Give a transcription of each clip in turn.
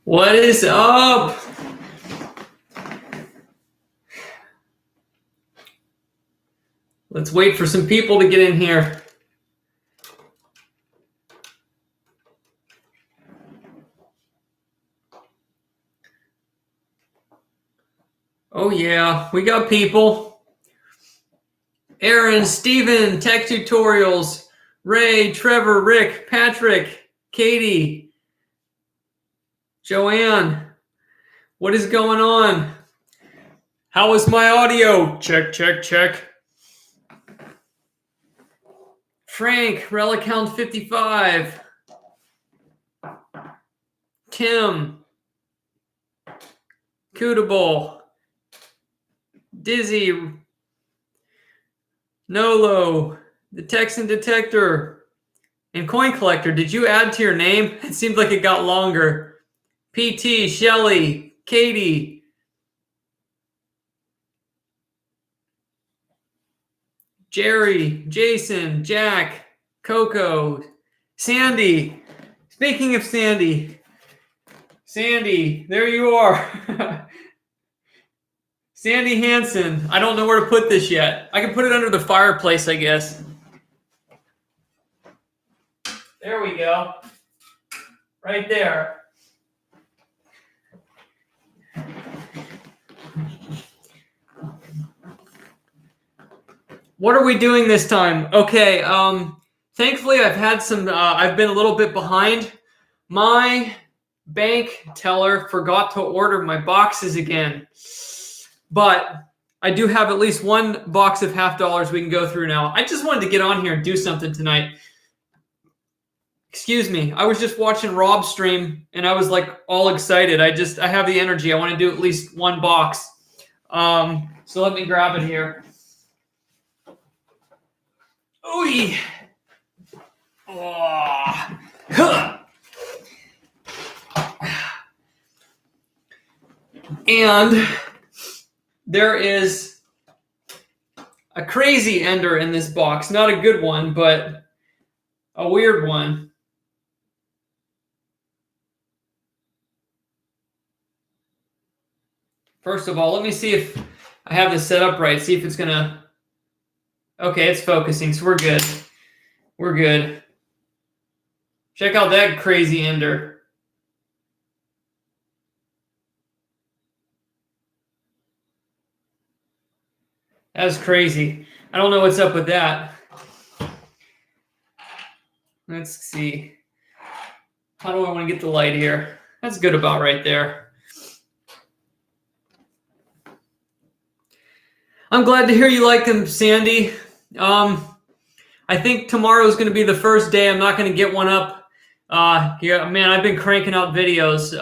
What is up? Let's wait for some people to get in here. Oh yeah, we got people. Aaron, Steven, tech tutorials, Ray, Trevor, Rick, Patrick, Katie, Joanne. What is going on? How is my audio? Check, check, check. Frank, Relic Hound 55. Tim, Cootable, Dizzy, Nolo, the Texan Detector, and Coin Collector. Did you add to your name? It seemed like it got longer. PT, Shelly, Katie, Jerry, Jason, Jack, Coco, Sandy. Speaking of Sandy, there you are. Sandy Hansen. I don't know where to put this yet. I can put it under the fireplace, I guess. There we go. Right there. What are we doing this time? Okay, thankfully I've had some, I've been a little bit behind. My bank teller forgot to order my boxes again. But I do have at least one box of $50 we can go through now. I just wanted to get on here and do something tonight. Excuse me. I was just watching Rob's stream and I was like all excited. I have the energy. I want to do at least one box. So let me grab it here. Ooh. Oh. Huh. And there is a crazy ender in this box. Not a good one, but a weird one. First of all, let me see if I have this set up right. See if it's going to... Okay, it's focusing, so we're good. We're good. Check out that crazy ender. That's crazy. I don't know what's up with that. Let's see. How do I want to get the light here? That's good about right there. I'm glad to hear you like them, Sandy. I think tomorrow is going to be the first day I'm not going to get one up. Yeah, man, I've been cranking out videos.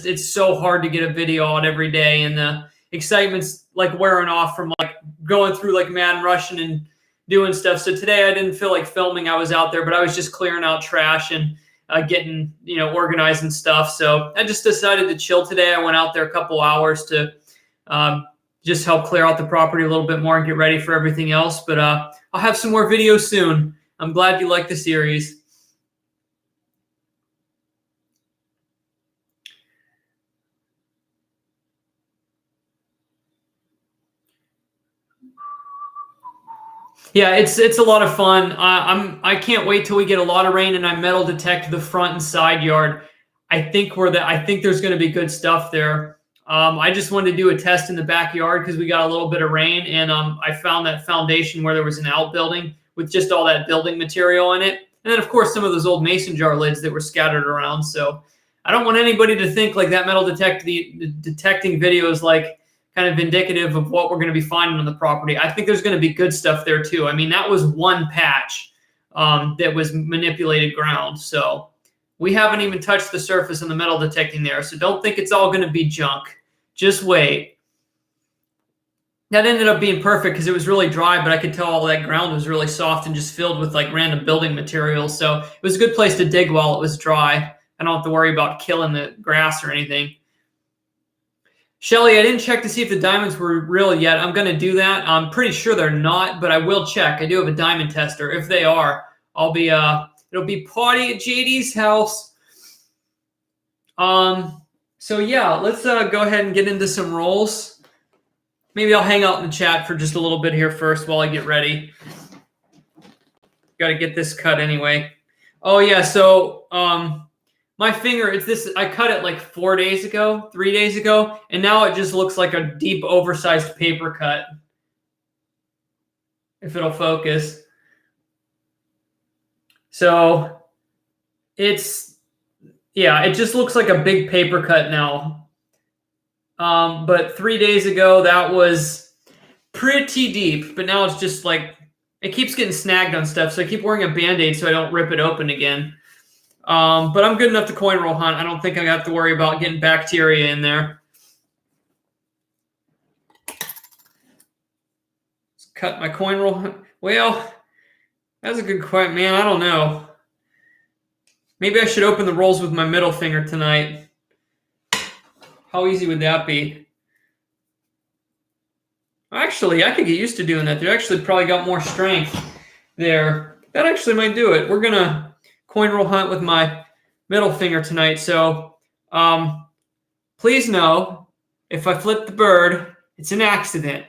It's so hard to get a video out every day, and the excitement's like wearing off from like going through like mad rushing and doing stuff. So today I didn't feel like filming. I was out there, but I was just clearing out trash and getting, organized and stuff. So I just decided to chill today. I went out there a couple hours to just help clear out the property a little bit more and get ready for everything else. But I'll have some more videos soon. I'm glad you like the series. Yeah, it's a lot of fun. I can't wait till we get a lot of rain and I metal detect the front and side yard. I think there's going to be good stuff there. I just wanted to do a test in the backyard because we got a little bit of rain, and I found that foundation where there was an outbuilding with just all that building material in it, and then of course some of those old mason jar lids that were scattered around. So I don't want anybody to think like that metal detecting video is like kind of indicative of what we're going to be finding on the property. I think there's going to be good stuff there too. I mean, that was one patch that was manipulated ground. So we haven't even touched the surface on the metal detecting there. So don't think it's all going to be junk. Just wait. That ended up being perfect because it was really dry, but I could tell all that ground was really soft and just filled with like random building materials. So it was a good place to dig while it was dry. I don't have to worry about killing the grass or anything. Shelly, I didn't check to see if the diamonds were real yet. I'm going to do that. I'm pretty sure they're not, but I will check. I do have a diamond tester. If they are, I'll be it'll be party at JD's house. So yeah, let's go ahead and get into some rolls. Maybe I'll hang out in the chat for just a little bit here first while I get ready. Got to get this cut anyway. Oh yeah, so my finger, it's this, I cut it like 3 days ago, and now it just looks like a deep oversized paper cut. If it'll focus. So it's, yeah, it just looks like a big paper cut now. But 3 days ago, that was pretty deep, but now it's just like, it keeps getting snagged on stuff, so I keep wearing a Band-Aid so I don't rip it open again. But I'm good enough to coin roll hunt. I don't think I have to worry about getting bacteria in there. Let's cut my coin roll hunt. Well, that's a good question, man. I don't know. Maybe I should open the rolls with my middle finger tonight. How easy would that be? Actually, I could get used to doing that. They actually probably got more strength there. That actually might do it. We're going to coin roll hunt with my middle finger tonight. So please know, if I flip the bird, it's an accident.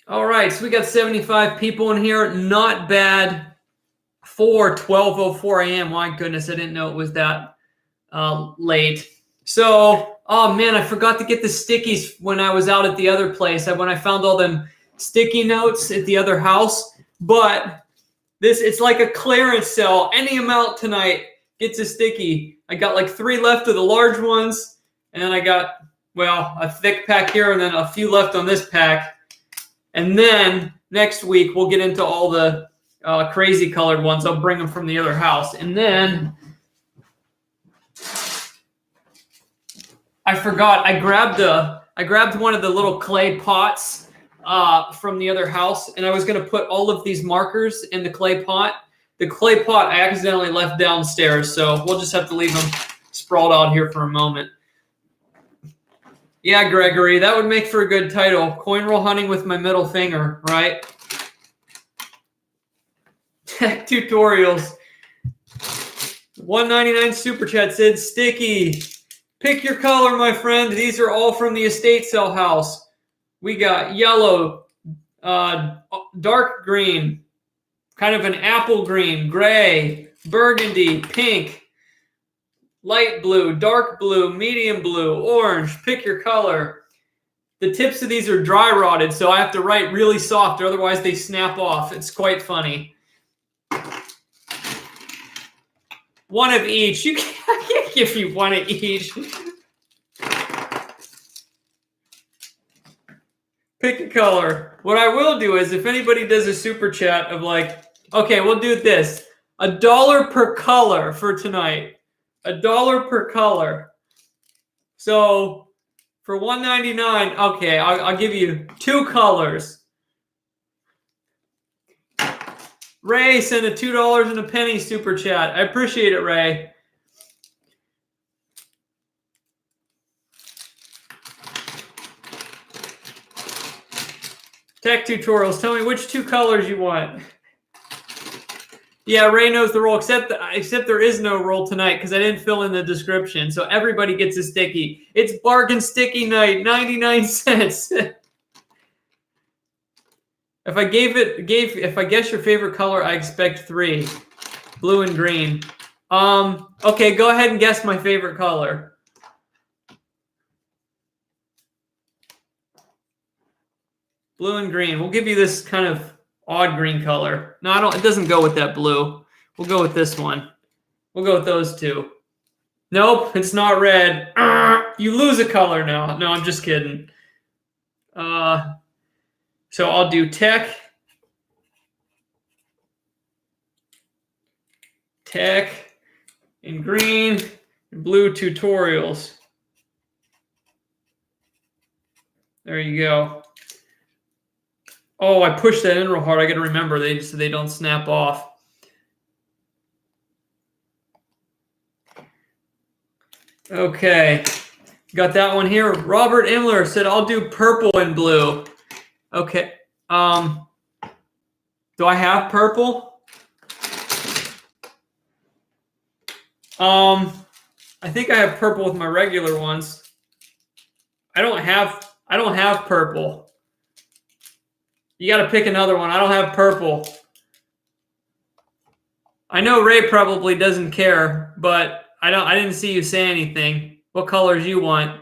All right, so we got 75 people in here. Not bad for 12:04 a.m. My goodness, I didn't know it was that late. So, oh man, I forgot to get the stickies when I was out at the other place. When I found all them sticky notes at the other house. But it's like a clearance sale. Any amount tonight gets a sticky. I got like 3 left of the large ones, and then I got, well, a thick pack here, and then a few left on this pack. And then next week, we'll get into all the crazy colored ones. I'll bring them from the other house. And then I forgot. I grabbed one of the little clay pots from the other house, and I was going to put all of these markers in the clay pot. The clay pot I accidentally left downstairs, so we'll just have to leave them sprawled out here for a moment. Yeah, Gregory, that would make for a good title. Coin roll hunting with my middle finger, right? Tech tutorials. 199 super chat said sticky. Pick your color, my friend. These are all from the estate sale house. We got yellow, dark green, kind of an apple green, gray, burgundy, pink, light blue, dark blue, medium blue, orange. Pick your color. The tips of these are dry rotted, so I have to write really soft, or otherwise they snap off. It's quite funny. One of each. I can't give you one of each. Pick a color. What I will do is, if anybody does a super chat of like, okay, we'll do this. $1 per color for tonight. $1 per color. So for $1.99, okay, I'll give you 2 colors. Ray sent a $2 and a penny super chat. I appreciate it, Ray. Tech tutorials. Tell me which 2 colors you want. Yeah, Ray knows the roll, except there is no roll tonight because I didn't fill in the description. So everybody gets a sticky. It's bargain sticky night, 99 cents. If I guess your favorite color, I expect 3. Blue and green. Okay, go ahead and guess my favorite color. Blue and green. We'll give you this kind of odd green color. No, it doesn't go with that blue. We'll go with this one. We'll go with those 2. Nope, it's not red. You lose a color now. No, I'm just kidding. So I'll do tech in green, and blue tutorials. There you go. Oh, I pushed that in real hard. I got to remember so they don't snap off. Okay. Got that one here. Robert Imler said, I'll do purple and blue. Okay. Do I have purple? I think I have purple with my regular ones. I don't have purple. You got to pick another one. I don't have purple. I know Ray probably doesn't care, but I didn't see you say anything. What colors you want?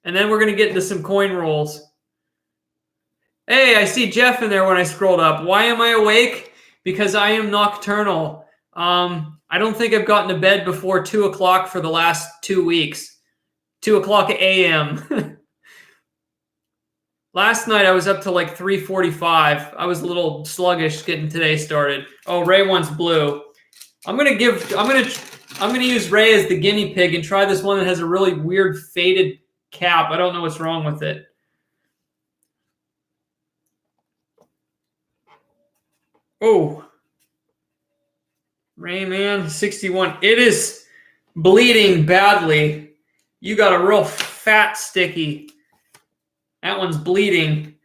And then we're going to get into some coin rolls. Hey, I see Jeff in there when I scrolled up. Why am I awake? Because I am nocturnal. I don't think I've gotten to bed before 2 o'clock for the last 2 weeks. 2 o'clock a.m. Last night I was up to like 3:45. I was a little sluggish getting today started. Oh, Ray wants blue. I'm gonna use Ray as the guinea pig and try this one that has a really weird faded cap. I don't know what's wrong with it. Oh, Rayman 61. It is bleeding badly. You got a real fat sticky. That one's bleeding.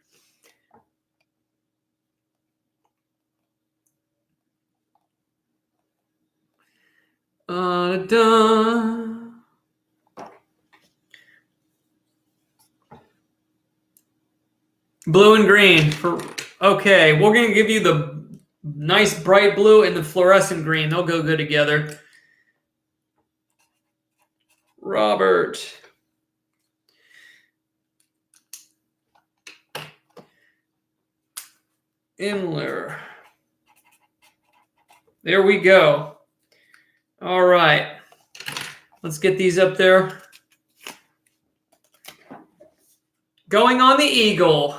Blue and green. Okay, we're going to give you the nice bright blue and the fluorescent green. They'll go good together. Robert. Imler. There we go. All right. Let's get these up there. Going on the eagle.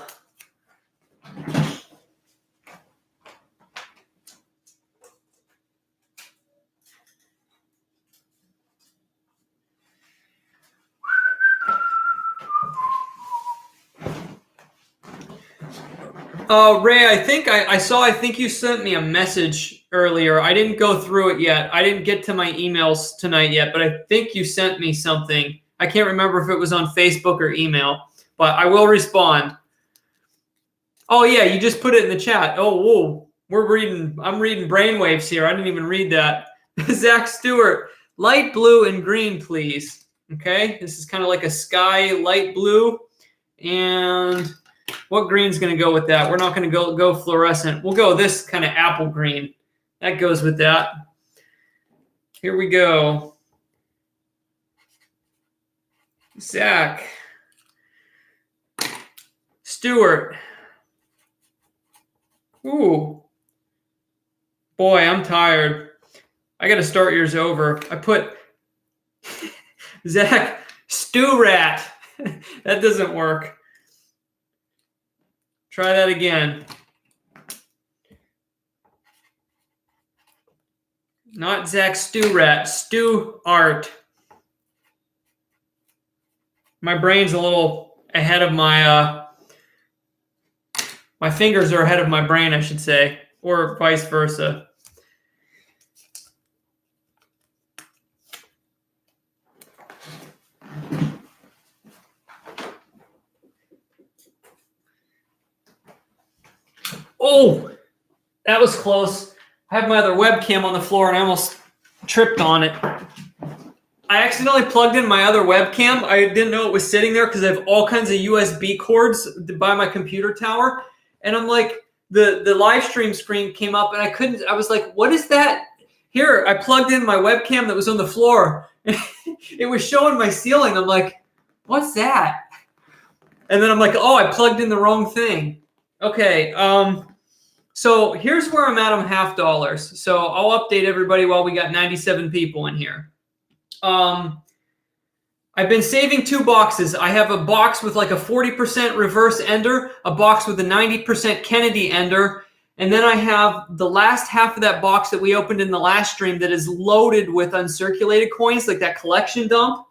Ray, I think you sent me a message earlier. I didn't go through it yet. I didn't get to my emails tonight yet, but I think you sent me something. I can't remember if it was on Facebook or email, but I will respond. Oh yeah, you just put it in the chat. Oh, whoa. I'm reading brainwaves here. I didn't even read that. Zach Stewart, light blue and green, please. Okay, this is kind of like a sky light blue. And what green's going to go with that? We're not going to go fluorescent. We'll go this kind of apple green. That goes with that. Here we go. Zach. Stewart. Ooh. Boy, I'm tired. I got to start yours over. I put Zach Stew Rat. That doesn't work. Try that again. Not Zach Stew Rat. Stew Art. My brain's a little ahead of my fingers are ahead of my brain, I should say, or vice versa. Oh, that was close. I have my other webcam on the floor and I almost tripped on it. I accidentally plugged in my other webcam. I didn't know it was sitting there because I have all kinds of USB cords by my computer tower. And I'm like, the live stream screen came up and I was like, what is that? Here, I plugged in my webcam that was on the floor. It was showing my ceiling. I'm like, what's that? And then I'm like, oh, I plugged in the wrong thing. Okay, so here's where I'm at on $50. So I'll update everybody while we got 97 people in here. I've been saving 2 boxes. I have a box with like a 40% reverse ender, a box with a 90% Kennedy ender, and then I have the last half of that box that we opened in the last stream that is loaded with uncirculated coins, like that collection dump.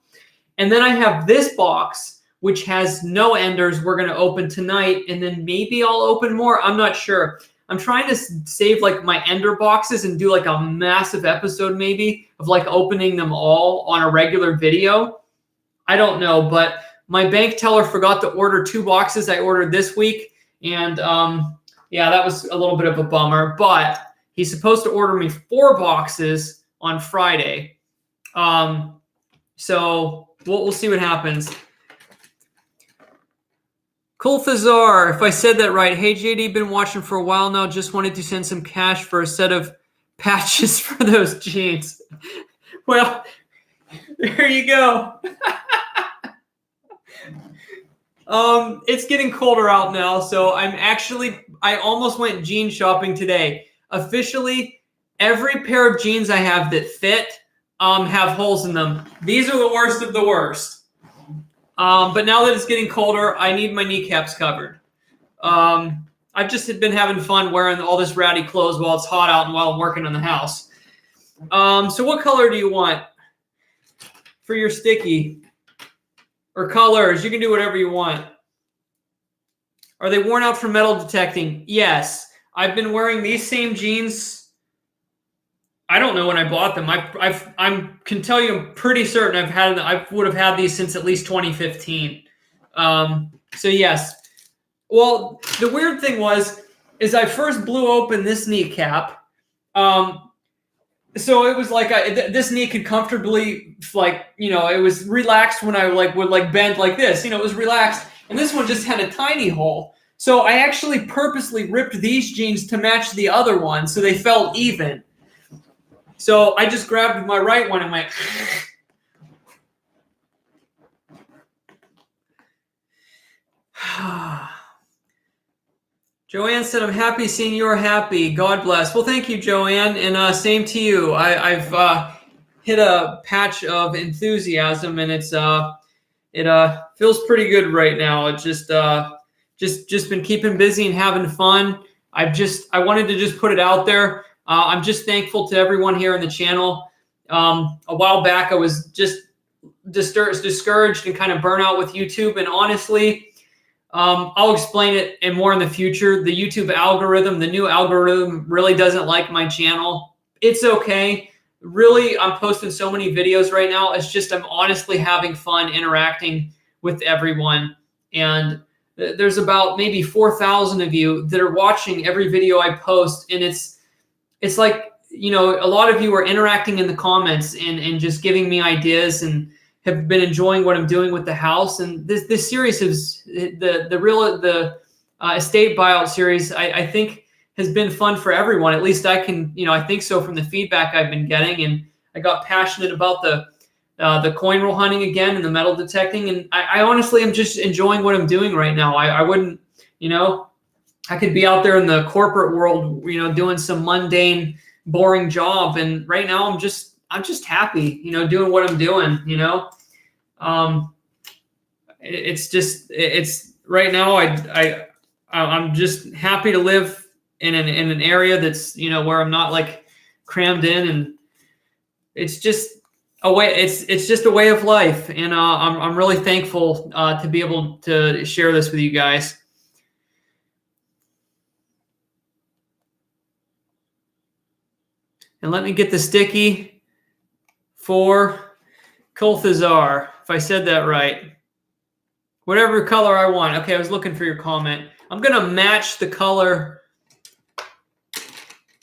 And then I have this box, which has no enders we're going to open tonight, and then maybe I'll open more. I'm not sure. I'm trying to save like my ender boxes and do like a massive episode maybe of like opening them all on a regular video. I don't know, but my bank teller forgot to order 2 boxes I ordered this week. And yeah, that was a little bit of a bummer, but he's supposed to order me 4 boxes on Friday. So we'll see what happens. Kulfazar, if I said that right. Hey, JD, been watching for a while now. Just wanted to send some cash for a set of patches for those jeans. Well, there you go. It's getting colder out now, so I almost went jean shopping today. Officially, every pair of jeans I have that fit have holes in them. These are the worst of the worst. But now that it's getting colder, I need my kneecaps covered. I've just been having fun wearing all this ratty clothes while it's hot out and while I'm working on the house. So what color do you want for your sticky? Or colors? You can do whatever you want. Are they worn out from metal detecting? Yes. I've been wearing these same jeans. I don't know when I bought them. I can tell you, I'm pretty certain I would have had these since at least 2015. So yes. Well, the weird thing is I first blew open this kneecap. So it was like this knee could comfortably, it was relaxed when I would bend like this. It was relaxed, and this one just had a tiny hole. So I actually purposely ripped these jeans to match the other one, so they felt even. So I just grabbed my right one and went. Joanne said, I'm happy seeing you're happy. God bless. Well, thank you, Joanne. And same to you. I've hit a patch of enthusiasm, and it feels pretty good right now. It just been keeping busy and having fun. I wanted to just put it out there. I'm just thankful to everyone here on the channel. A while back, I was just discouraged and kind of burnt out with YouTube. And honestly, I'll explain it and more in the future. The YouTube algorithm, the new algorithm really doesn't like my channel. It's okay. Really, I'm posting so many videos right now. It's just I'm honestly having fun interacting with everyone. And there's about maybe 4,000 of you that are watching every video I post. And it's like, a lot of you are interacting in the comments and just giving me ideas and have been enjoying what I'm doing with the house. And this series is the estate buyout series. I think has been fun for everyone. At least I think so from the feedback I've been getting. And I got passionate about the coin roll hunting again and the metal detecting. And I honestly am just enjoying what I'm doing right now. I wouldn't, I could be out there in the corporate world, doing some mundane, boring job. And right now I'm just happy, doing what I'm doing, it's right now. I'm just happy to live in an area that's, where I'm not crammed in, and it's just a way, it's just a way of life. And I'm really thankful to be able to share this with you guys. And let me get the sticky for Kulthazar, if I said that right. Whatever color I want. Okay, I was looking for your comment. I'm going to match the color.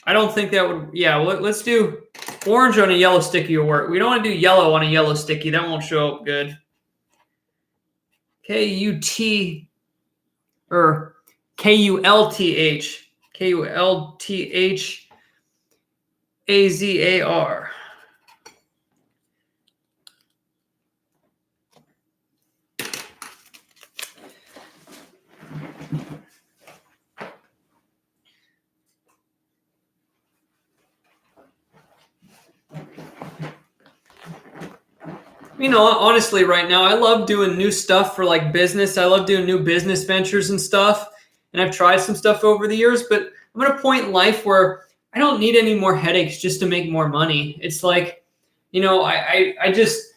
I don't think that would, yeah, let's do orange on a yellow sticky will work. We don't want to do yellow on a yellow sticky. That won't show up good. K-U-T, or K-U-L-T-H. K-U-L-T-H. A-Z-A-R. Honestly, right now, I love doing new stuff for business. I love doing new business ventures and stuff. And I've tried some stuff over the years, but I'm at a point in life where I don't need any more headaches just to make more money. It's like, I just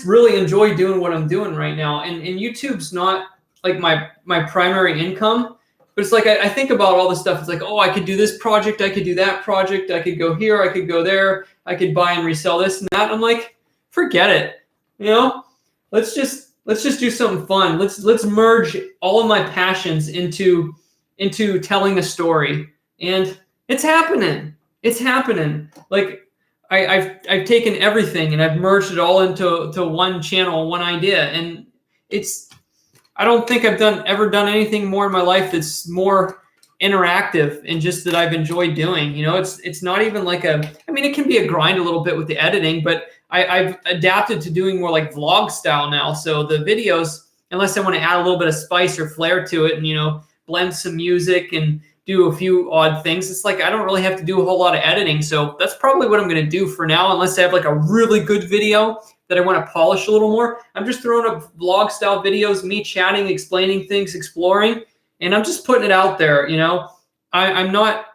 really enjoy doing what I'm doing right now. And YouTube's not my primary income, but it's like, I think about all this stuff. It's like, oh, I could do this project. I could do that project. I could go here. I could go there. I could buy and resell this and that. I'm like, forget it. You know, let's just do something fun. Let's merge all of my passions into telling a story, and it's happening. It's happening. Like I've taken everything and I've merged it all into one channel, one idea, and it's I don't think I've ever done anything more in my life that's more interactive and just that I've enjoyed doing. You know, it's not even like I mean, it can be a grind a little bit with the editing, but I've adapted to doing more like vlog style now. So the videos, unless I want to add a little bit of spice or flair to it and, you know, blend some music and do a few odd things, it's like I don't really have to do a whole lot of editing. So that's probably what I'm going to do for now, unless I have like a really good video that I want to polish a little more. I'm just throwing up vlog style videos, me chatting, explaining things, exploring, and I'm just putting it out there. You know, I'm not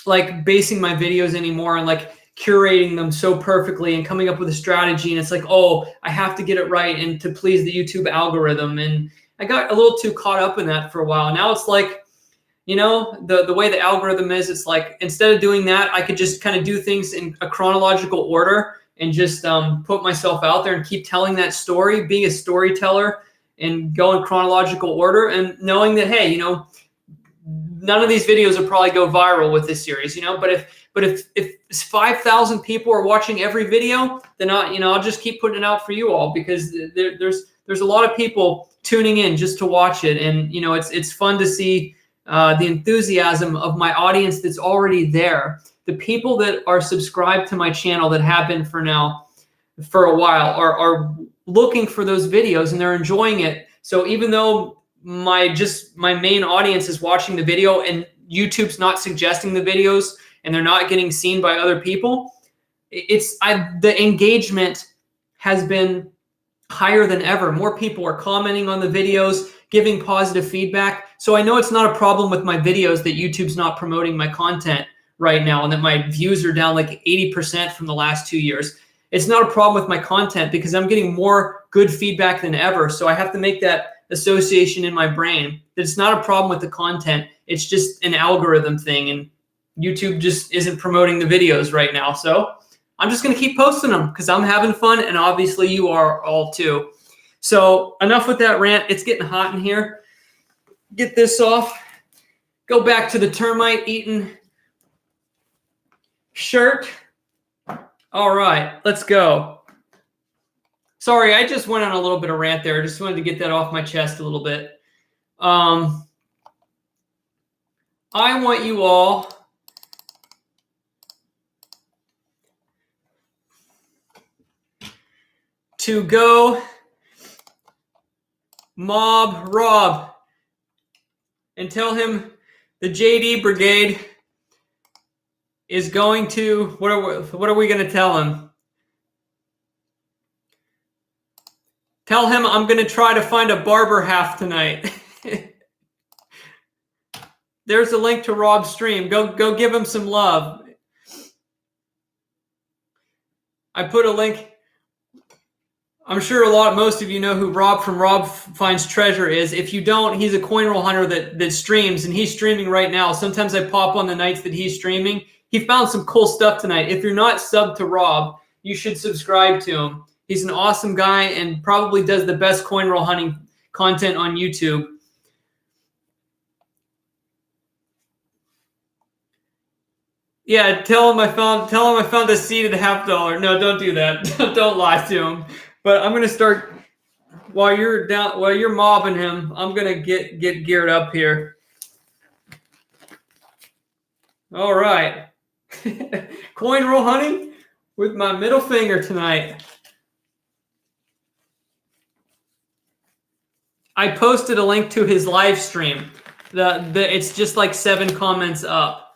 like basing my videos anymore and like curating them so perfectly and coming up with a strategy. And it's like, oh, I have to get it right and to please the YouTube algorithm. And I got a little too caught up in that for a while. Now it's like, you know, the way the algorithm is, it's like instead of doing that, I could just kind of do things in a chronological order and just put myself out there and keep telling that story, being a storyteller and go in chronological order and knowing that, hey, you know, none of these videos will probably go viral with this series, you know, but if 5,000 people are watching every video, then I'll just keep putting it out for you all, because there's a lot of people tuning in just to watch it. And, you know, it's fun to see the enthusiasm of my audience that's already there. The people that are subscribed to my channel that have been for a while are looking for those videos and they're enjoying it. So even though my main audience is watching the video and YouTube's not suggesting the videos and they're not getting seen by other people, the engagement has been higher than ever. More people are commenting on the videos, giving positive feedback. So I know it's not a problem with my videos that YouTube's not promoting my content right now and that my views are down like 80% from the last 2 years. It's not a problem with my content because I'm getting more good feedback than ever. So I have to make that association in my brain that it's not a problem with the content. It's just an algorithm thing, and YouTube just isn't promoting the videos right now. So I'm just going to keep posting them because I'm having fun, and obviously you are all too. So enough with that rant. It's getting hot in here. Get this off. Go back to the termite eating shirt. All right, let's go. Sorry, I just went on a little bit of rant there. I just wanted to get that off my chest a little bit. I want you all to go mob Rob and tell him the JD Brigade is going to, what are we going to tell him? Tell him I'm going to try to find a barber half tonight. There's a link to Rob's stream. Go give him some love. I put a link. I'm sure most of you know who Rob from Rob Finds Treasure is. If you don't, he's a coin roll hunter that streams, and he's streaming right now. Sometimes I pop on the nights that he's streaming. He found some cool stuff tonight. If you're not subbed to Rob, you should subscribe to him. He's an awesome guy and probably does the best coin roll hunting content on YouTube. Yeah, tell him I found a seated $50. No, don't do that. Don't lie to him. But I'm gonna start while you're mobbing him. I'm gonna get geared up here. All right, coin roll hunting with my middle finger tonight. I posted a link to his live stream. It's just like 7 comments up.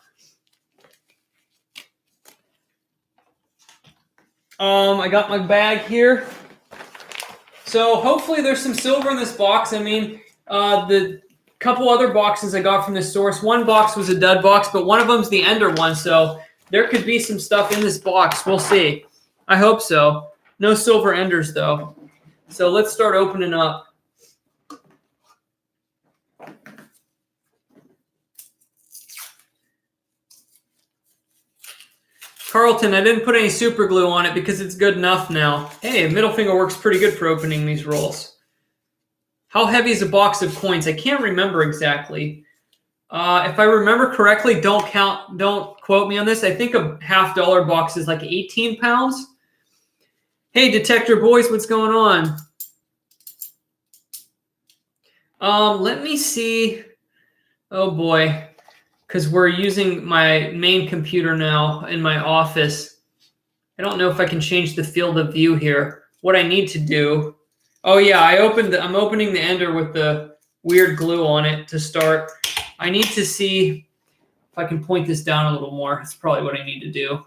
I got my bag here. So hopefully there's some silver in this box. I mean, the couple other boxes I got from this source. One box was a dud box, but one of them's the Ender one. So there could be some stuff in this box. We'll see. I hope so. No silver Enders though. So let's start opening up. Carlton, I didn't put any super glue on it because it's good enough now. Hey, middle finger works pretty good for opening these rolls. How heavy is a box of coins? I can't remember exactly. If I remember correctly, don't quote me on this. I think a $half box is like 18 pounds. Hey, Detector Boys, what's going on? Let me see. Oh boy, because we're using my main computer now in my office. I don't know if I can change the field of view here. What I need to do. Oh yeah, I'm opening the ender with the weird glue on it to start. I need to see if I can point this down a little more. That's probably what I need to do.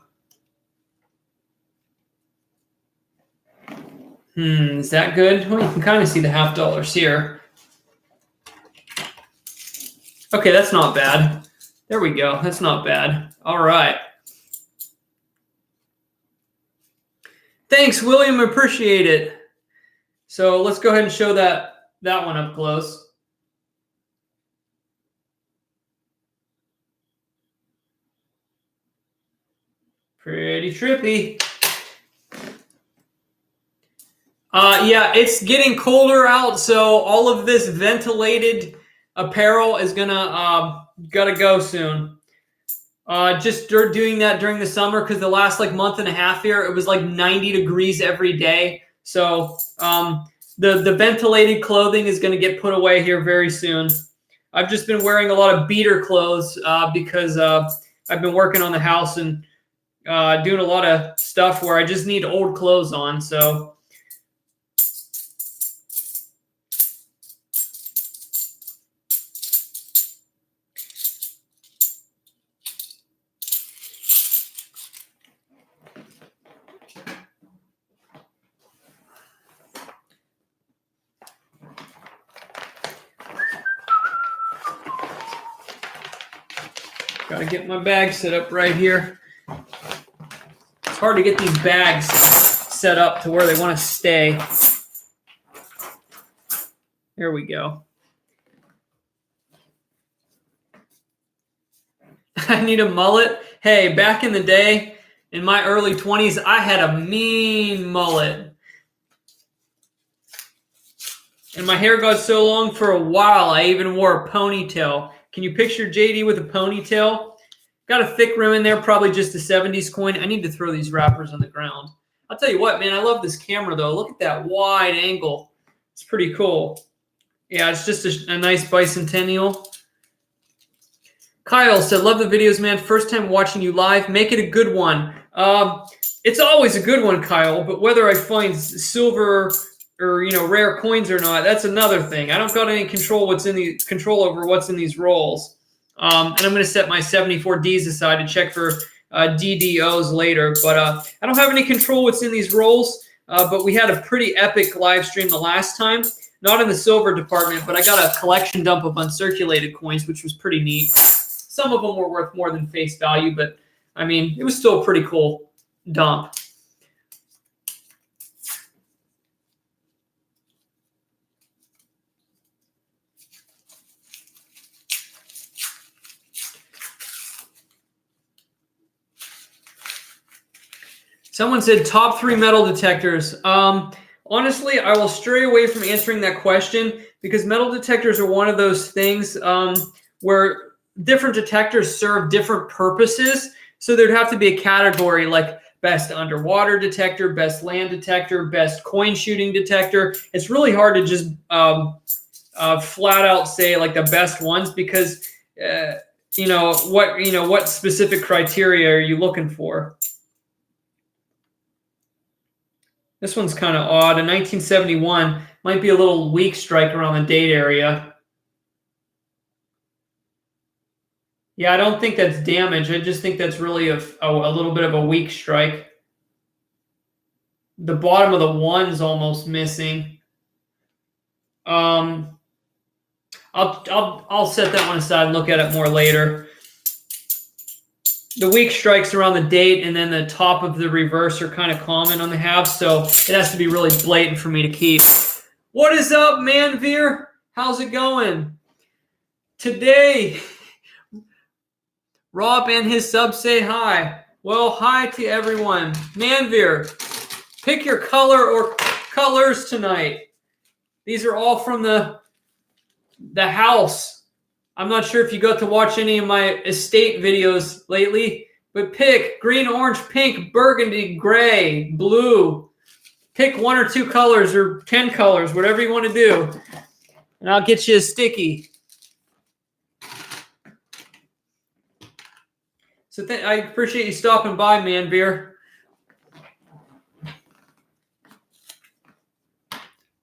Is that good? Well, you can kind of see the $half here. Okay, that's not bad. There we go. That's not bad. All right. Thanks, William. Appreciate it. So let's go ahead and show that one up close. Pretty trippy. Yeah, it's getting colder out, so all of this ventilated apparel is gotta go soon. Just doing that during the summer because the last month and a half here, it was like 90 degrees every day. So the ventilated clothing is going to get put away here very soon. I've just been wearing a lot of beater clothes because I've been working on the house and doing a lot of stuff where I just need old clothes on. So got to get my bag set up right here. It's hard to get these bags set up to where they want to stay. There we go. I need a mullet. Hey, back in the day, in my early 20s, I had a mean mullet. And my hair got so long for a while, I even wore a ponytail. Can you picture JD with a ponytail? Got a thick rim in there, probably just a 70s coin. I need to throw these wrappers on the ground. I'll tell you what, man, I love this camera, though. Look at that wide angle. It's pretty cool. Yeah, it's just a nice bicentennial. Kyle said, love the videos, man. First time watching you live. Make it a good one. It's always a good one, Kyle, but whether I find silver or rare coins or not, that's another thing. I don't got any control over what's in these rolls. And I'm going to set my 74Ds aside to check for DDOs later. But I don't have any control what's in these rolls. But we had a pretty epic live stream the last time. Not in the silver department, but I got a collection dump of uncirculated coins, which was pretty neat. Some of them were worth more than face value, but I mean, it was still a pretty cool dump. Someone said top 3 metal detectors. Honestly, I will stray away from answering that question because metal detectors are one of those things where different detectors serve different purposes. So there'd have to be a category like best underwater detector, best land detector, best coin shooting detector. It's really hard to just flat out say like the best ones because what specific criteria are you looking for? This one's kind of odd. In 1971, might be a little weak strike around the date area. Yeah, I don't think that's damage. I just think that's really a little bit of a weak strike. The bottom of the one's almost missing. I'll set that one aside and look at it more later. The weak strikes around the date and then the top of the reverse are kind of common on the halves, so it has to be really blatant for me to keep. What is up, Manveer? How's it going? Today, Rob and his sub say hi. Well, hi to everyone. Manveer, pick your color or colors tonight. These are all from the house. I'm not sure if you got to watch any of my estate videos lately, but pick green, orange, pink, burgundy, gray, blue. Pick 1 or 2 colors or 10 colors, whatever you want to do. And I'll get you a sticky. So I appreciate you stopping by, Manveer.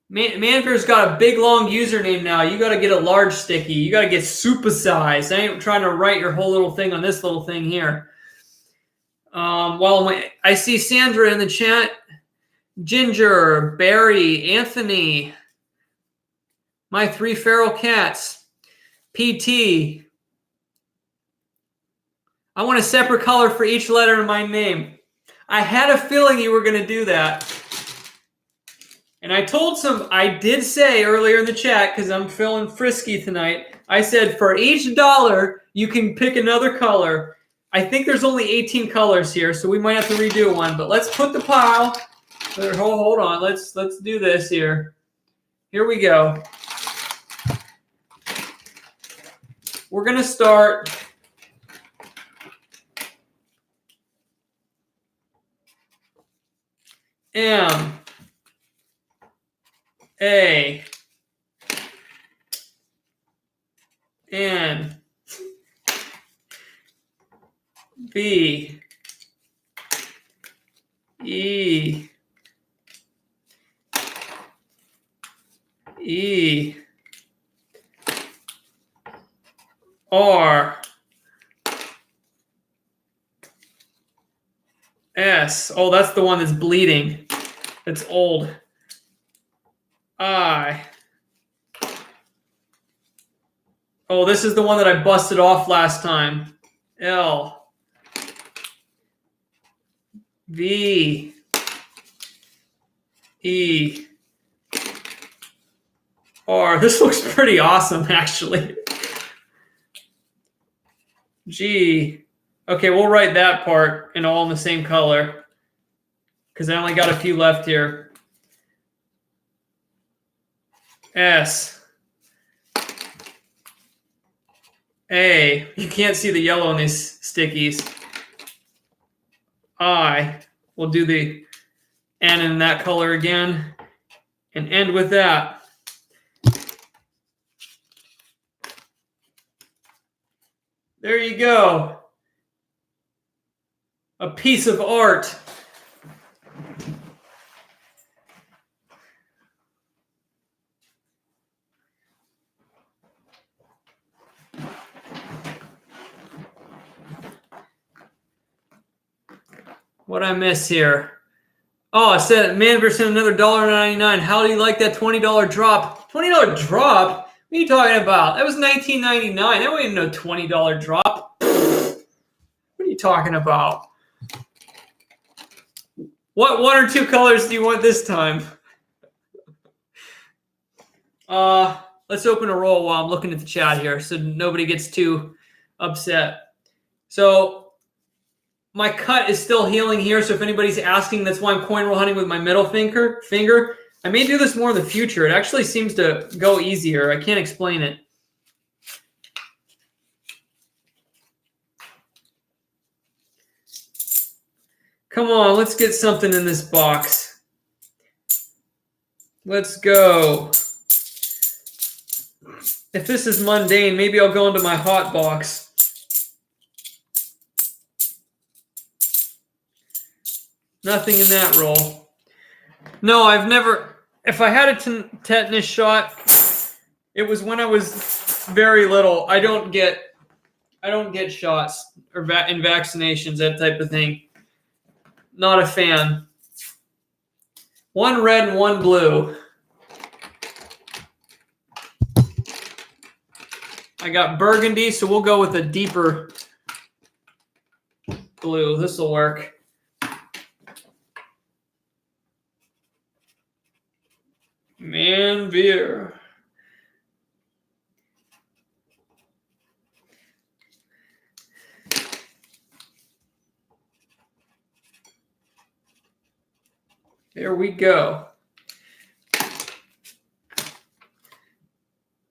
Manveer's got a big, long username now. You got to get a large sticky. You got to get super size. I ain't trying to write your whole little thing on this little thing here. I see Sandra in the chat. Ginger, Barry, Anthony, my 3 feral cats, PT. I want a separate color for each letter in my name. I had a feeling you were going to do that. And I did say earlier in the chat, because I'm feeling frisky tonight, I said for each dollar, you can pick another color. I think there's only 18 colors here, so we might have to redo one. But let's put the pile. Hold on. Let's do this here. Here we go. We're going to start M, A, N, B, E, E, R, S. Oh, that's the one that's bleeding. It's old. I. Oh, this is the one that I busted off last time. L. V. E. R. This looks pretty awesome, actually. G. Okay, we'll write that part and all in the same color because I only got a few left here. S. A. You can't see the yellow on these stickies. I. We'll do the N in that color again and end with that. There you go. A piece of art. What I miss here? Oh, I said Manveer sent another $1.99. How do you like that $20 drop? $20 drop? What are you talking about? That was $19.99. That wasn't no $20 drop. What are you talking about? What 1 or 2 colors do you want this time? Let's open a roll while I'm looking at the chat here so nobody gets too upset. So my cut is still healing here, so if anybody's asking, that's why I'm coin roll hunting with my middle finger. I may do this more in the future. It actually seems to go easier. I can't explain it. Come on, let's get something in this box. Let's go. If this is mundane, maybe I'll go into my hot box. Nothing in that roll. No, I've never. If I had a tetanus shot, it was when I was very little. I don't get shots or in vaccinations, that type of thing. Not a fan. 1 red and 1 blue. I got burgundy, so we'll go with a deeper blue. This will work. Manveer. There we go.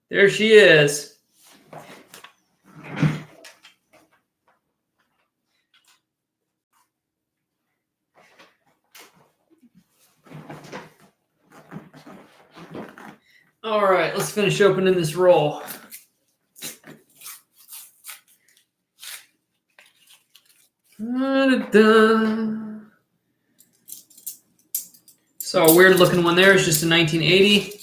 There she is. All right, let's finish opening this roll. So a weird looking one there. It's just a 1980.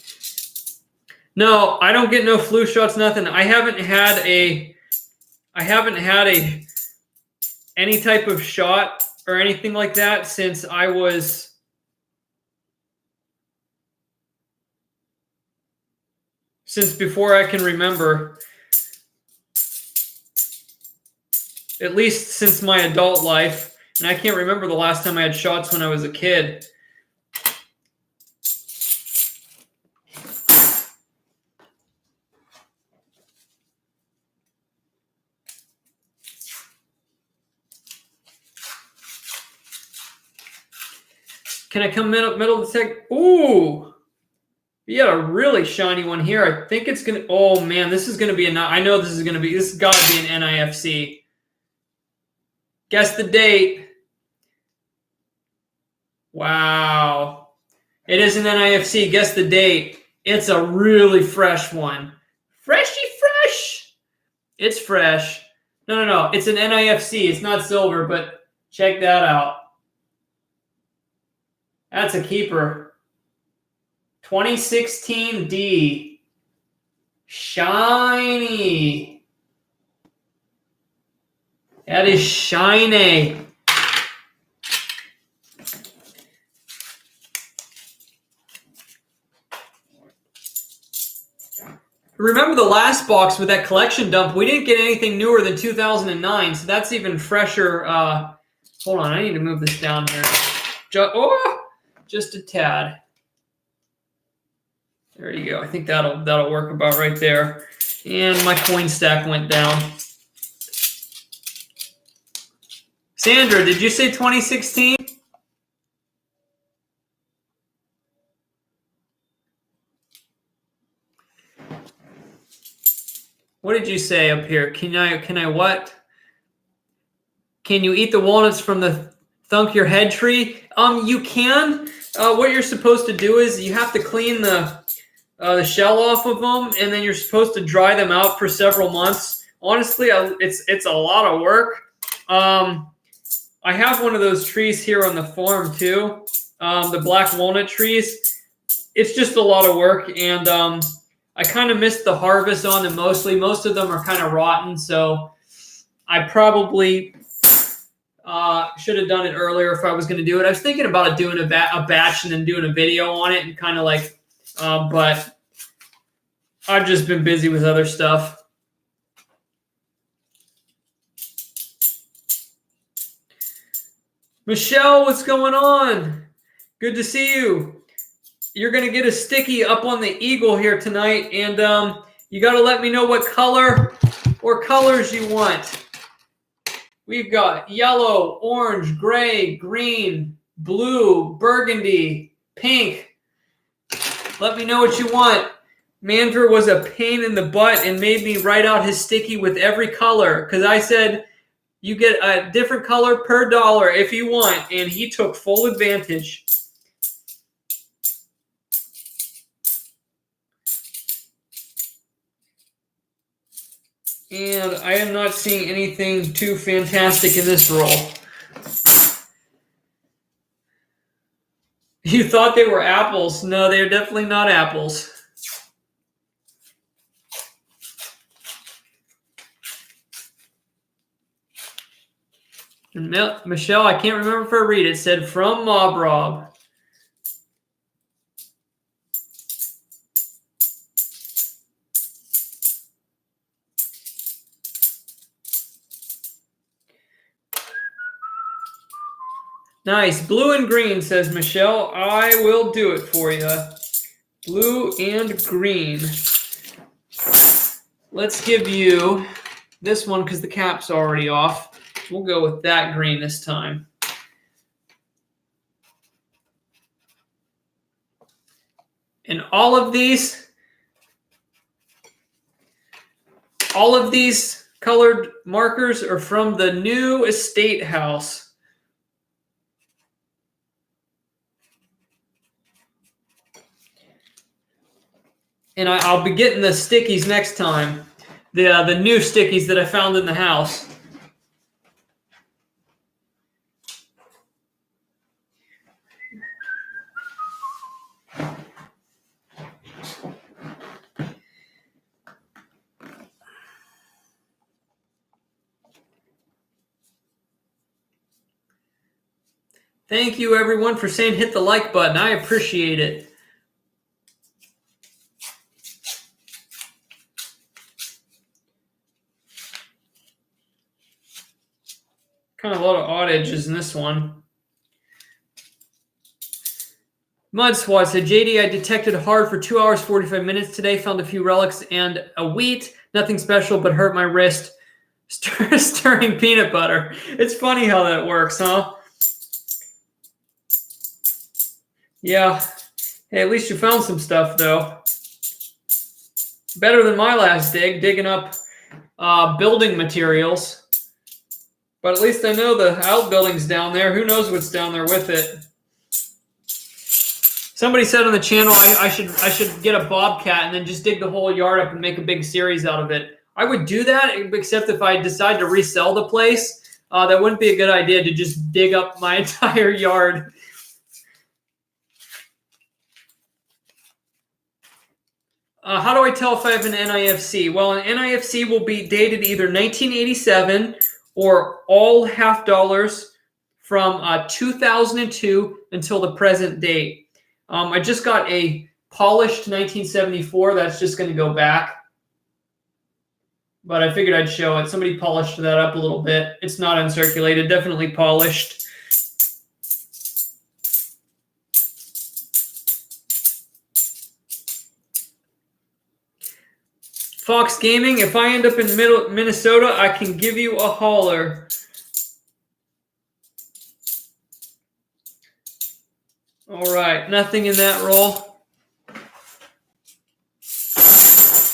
No, I don't get no flu shots, nothing. I haven't had any type of shot or anything like that since before I can remember. At least since my adult life. And I can't remember the last time I had shots when I was a kid. Can I come middle of the tech? Ooh. You got a really shiny one here. I think it's going to... Oh, man. This is going to be I know this is going to be... This has got to be an NIFC. Guess the date. Wow. It is an NIFC. Guess the date. It's a really fresh one. Freshy fresh. It's fresh. No. It's an NIFC. It's not silver, but check that out. That's a keeper. 2016 D. Shiny. That is shiny. Remember the last box with that collection dump? We didn't get anything newer than 2009, so that's even fresher. Hold on, I need to move this down here. Just a tad. There you go. I think that'll work about right there. And my coin stack went down. Sandra, did you say 2016? What did you say up here? Can I what? Can you eat the walnuts from the thunk your head tree? You can. What you're supposed to do is you have to clean the shell off of them, and then you're supposed to dry them out for several months. Honestly, it's a lot of work. I have one of those trees here on the farm too, the black walnut trees. It's just a lot of work, and I kind of missed the harvest on them mostly. Most of them are kind of rotten, so I probably should have done it earlier if I was going to do it. I was thinking about doing a batch and then doing a video on it, and kind of like, but I've just been busy with other stuff. Michelle, what's going on? Good to see you. You're going to get a sticky up on the eagle here tonight, and you got to let me know what color or colors you want. We've got yellow, orange, gray, green, blue, burgundy, pink. Let me know what you want. Mandra was a pain in the butt and made me write out his sticky with every color because I said you get a different color per dollar if you want, and he took full advantage. And I am not seeing anything too fantastic in this roll. You thought they were apples. No, they're definitely not apples. And Michelle, I can't remember if I read it. It said from Mob Rob. Nice. Blue and green, says Michelle. I will do it for you. Blue and green. Let's give you this one because the cap's already off. We'll go with that green this time. And all of these colored markers are from the new estate house. And I'll be getting the stickies next time. The new stickies that I found in the house. Thank you, everyone, for saying hit the like button. I appreciate it. Kind of a lot of odd edges in this one. Mud Swat said, JD, I detected hard for 2 hours, 45 minutes today. Found a few relics and a wheat. Nothing special, but hurt my wrist. Stirring peanut butter. It's funny how that works, huh? Yeah. Hey, at least you found some stuff, though. Better than my last digging up building materials. But at least I know the outbuilding's down there. Who knows what's down there with it? Somebody said on the channel I should get a bobcat and then just dig the whole yard up and make a big series out of it. I would do that, except if I decide to resell the place. That wouldn't be a good idea to just dig up my entire yard. How do I tell if I have an NIFC? Well, an NIFC will be dated either 1987 or all half dollars from 2002 until the present date. I just got a polished 1974. That's just going to go back. But I figured I'd show it. Somebody polished that up a little bit. It's not uncirculated, definitely polished. Fox Gaming, if I end up in Minnesota, I can give you a holler. All right, nothing in that roll.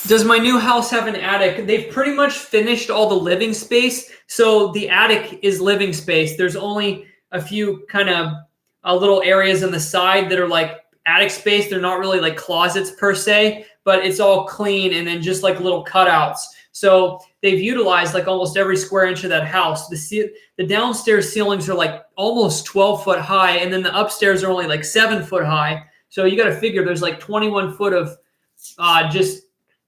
Does my new house have an attic? They've pretty much finished all the living space, so the attic is living space. There's only a few kind of little areas on the side that are like attic space. They're not really like closets per se, but it's all clean and then just like little cutouts. So they've utilized like almost every square inch of that house. The downstairs ceilings are like almost 12 foot high, and then the upstairs are only like 7 foot high. So you got to figure there's like 21 foot of just,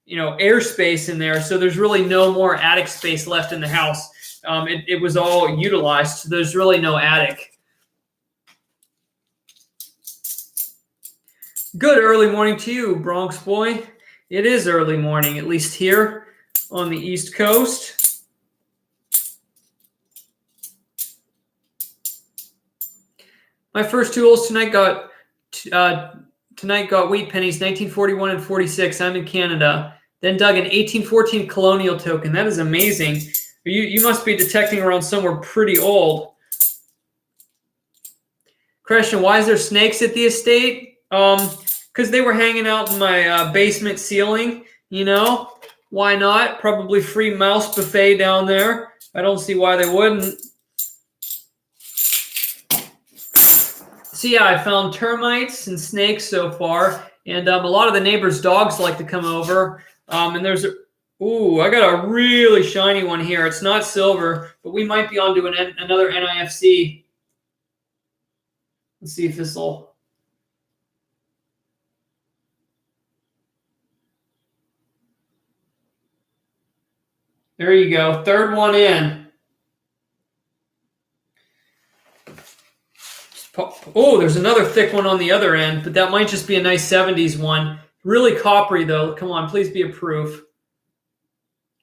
airspace in there. So there's really no more attic space left in the house. It was all utilized. So there's really no attic. Good early morning to you, Bronx boy. It is early morning, at least here on the East Coast. My first 2 holes tonight got wheat pennies, 1941 and 46. I'm in Canada. Then dug an 1814 colonial token. That is amazing. You must be detecting around somewhere pretty old. Question, why is there snakes at the estate? Because they were hanging out in my basement ceiling, Why not? Probably free mouse buffet down there. I don't see why they wouldn't. So yeah, I found termites and snakes so far, and a lot of the neighbors' dogs like to come over. And there's I got a really shiny one here. It's not silver, but we might be onto another NIFC. Let's see if this will. There you go. Third one in. Oh, there's another thick one on the other end, but that might just be a nice 70s one. Really coppery, though. Come on, please be a proof.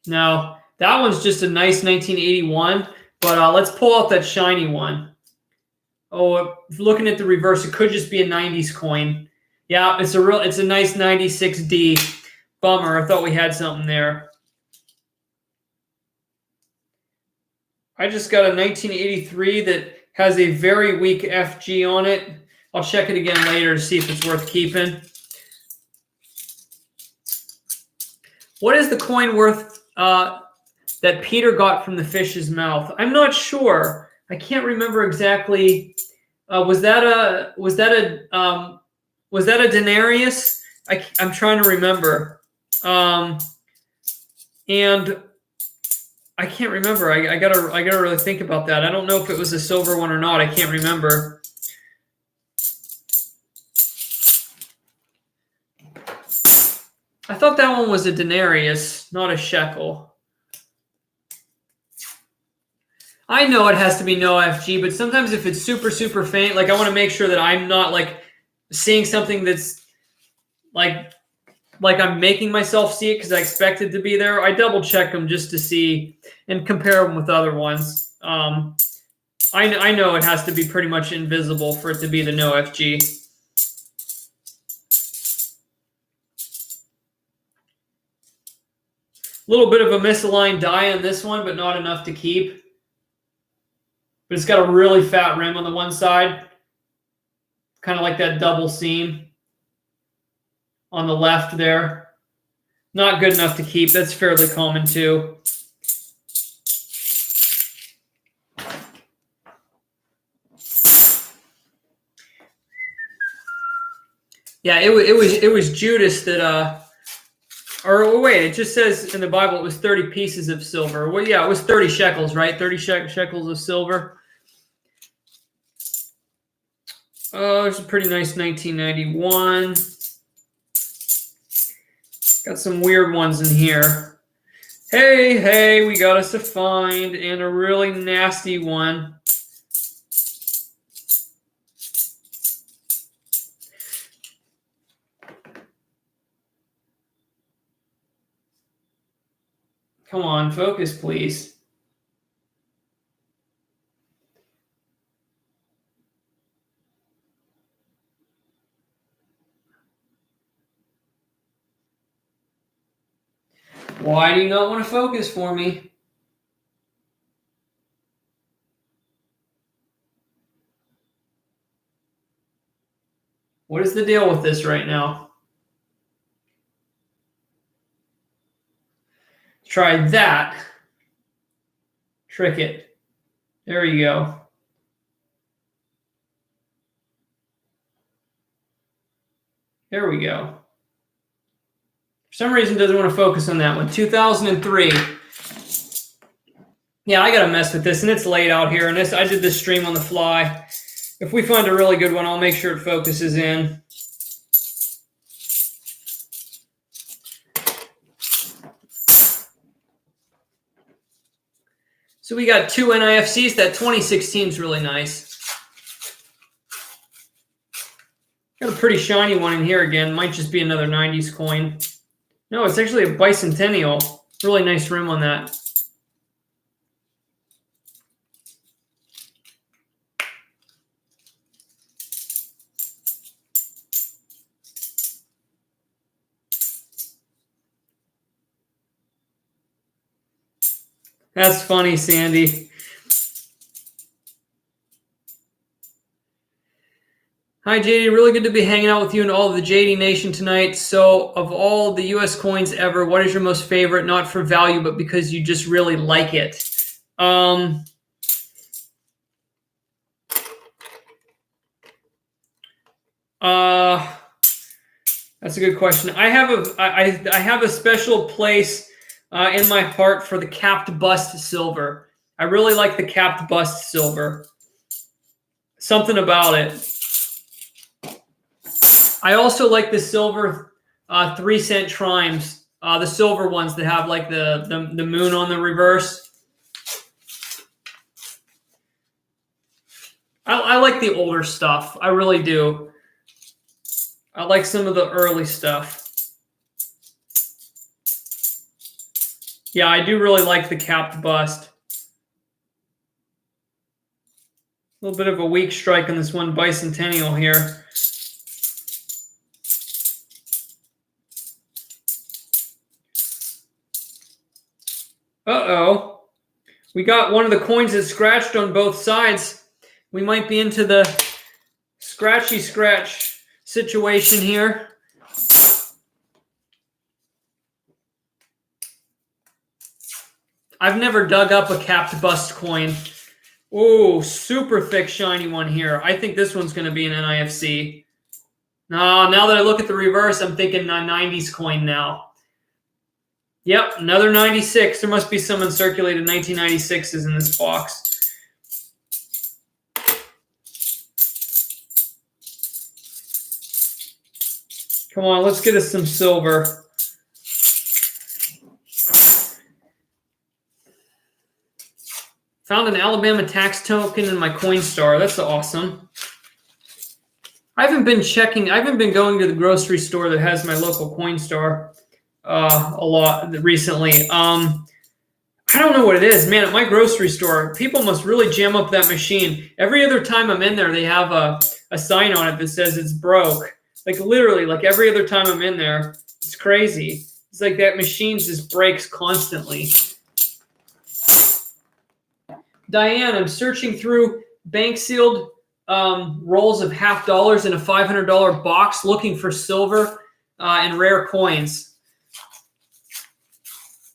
No, that one's just a nice 1981, but let's pull out that shiny one. Oh, looking at the reverse, it could just be a 90s coin. Yeah, it's a nice 96D. Bummer, I thought we had something there. I just got a 1983 that has a very weak FG on it. I'll check it again later to see if it's worth keeping. What is the coin worth that Peter got from the fish's mouth? I'm not sure. I can't remember exactly. Was that a denarius? I'm trying to remember. And I can't remember. I gotta really think about that. I don't know if it was a silver one or not. I can't remember. I thought that one was a denarius, not a shekel. I know it has to be no FG, but sometimes if it's super, super faint, like I want to make sure that I'm not like seeing something that's like I'm making myself see it because I expect it to be there. I double check them just to see and compare them with other ones. I know it has to be pretty much invisible for it to be the no FG. A little bit of a misaligned die on this one, but not enough to keep. But it's got a really fat rim on the one side. Kind of like that double seam on the left there. Not good enough to keep. That's fairly common too. Yeah, it was Judas that or wait, it just says in the Bible it was 30 pieces of silver. Well, yeah, it was 30 shekels, right? 30 shekels of silver. Oh, it's a pretty nice 1991. Got some weird ones in here. Hey, we got us a find and a really nasty one. Come on, focus, please. Why do you not want to focus for me? What is the deal with this right now? Try that. Trick it. There you go. There we go. For some reason, it doesn't want to focus on that one. 2003. Yeah, I got to mess with this, and it's late out here. And I did this stream on the fly. If we find a really good one, I'll make sure it focuses in. So we got two NIFCs. That 2016 is really nice. Got a pretty shiny one in here again. Might just be another 90s coin. No, it's actually a bicentennial. Really nice rim on that. That's funny, Sandy. Hi, JD. Really good to be hanging out with you and all of the JD Nation tonight. So, of all the U.S. coins ever, what is your most favorite? Not for value, but because you just really like it. That's a good question. I have a special place in my heart for the capped bust silver. I really like the capped bust silver. Something about it. I also like the silver 3-cent trimes, the silver ones that have like the moon on the reverse. I like the older stuff. I really do. I like some of the early stuff. Yeah, I do really like the capped bust. A little bit of a weak strike on this one bicentennial here. Uh-oh. We got one of the coins that scratched on both sides. We might be into the scratchy scratch situation here. I've never dug up a capped bust coin. Oh, super thick, shiny one here. I think this one's going to be an NIFC. No, now that I look at the reverse, I'm thinking a 90s coin now. Yep, another 96. There must be some uncirculated 1996s in this box. Come on, let's get us some silver. Found an Alabama tax token in my Coinstar. That's awesome. I haven't been going to the grocery store that has my local Coinstar a lot recently. I don't know what it is, man. At my grocery store, people must really jam up that machine. Every other time I'm in there, they have a sign on it that says it's broke. Like literally, like every other time I'm in there, it's crazy. It's like that machine just breaks constantly. Diane, I'm searching through bank sealed rolls of $50 in a $500 box looking for silver and rare coins.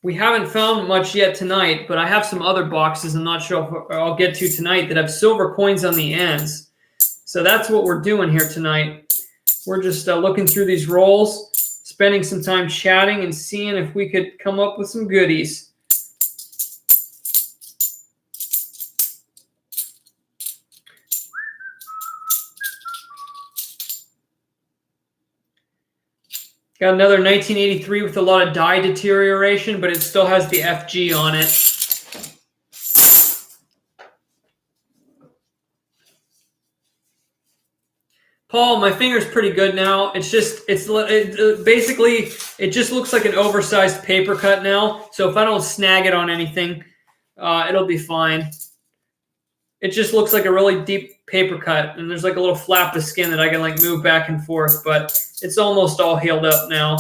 We haven't found much yet tonight, but I have some other boxes I'm not sure if I'll get to tonight that have silver coins on the ends. So that's what we're doing here tonight. We're just looking through these rolls, spending some time chatting and seeing if we could come up with some goodies. Got another 1983 with a lot of dye deterioration, but it still has the FG on it. Paul, my finger's pretty good now. It's just, basically, it just looks like an oversized paper cut now. So if I don't snag it on anything, it'll be fine. It just looks like a really deep paper cut, and there's like a little flap of skin that I can like move back and forth, but it's almost all healed up now.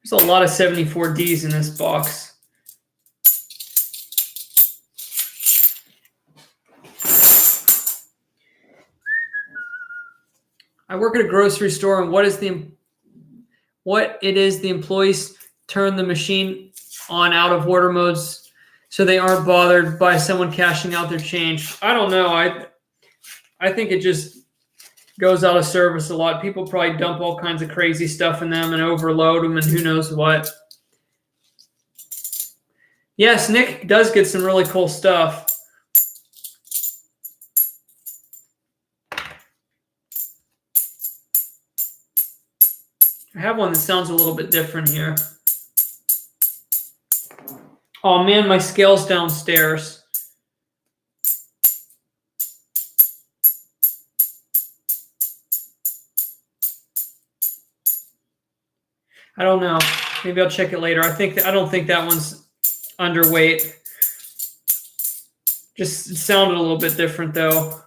There's a lot of 74Ds in this box. I work at a grocery store, and what it is the employees turn the machine on out of order modes so they aren't bothered by someone cashing out their change. I don't know. I think it just goes out of service a lot. People probably dump all kinds of crazy stuff in them and overload them and who knows what. Yes, Nick does get some really cool stuff. I have one that sounds a little bit different here. Oh man, my scale's downstairs. I don't know. Maybe I'll check it later. I don't think that one's underweight. Just it sounded a little bit different though.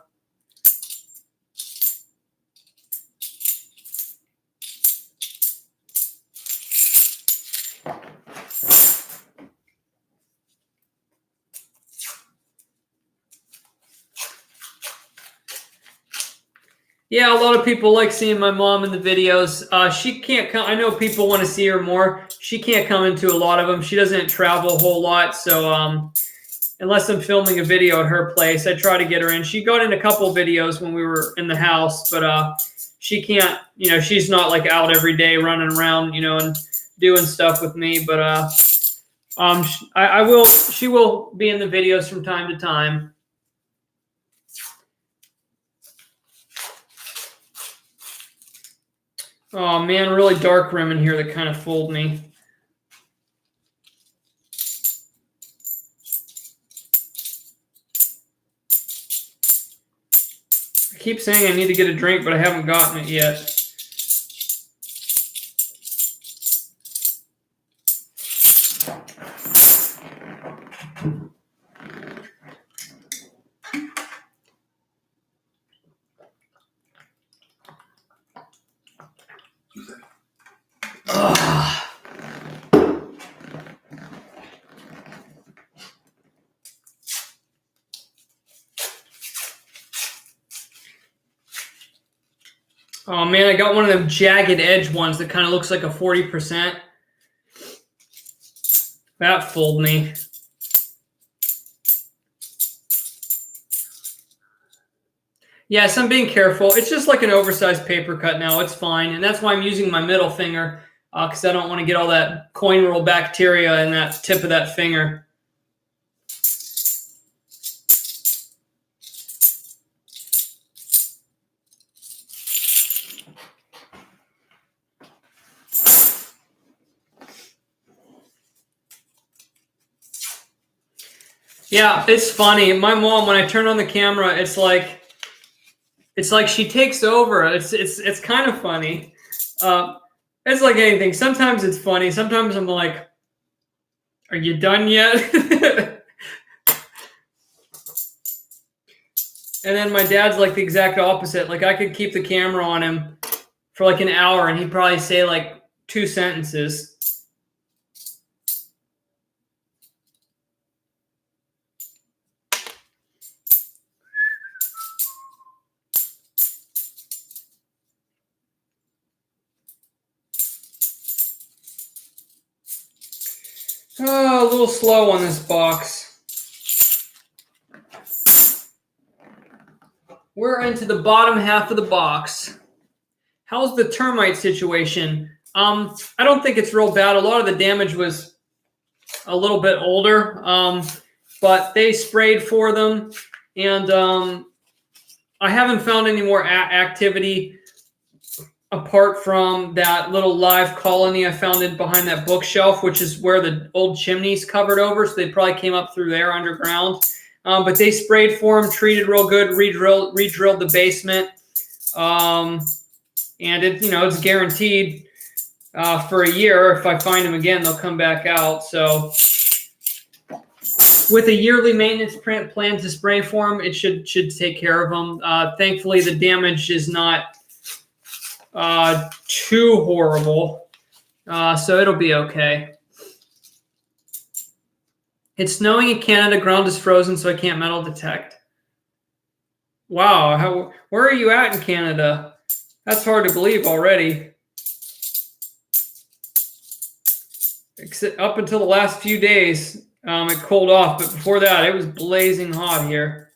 Yeah, a lot of people like seeing my mom in the videos. She can't come. I know people want to see her more. She can't come into a lot of them. She doesn't travel a whole lot. So unless I'm filming a video at her place, I try to get her in. She got in a couple videos when we were in the house, but she can't, she's not like out every day running around, and doing stuff with me. But she will be in the videos from time to time. Oh man, really dark rim in here that kind of fooled me. I keep saying I need to get a drink, but I haven't gotten it yet. Oh man, I got one of them jagged edge ones that kind of looks like a 40%. That fooled me. Yes, I'm being careful. It's just like an oversized paper cut now. It's fine. And that's why I'm using my middle finger, because I don't want to get all that coin roll bacteria in that tip of that finger. Yeah, it's funny. My mom, when I turn on the camera, it's like she takes over. It's kind of funny. It's like anything. Sometimes it's funny. Sometimes I'm like, "Are you done yet?" And then my dad's like the exact opposite. Like I could keep the camera on him for like an hour, and he'd probably say like 2 sentences. Oh, a little slow on this box. We're into the bottom half of the box. How's the termite situation? I don't think it's real bad. A lot of the damage was a little bit older, but they sprayed for them, and I haven't found any more activity apart from that little live colony I found in behind that bookshelf, which is where the old chimney's covered over, so they probably came up through there underground. But they sprayed for them, treated real good, redrilled the basement, and it's guaranteed for a year. If I find them again, they'll come back out. So with a yearly maintenance plan to spray for them, it should take care of them. Thankfully, the damage is not too horrible, so it'll be okay. It's snowing in Canada. Ground is frozen, so I can't metal detect. Wow, where are you at in Canada? That's hard to believe already. Up until the last few days, it cooled off, but before that, it was blazing hot here.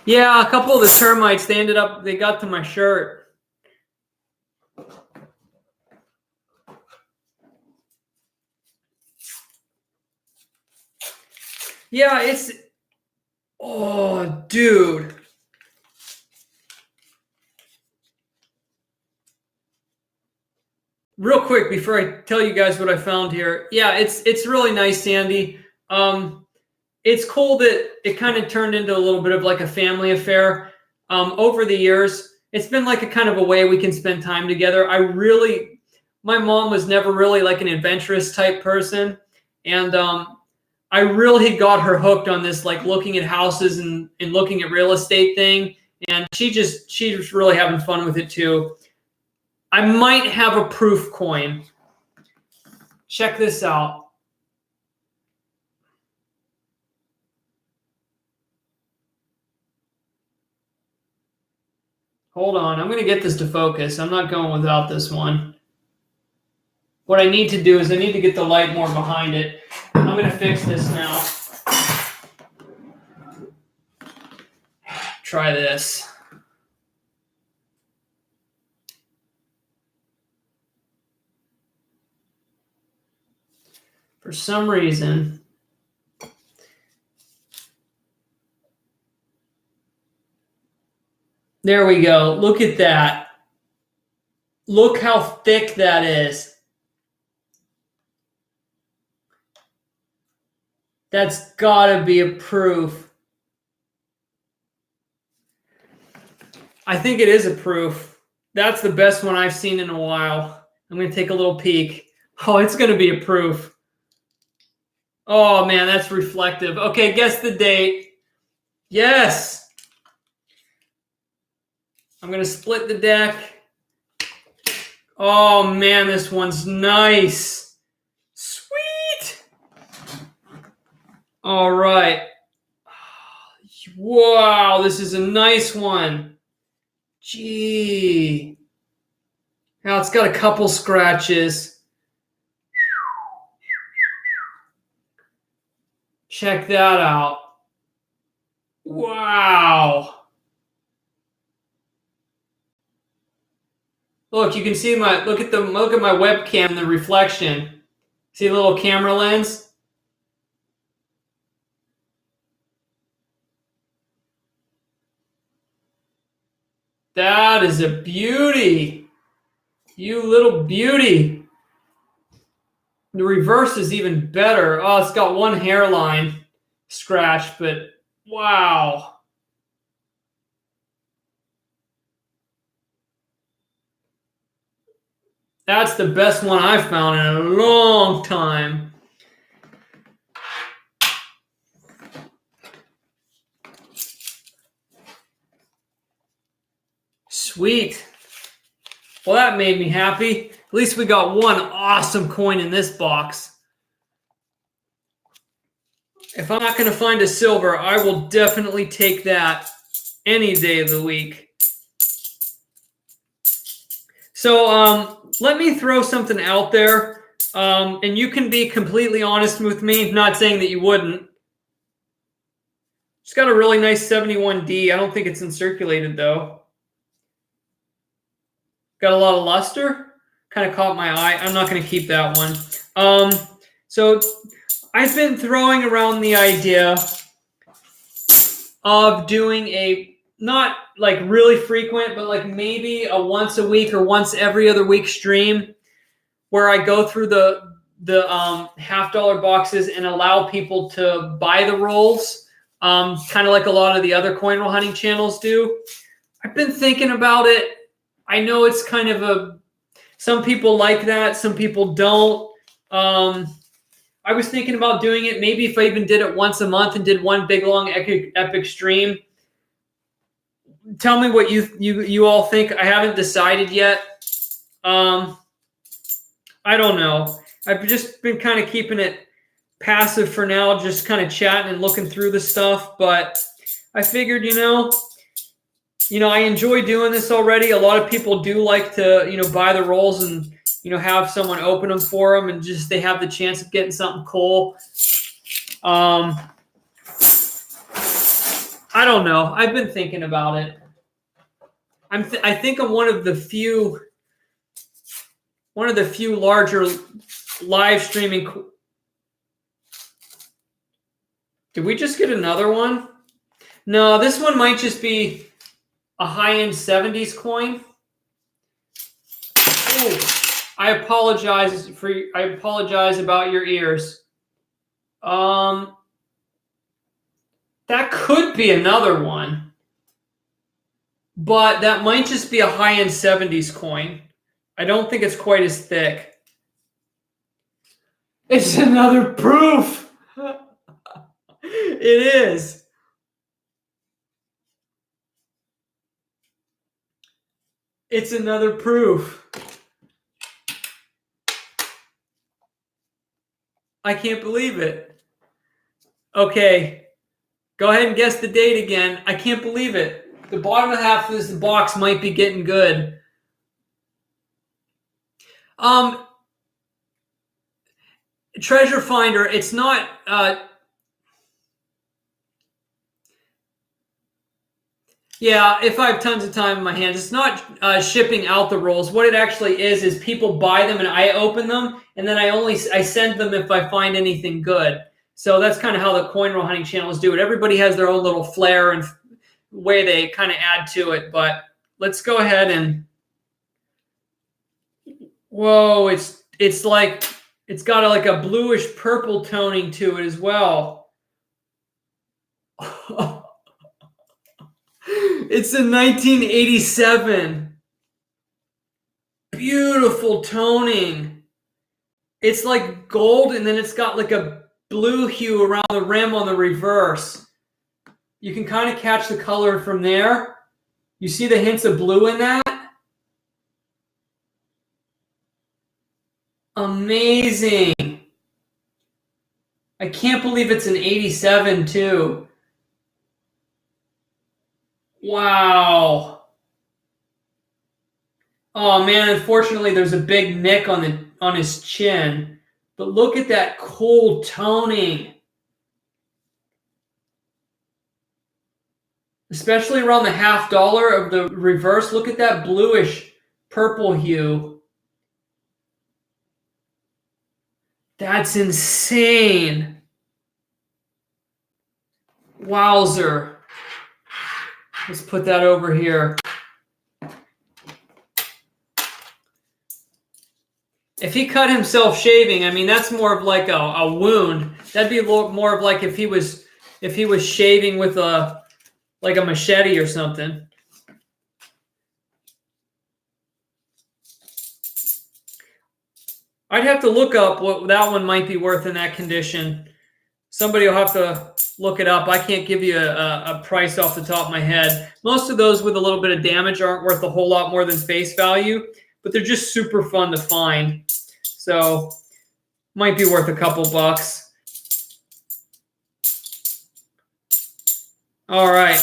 Yeah, a couple of the termites, they got to my shirt. Yeah, oh, dude. Real quick before I tell you guys what I found here. Yeah, it's really nice, Sandy. It's cool that it kind of turned into a little bit of like a family affair. Over the years, it's been like a kind of a way we can spend time together. My mom was never really like an adventurous type person. And I really got her hooked on this, like looking at houses and looking at real estate thing. And she's really having fun with it too. I might have a proof coin. Check this out. Hold on. I'm going to get this to focus. I'm not going without this one. What I need to do is I need to get the light more behind it. I'm going to fix this now. Try this. For some reason, there we go. Look at that. Look how thick that is. That's gotta be a proof. I think it is a proof. That's the best one I've seen in a while. I'm gonna take a little peek. Oh, it's gonna be a proof. Oh man, that's reflective. Okay, guess the date. Yes. I'm going to split the deck. Oh man, this one's nice. Sweet. All right. Wow, this is a nice one. Gee. Now it's got a couple scratches. Check that out. Wow. Look, you can see look at my webcam, the reflection. See the little camera lens? That is a beauty. You little beauty. The reverse is even better. Oh, it's got one hairline scratch, but wow. That's the best one I've found in a long time. Sweet. Well, that made me happy. At least we got one awesome coin in this box. If I'm not going to find a silver, I will definitely take that any day of the week. So let me throw something out there, and you can be completely honest with me, not saying that you wouldn't. It's got a really nice 71D. I don't think it's uncirculated, though. Got a lot of luster. Kind of caught my eye. I'm not going to keep that one. So I've been throwing around the idea of doing a, not like really frequent, but like maybe a once a week or once every other week stream where I go through the $50 boxes and allow people to buy the rolls, kind of like a lot of the other coin roll hunting channels do. I've been thinking about it. I know it's kind of some people like that, some people don't. I was thinking about doing it, maybe if I even did it once a month and did one big long epic stream. Tell me what you all think. I haven't decided yet. I don't know. I've just been kind of keeping it passive for now, just kind of chatting and looking through the stuff. But I figured, I enjoy doing this already. A lot of people do like to, buy the rolls and, have someone open them for them, and just they have the chance of getting something cool. I don't know. I've been thinking about it. I think I'm one of the few larger live streaming. Did we just get another one? No, this one might just be a high-end 70s coin. Ooh, I apologize about your ears. That could be another one, but that might just be a high-end 70s coin. I don't think it's quite as thick. It's another proof. It is. It's another proof. I can't believe it. Okay. Go ahead and guess the date again. I can't believe it. The bottom half of this box might be getting good. Treasure Finder, it's not... Yeah, if I have tons of time in my hands, it's not shipping out the rolls. What it actually is people buy them and I open them, and then I send them if I find anything good. So that's kind of how the coin roll hunting channels do it. Everybody has their own little flair and way they kind of add to it. But let's go ahead and... Whoa, it's like it's got like a bluish purple toning to it as well. It's a 1987. Beautiful toning. It's like gold, and then it's got like a blue hue around the rim on the reverse. You can kind of catch the color from there. You see the hints of blue in that? Amazing. I can't believe it's an 87 too. Wow. Oh man, unfortunately there's a big nick on his chin. But look at that cool toning. Especially around the $half of the reverse. Look at that bluish purple hue. That's insane. Wowzer. Let's put that over here. If he cut himself shaving, I mean, that's more of like a wound. That'd be a little more of like if he was shaving with a machete or something. I'd have to look up what that one might be worth in that condition. Somebody will have to look it up. I can't give you a price off the top of my head. Most of those with a little bit of damage aren't worth a whole lot more than face value, but they're just super fun to find. So might be worth a couple bucks. All right.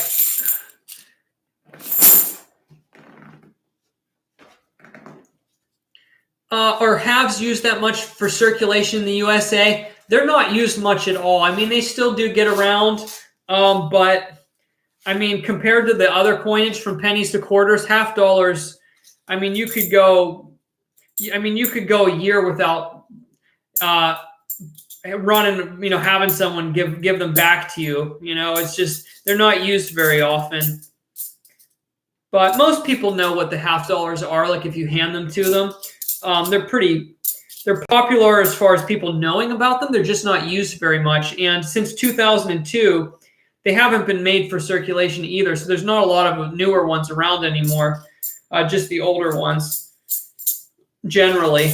Are halves used that much for circulation in the USA? They're not used much at all. I mean, they still do get around, but I mean, compared to the other coinage from pennies to quarters, $half, I mean, you could go a year without running, having someone give them back to you. It's just they're not used very often. But most people know what the $half are. Like if you hand them to them. They're popular as far as people knowing about them. They're just not used very much. And since 2002, they haven't been made for circulation either. So there's not a lot of newer ones around anymore. Just the older ones, generally.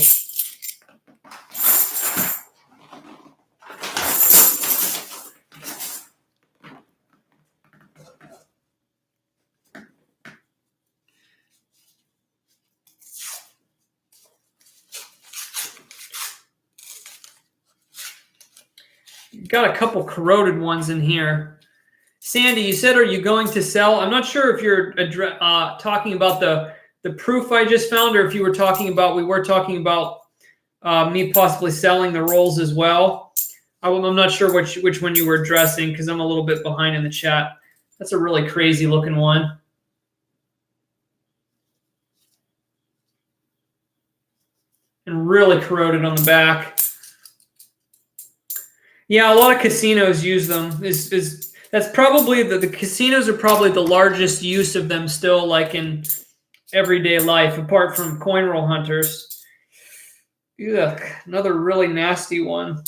Got a couple corroded ones in here. Sandy, you said, are you going to sell? I'm not sure if you're talking about the proof I just found, or if we were talking about me possibly selling the rolls as well. I'm not sure which one you were addressing because I'm a little bit behind in the chat. That's a really crazy looking one. And really corroded on the back. Yeah, a lot of casinos use them. That's probably the casinos are probably the largest use of them still, like in everyday life, apart from coin roll hunters. Ugh, another really nasty one.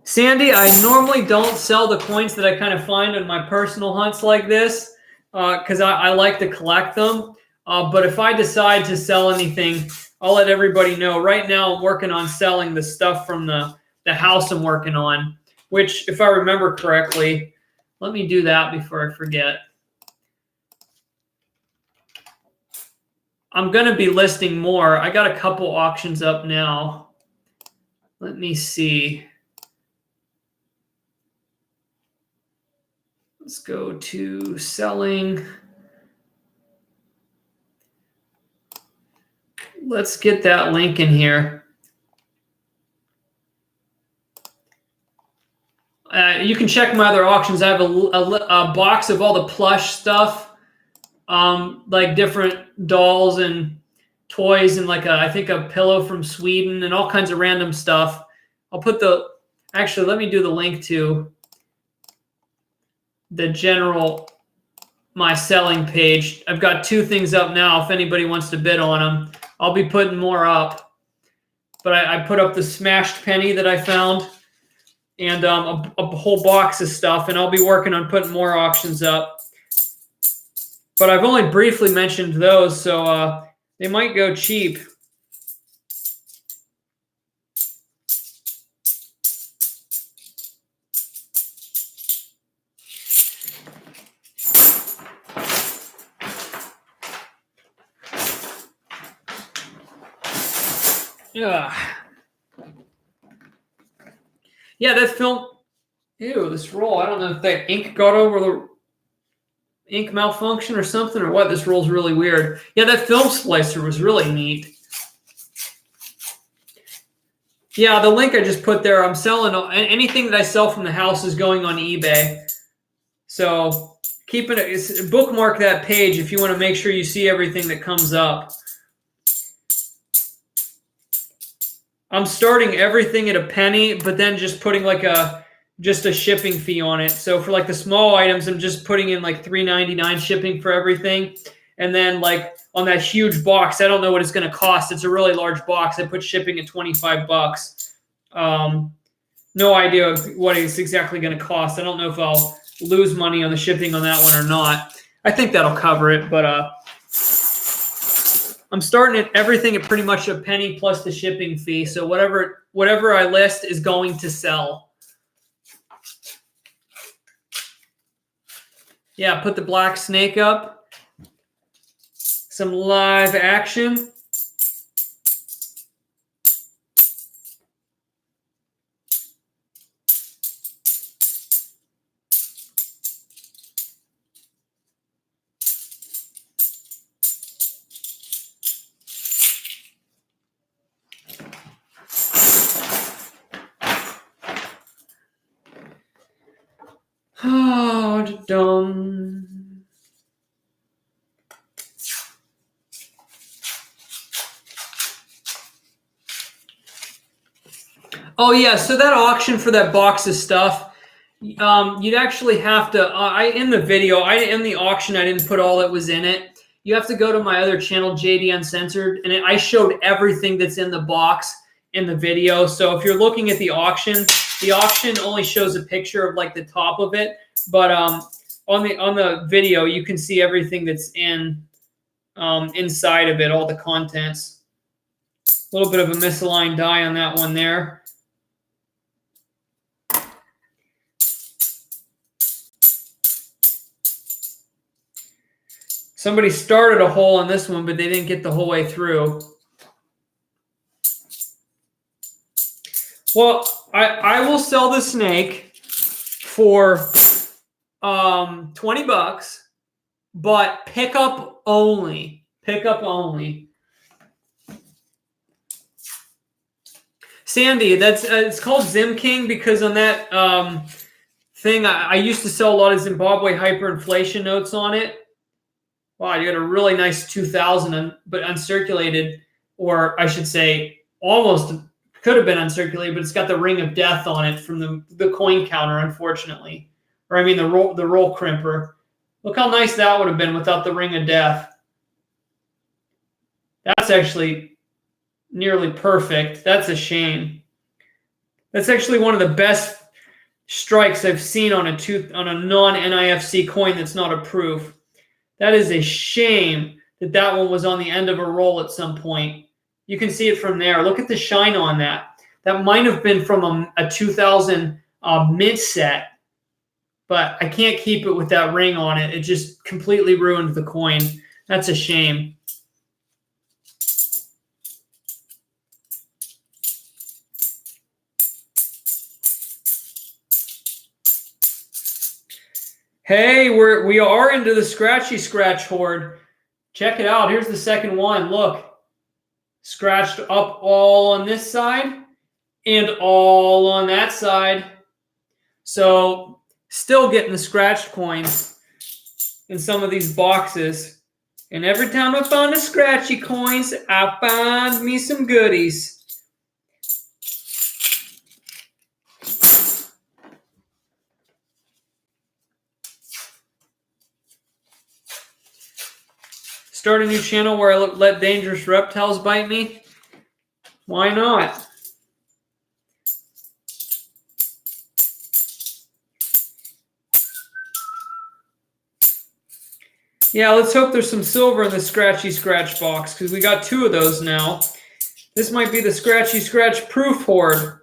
Sandy, I normally don't sell the coins that I kind of find in my personal hunts like this because I like to collect them. But if I decide to sell anything, I'll let everybody know. Right now, I'm working on selling the stuff from the house I'm working on, which, if I remember correctly, let me do that before I forget. I'm going to be listing more. I got a couple auctions up now. Let me see. Let's go to selling. Let's get that link in here. You can check my other auctions. I have a box of all the plush stuff, like different dolls and toys, and like I think a pillow from Sweden and all kinds of random stuff. I'll put actually, let me do the link to the general my selling page. I've got 2 things up now if anybody wants to bid on them. I'll be putting more up. But I put up the smashed penny that I found and a whole box of stuff, and I'll be working on putting more auctions up. But I've only briefly mentioned those, so they might go cheap. Yeah. Yeah, that film. Ew, this roll. I don't know if that ink got over the ink malfunction or something or what? This roll's really weird. Yeah, that film splicer was really neat. Yeah, the link I just put there, I'm selling anything that I sell from the house is going on eBay. So bookmark that page if you want to make sure you see everything that comes up. I'm starting everything at a penny, but then just putting like just a shipping fee on it. So for like the small items, I'm just putting in like $3.99 shipping for everything. And then like on that huge box, I don't know what it's going to cost. It's a really large box. I put shipping at $25. No idea what it's exactly going to cost. I don't know if I'll lose money on the shipping on that one or not. I think that'll cover it, but I'm starting at everything at pretty much a penny plus the shipping fee. So whatever I list is going to sell. Yeah, put the black snake up. Some live action. Oh, dumb. Oh yeah, so that auction for that box of stuff, you'd actually have to. In the video, in the auction, I didn't put all that was in it. You have to go to my other channel, JD Uncensored, and I showed everything that's in the box in the video. So if you're looking at the auction only shows a picture of like the top of it, but on the video, you can see everything that's in inside of it, all the contents. A little bit of a misaligned die on that one there. Somebody started a hole on this one, but they didn't get the whole way through. Well, I will sell the snake for $20, but pickup only. Pickup only. Sandy, that's it's called Zim King because on that thing I used to sell a lot of Zimbabwe hyperinflation notes on it. Wow, you got a really nice 2000, but uncirculated, or I should say, almost could have been uncirculated, but it's got the ring of death on it from the coin counter, unfortunately, or I mean the roll crimper. Look how nice that would have been without the ring of death. That's actually nearly perfect. That's a shame. That's actually one of the best strikes I've seen on a non-NIFC coin that's not approved. That is a shame that one was on the end of a roll at some point. You can see it from there. Look at the shine on that. That might have been from a 2000 mint set, but I can't keep it with that ring on it. It just completely ruined the coin. That's a shame. Hey, we are into the scratchy scratch horde. Check it out. Here's the second one. Look. Scratched up all on this side and all on that side. So still getting the scratched coins in some of these boxes. And every time I find the scratchy coins, I find me some goodies. Start a new channel where I let dangerous reptiles bite me? Why not? Yeah, let's hope there's some silver in the scratchy scratch box because we got 2 of those now. This might be the scratchy scratch proof horde.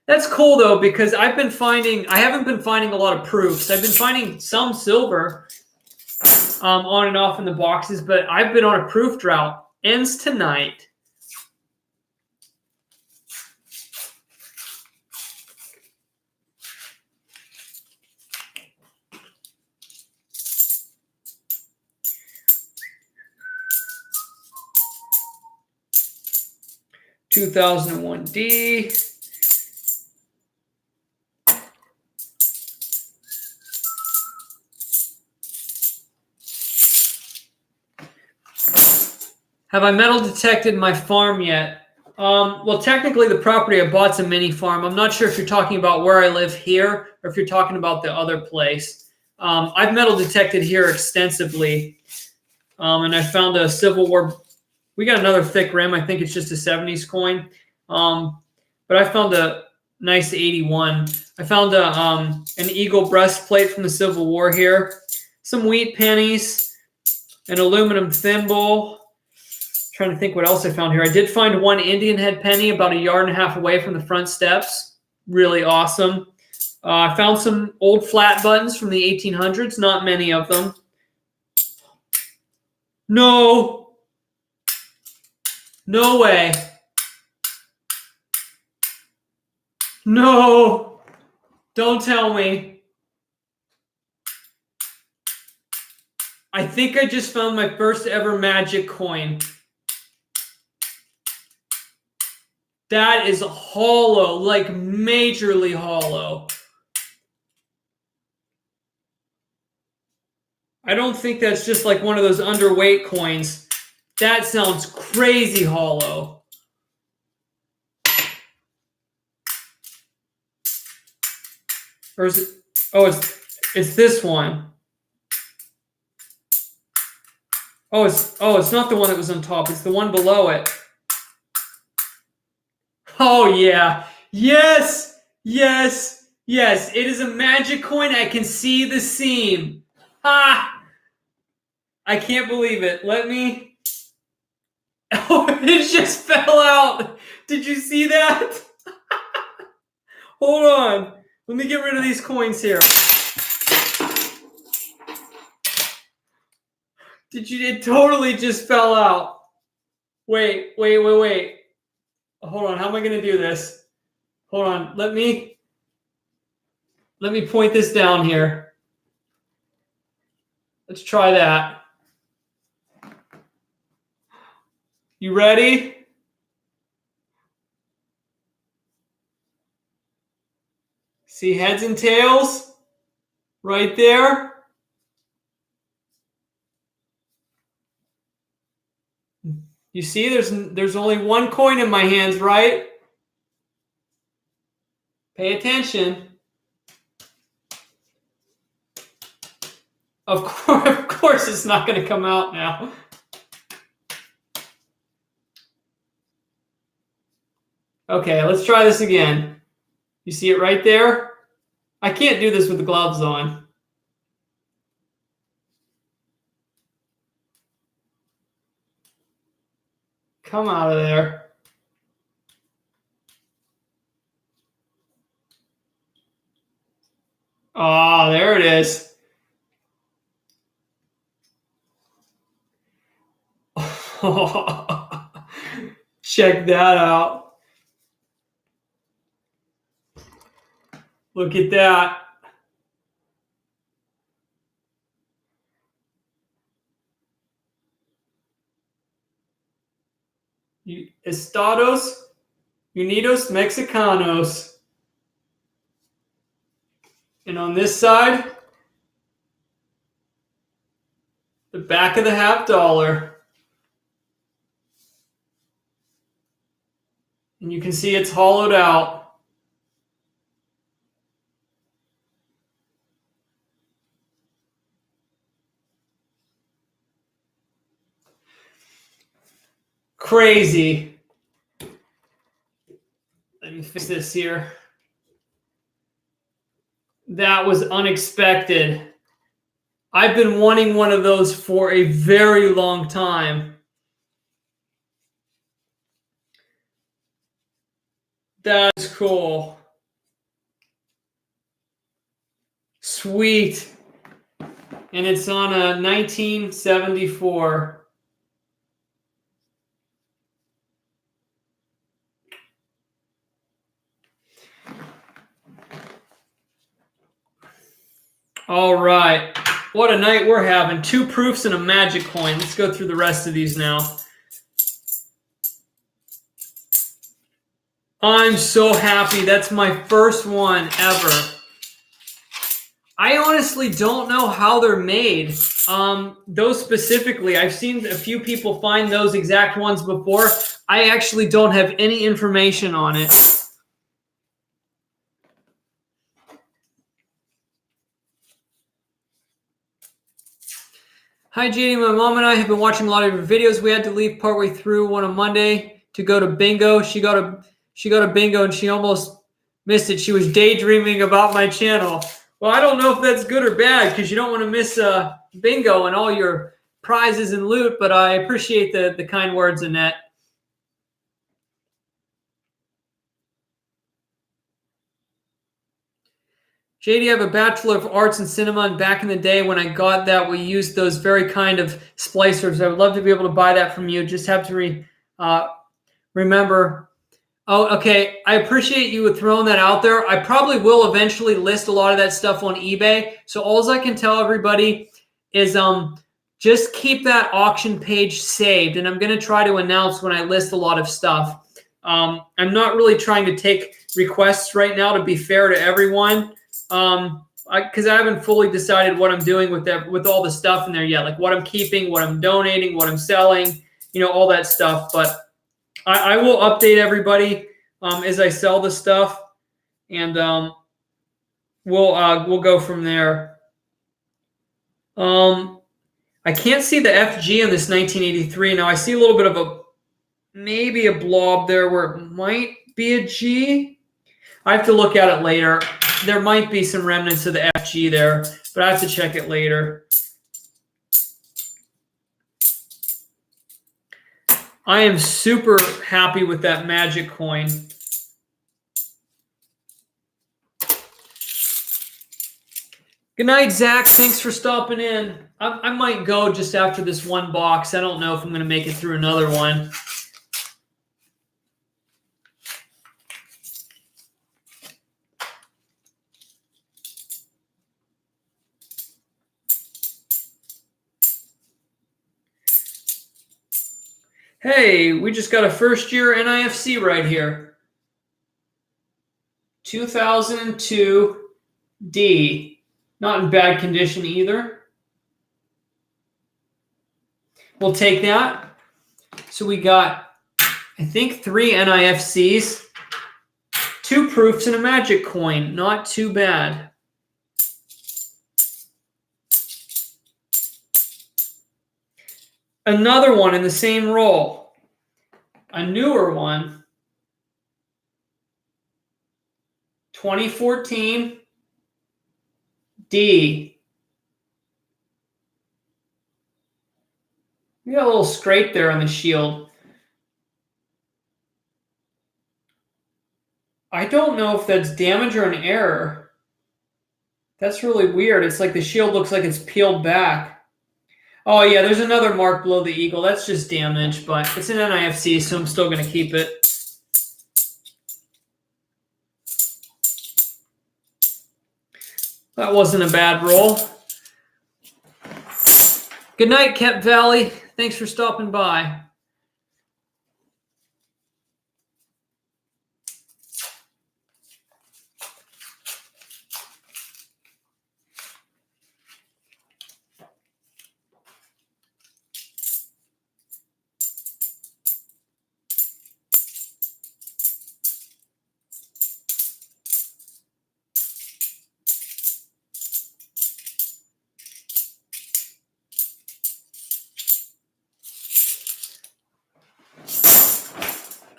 That's cool though because I haven't been finding a lot of proofs. I've been finding some silver on and off in the boxes, but I've been on a proof drought. Ends tonight. 2001D. Have I metal detected my farm yet? Well, technically the property I bought's a mini farm. I'm not sure if you're talking about where I live here or if you're talking about the other place. I've metal detected here extensively. And I found a Civil War. We got another thick rim. I think it's just a 70s coin. But I found a nice 81. I found an eagle breastplate from the Civil War here. Some wheat pennies. An aluminum thimble. Trying to think what else I found here. I did find one Indian head penny about 1.5 yards away from the front steps. Really awesome. I found some old flat buttons from the 1800s. Not many of them. No. No way. No. Don't tell me. I think I just found my first ever magic coin. That is hollow, like majorly hollow. I don't think that's just like one of those underweight coins. That sounds crazy hollow. Or is it? Oh, it's this one. Oh, it's not the one that was on top. It's the one below it. Oh yeah. Yes. Yes. Yes. It is a magic coin. I can see the seam. Ha! I can't believe it. Let me. Oh, it just fell out. Did you see that? Hold on. Let me get rid of these coins here. It totally just fell out. Wait. Hold on. How am I going to do this? Hold on. Let me point this down here. Let's try that. You ready? See heads and tails right there? You see there's only one coin in my hands, right? Pay attention. Of course it's not going to come out now. Okay, let's try this again. You see it right there? I can't do this with the gloves on. Come out of there. Oh, there it is. Check that out. Look at that. Estados Unidos Mexicanos. And on this side, the back of the $50. And you can see it's hollowed out. Crazy. Let me fix this here. That was unexpected. I've been wanting one of those for a very long time. That's cool. Sweet. And it's on a 1974. All right. What a night we're having. 2 proofs and a magic coin. Let's go through the rest of these now. I'm so happy. That's my first one ever. I honestly don't know how they're made. Those specifically, I've seen a few people find those exact ones before. I actually don't have any information on it. Hi, JD. My mom and I have been watching a lot of your videos. We had to leave partway through one on Monday to go to bingo. She got a bingo and she almost missed it. She was daydreaming about my channel. Well, I don't know if that's good or bad because you don't want to miss bingo and all your prizes and loot, but I appreciate the kind words, Annette. JD, I have a Bachelor of Arts in Cinema, and back in the day when I got that, we used those very kind of splicers. I would love to be able to buy that from you. Just have to remember. Oh, okay. I appreciate you throwing that out there. I probably will eventually list a lot of that stuff on eBay. So all I can tell everybody is just keep that auction page saved, and I'm going to try to announce when I list a lot of stuff. I'm not really trying to take requests right now to be fair to everyone. Because I haven't fully decided what I'm doing with all the stuff in there yet, like what I'm keeping, what I'm donating, what I'm selling, all that stuff. But I will update everybody as I sell the stuff, and we'll go from there. I can't see the FG in this 1983. Now I see a little bit of maybe a blob there where it might be a G. I have to look at it later. There might be some remnants of the FG there, but I have to check it later. I am super happy with that magic coin. Good night, Zach. Thanks for stopping in. I might go just after this one box. I don't know if I'm going to make it through another one. Hey, we just got a first-year NIFC right here. 2002 D. Not in bad condition either. We'll take that. So we got, I think, 3 NIFCs, 2 proofs, and a magic coin. Not too bad. Another one in the same roll. A newer one. 2014 D. We got a little scrape there on the shield. I don't know if that's damage or an error. That's really weird. It's like the shield looks like it's peeled back. Oh, yeah, there's another mark below the eagle. That's just damage, but it's an NIFC, so I'm still going to keep it. That wasn't a bad roll. Good night, Kep Valley. Thanks for stopping by.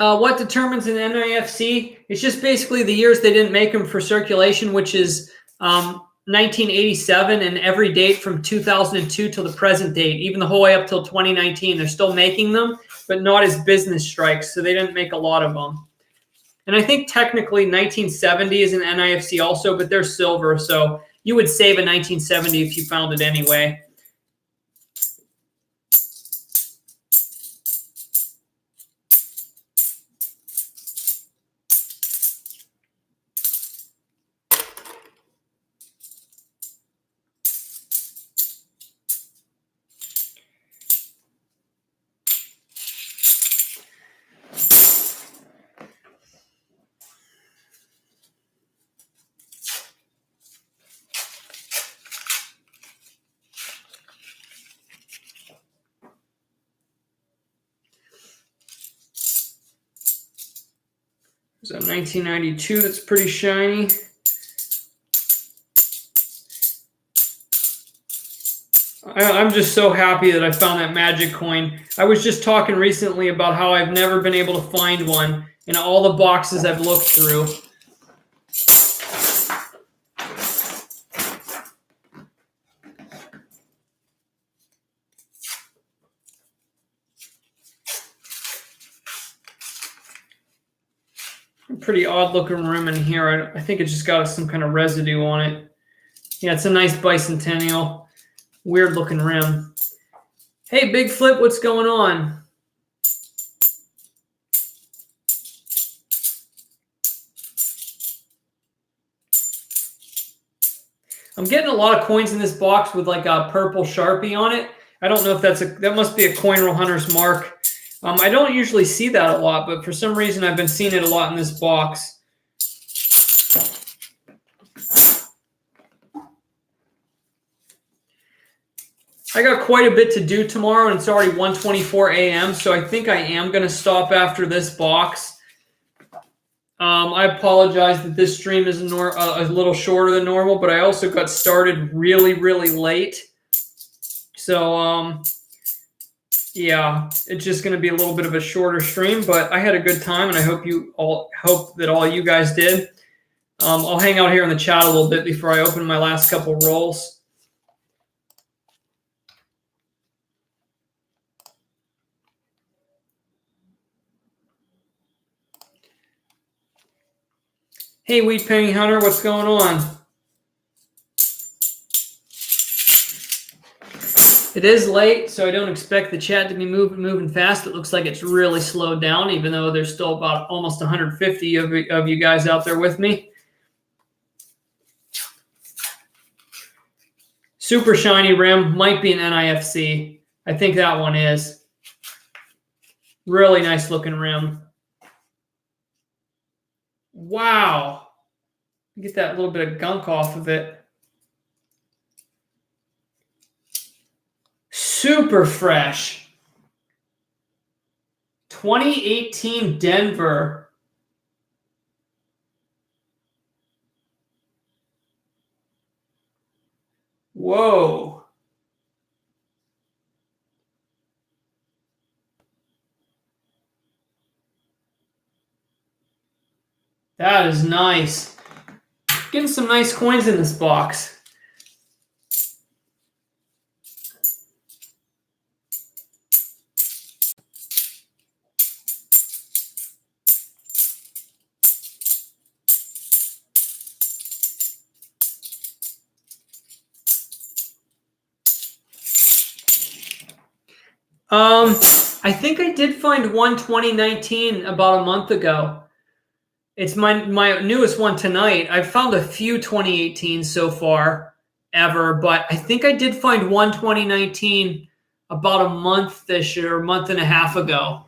What determines an NIFC? It's just basically the years they didn't make them for circulation, which is 1987, and every date from 2002 till the present date, even the whole way up till 2019. They're still making them, but not as business strikes, so they didn't make a lot of them. And I think technically 1970 is an NIFC also, but they're silver, so you would save a 1970 if you found it anyway. It's a 1992 that's pretty shiny. I'm just so happy that I found that magic coin. I was just talking recently about how I've never been able to find one in all the boxes I've looked through. Pretty odd looking rim in here. I think it's just got some kind of residue on it. Yeah, it's a nice bicentennial. Weird looking rim. Hey, Big Flip, what's going on? I'm getting a lot of coins in this box with like a purple Sharpie on it. I don't know if that must be a Coin Roll Hunter's mark. I don't usually see that a lot, but for some reason I've been seeing it a lot in this box. I got quite a bit to do tomorrow, and it's already 1:24 a.m., so I think I am going to stop after this box. I apologize that this stream is a little shorter than normal, but I also got started really, really late. So, yeah, it's just going to be a little bit of a shorter stream, but I had a good time, and I hope that all you guys did. I'll hang out here in the chat a little bit before I open my last couple rolls. Hey, Wheat Penny Hunter, what's going on? It is late, so I don't expect the chat to be moving fast. It looks like it's really slowed down, even though there's still about almost 150 of you guys out there with me. Super shiny rim, might be an NIFC. I think that one is. Really nice looking rim. Wow. Get that little bit of gunk off of it. Super fresh. 2018 Denver. Whoa. That is nice. Getting some nice coins in this box. I think I did find one 2019 about a month ago. It's my newest one tonight. I've found a few 2018s so far ever, but I think I did find one 2019 about a month this year, a month and a half ago.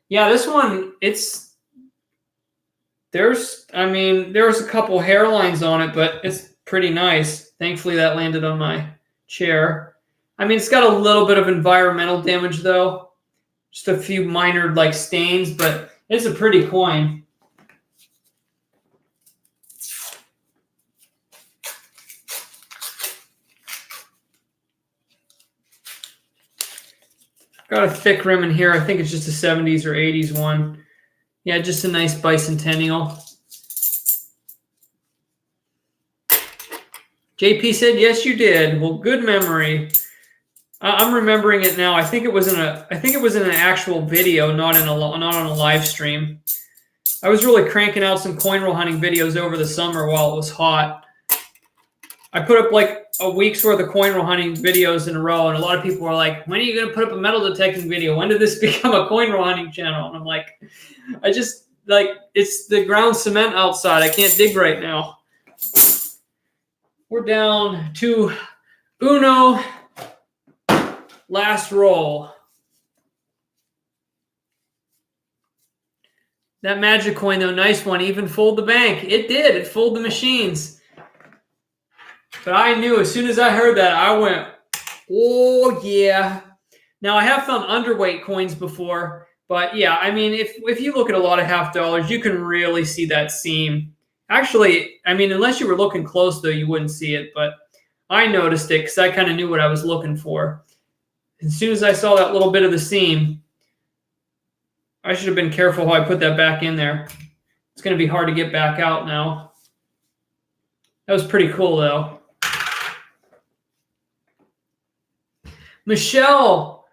Yeah, this one, there's a couple hairlines on it, but it's pretty nice. Thankfully, that landed on my chair. I mean, it's got a little bit of environmental damage, though. Just a few minor, like, stains, but it's a pretty coin. Got a thick rim in here. I think it's just a 70s or 80s one. Yeah, just a nice bicentennial. JP said, yes, you did. Well, good memory. I'm remembering it now. I think it was in an actual video, not on a live stream. I was really cranking out some coin roll hunting videos over the summer while it was hot. I put up like a week's worth of coin roll hunting videos in a row, and a lot of people were like, when are you going to put up a metal detecting video? When did this become a coin roll hunting channel? And I'm like, it's the ground cement outside. I can't dig right now. We're down to uno. Last roll. That magic coin, though, nice one. Even fooled the bank. It did. It fooled the machines. But I knew as soon as I heard that, I went, oh, yeah. Now, I have found underweight coins before. But yeah, I mean, if you look at a lot of half dollars, you can really see that seam. Actually, I mean, unless you were looking close, though, you wouldn't see it. But I noticed it because I kind of knew what I was looking for. As soon as I saw that little bit of the seam, I should have been careful how I put that back in there. It's going to be hard to get back out now. That was pretty cool, though. Michelle,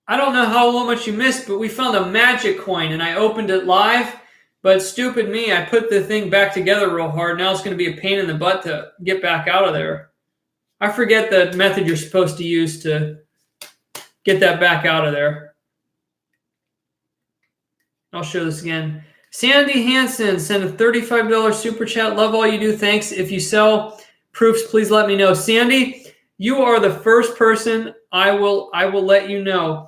I don't know how much you missed, but we found a magic coin, and I opened it live. But stupid me, I put the thing back together real hard. Now it's going to be a pain in the butt to get back out of there. I forget the method you're supposed to use to get that back out of there. I'll show this again. Sandy Hansen sent a $35 super chat. Love all you do. Thanks. If you sell proofs, please let me know. Sandy, you are the first person I will let you know.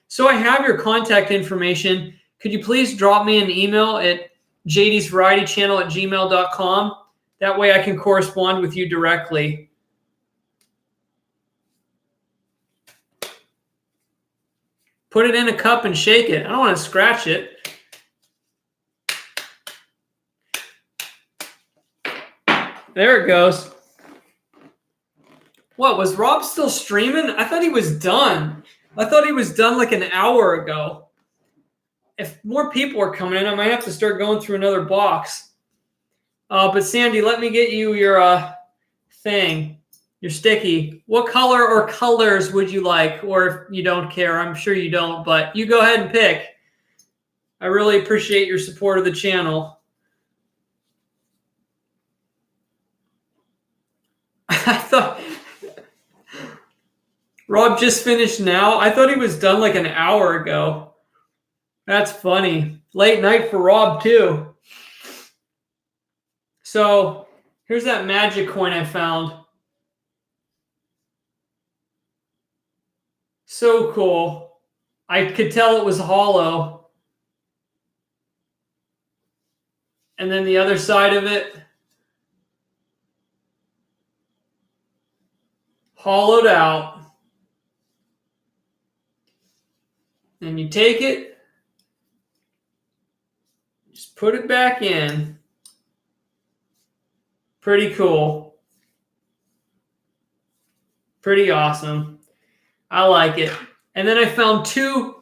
So I have your contact information. Could you please drop me an email at jdsvarietychannel@gmail.com? That way I can correspond with you directly. Put it in a cup and shake it. I don't want to scratch it. There it goes. What, was Rob still streaming? I thought he was done. I thought he was done like an hour ago. If more people are coming in, I might have to start going through another box. But Sandy, let me get you your thing, your sticky. What color or colors would you like? Or if you don't care, I'm sure you don't, but you go ahead and pick. I really appreciate your support of the channel. I thought Rob just finished now. I thought he was done like an hour ago. That's funny. Late night for Rob too. So here's that magic coin I found. So cool. I could tell it was hollow. And then the other side of it, hollowed out. And you take it, just put it back in. Pretty cool. Pretty awesome. I like it. And then I found two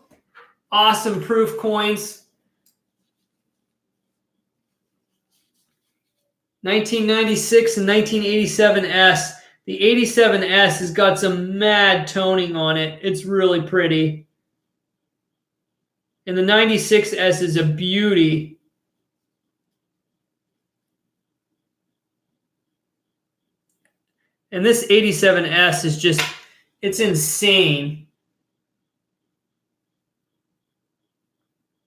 awesome proof coins. 1996 and 1987S. The 87S has got some mad toning on it. It's really pretty. And the 96S is a beauty. And this 87S is just, it's insane.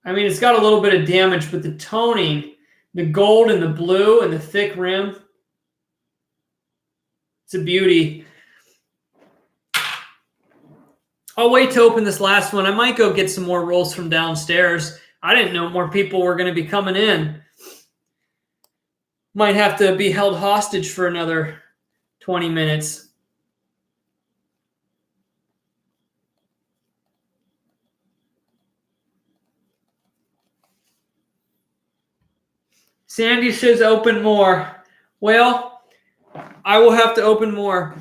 I mean, it's got a little bit of damage, but the toning, the gold and the blue and the thick rim, it's a beauty. I'll wait to open this last one. I might go get some more rolls from downstairs. I didn't know more people were going to be coming in. Might have to be held hostage for another 20 minutes. Sandy says open more. Well, I will have to open more.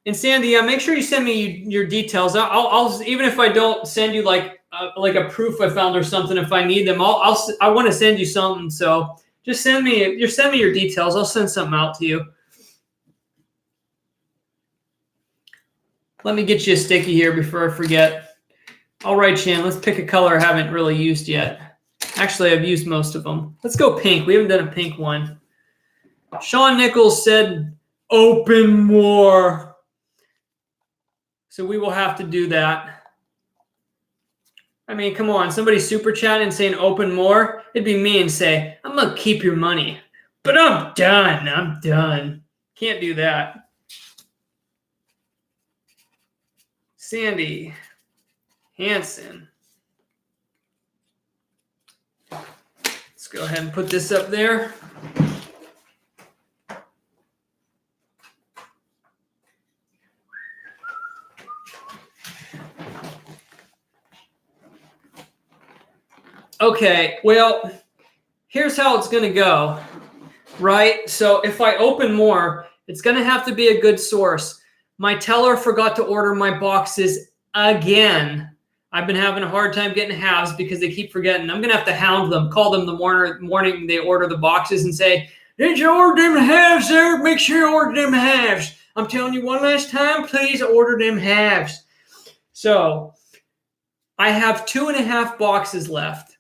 And Sandy, yeah, make sure you send me your details. I'll even if I don't send you like a proof I found or something, if I need them, I want to send you something. So just send me your details. I'll send something out to you. Let me get you a sticky here before I forget. All right, Shan, let's pick a color I haven't really used yet. Actually, I've used most of them. Let's go pink. We haven't done a pink one. Sean Nichols said, open more. So we will have to do that. I mean, come on. Somebody super chatting and saying open more. It'd be me and say, I'm going to keep your money. But I'm done. I'm done. Can't do that. Sandy Hansen. Let's go ahead and put this up there. Okay, well, here's how it's going to go, right? So if I open more, it's going to have to be a good source. My teller forgot to order my boxes again. I've been having a hard time getting halves because they keep forgetting. I'm going to have to hound them, call them the morning they order the boxes and say, did you order them halves there? Make sure you order them halves. I'm telling you one last time, please order them halves. So I have 2.5 boxes left.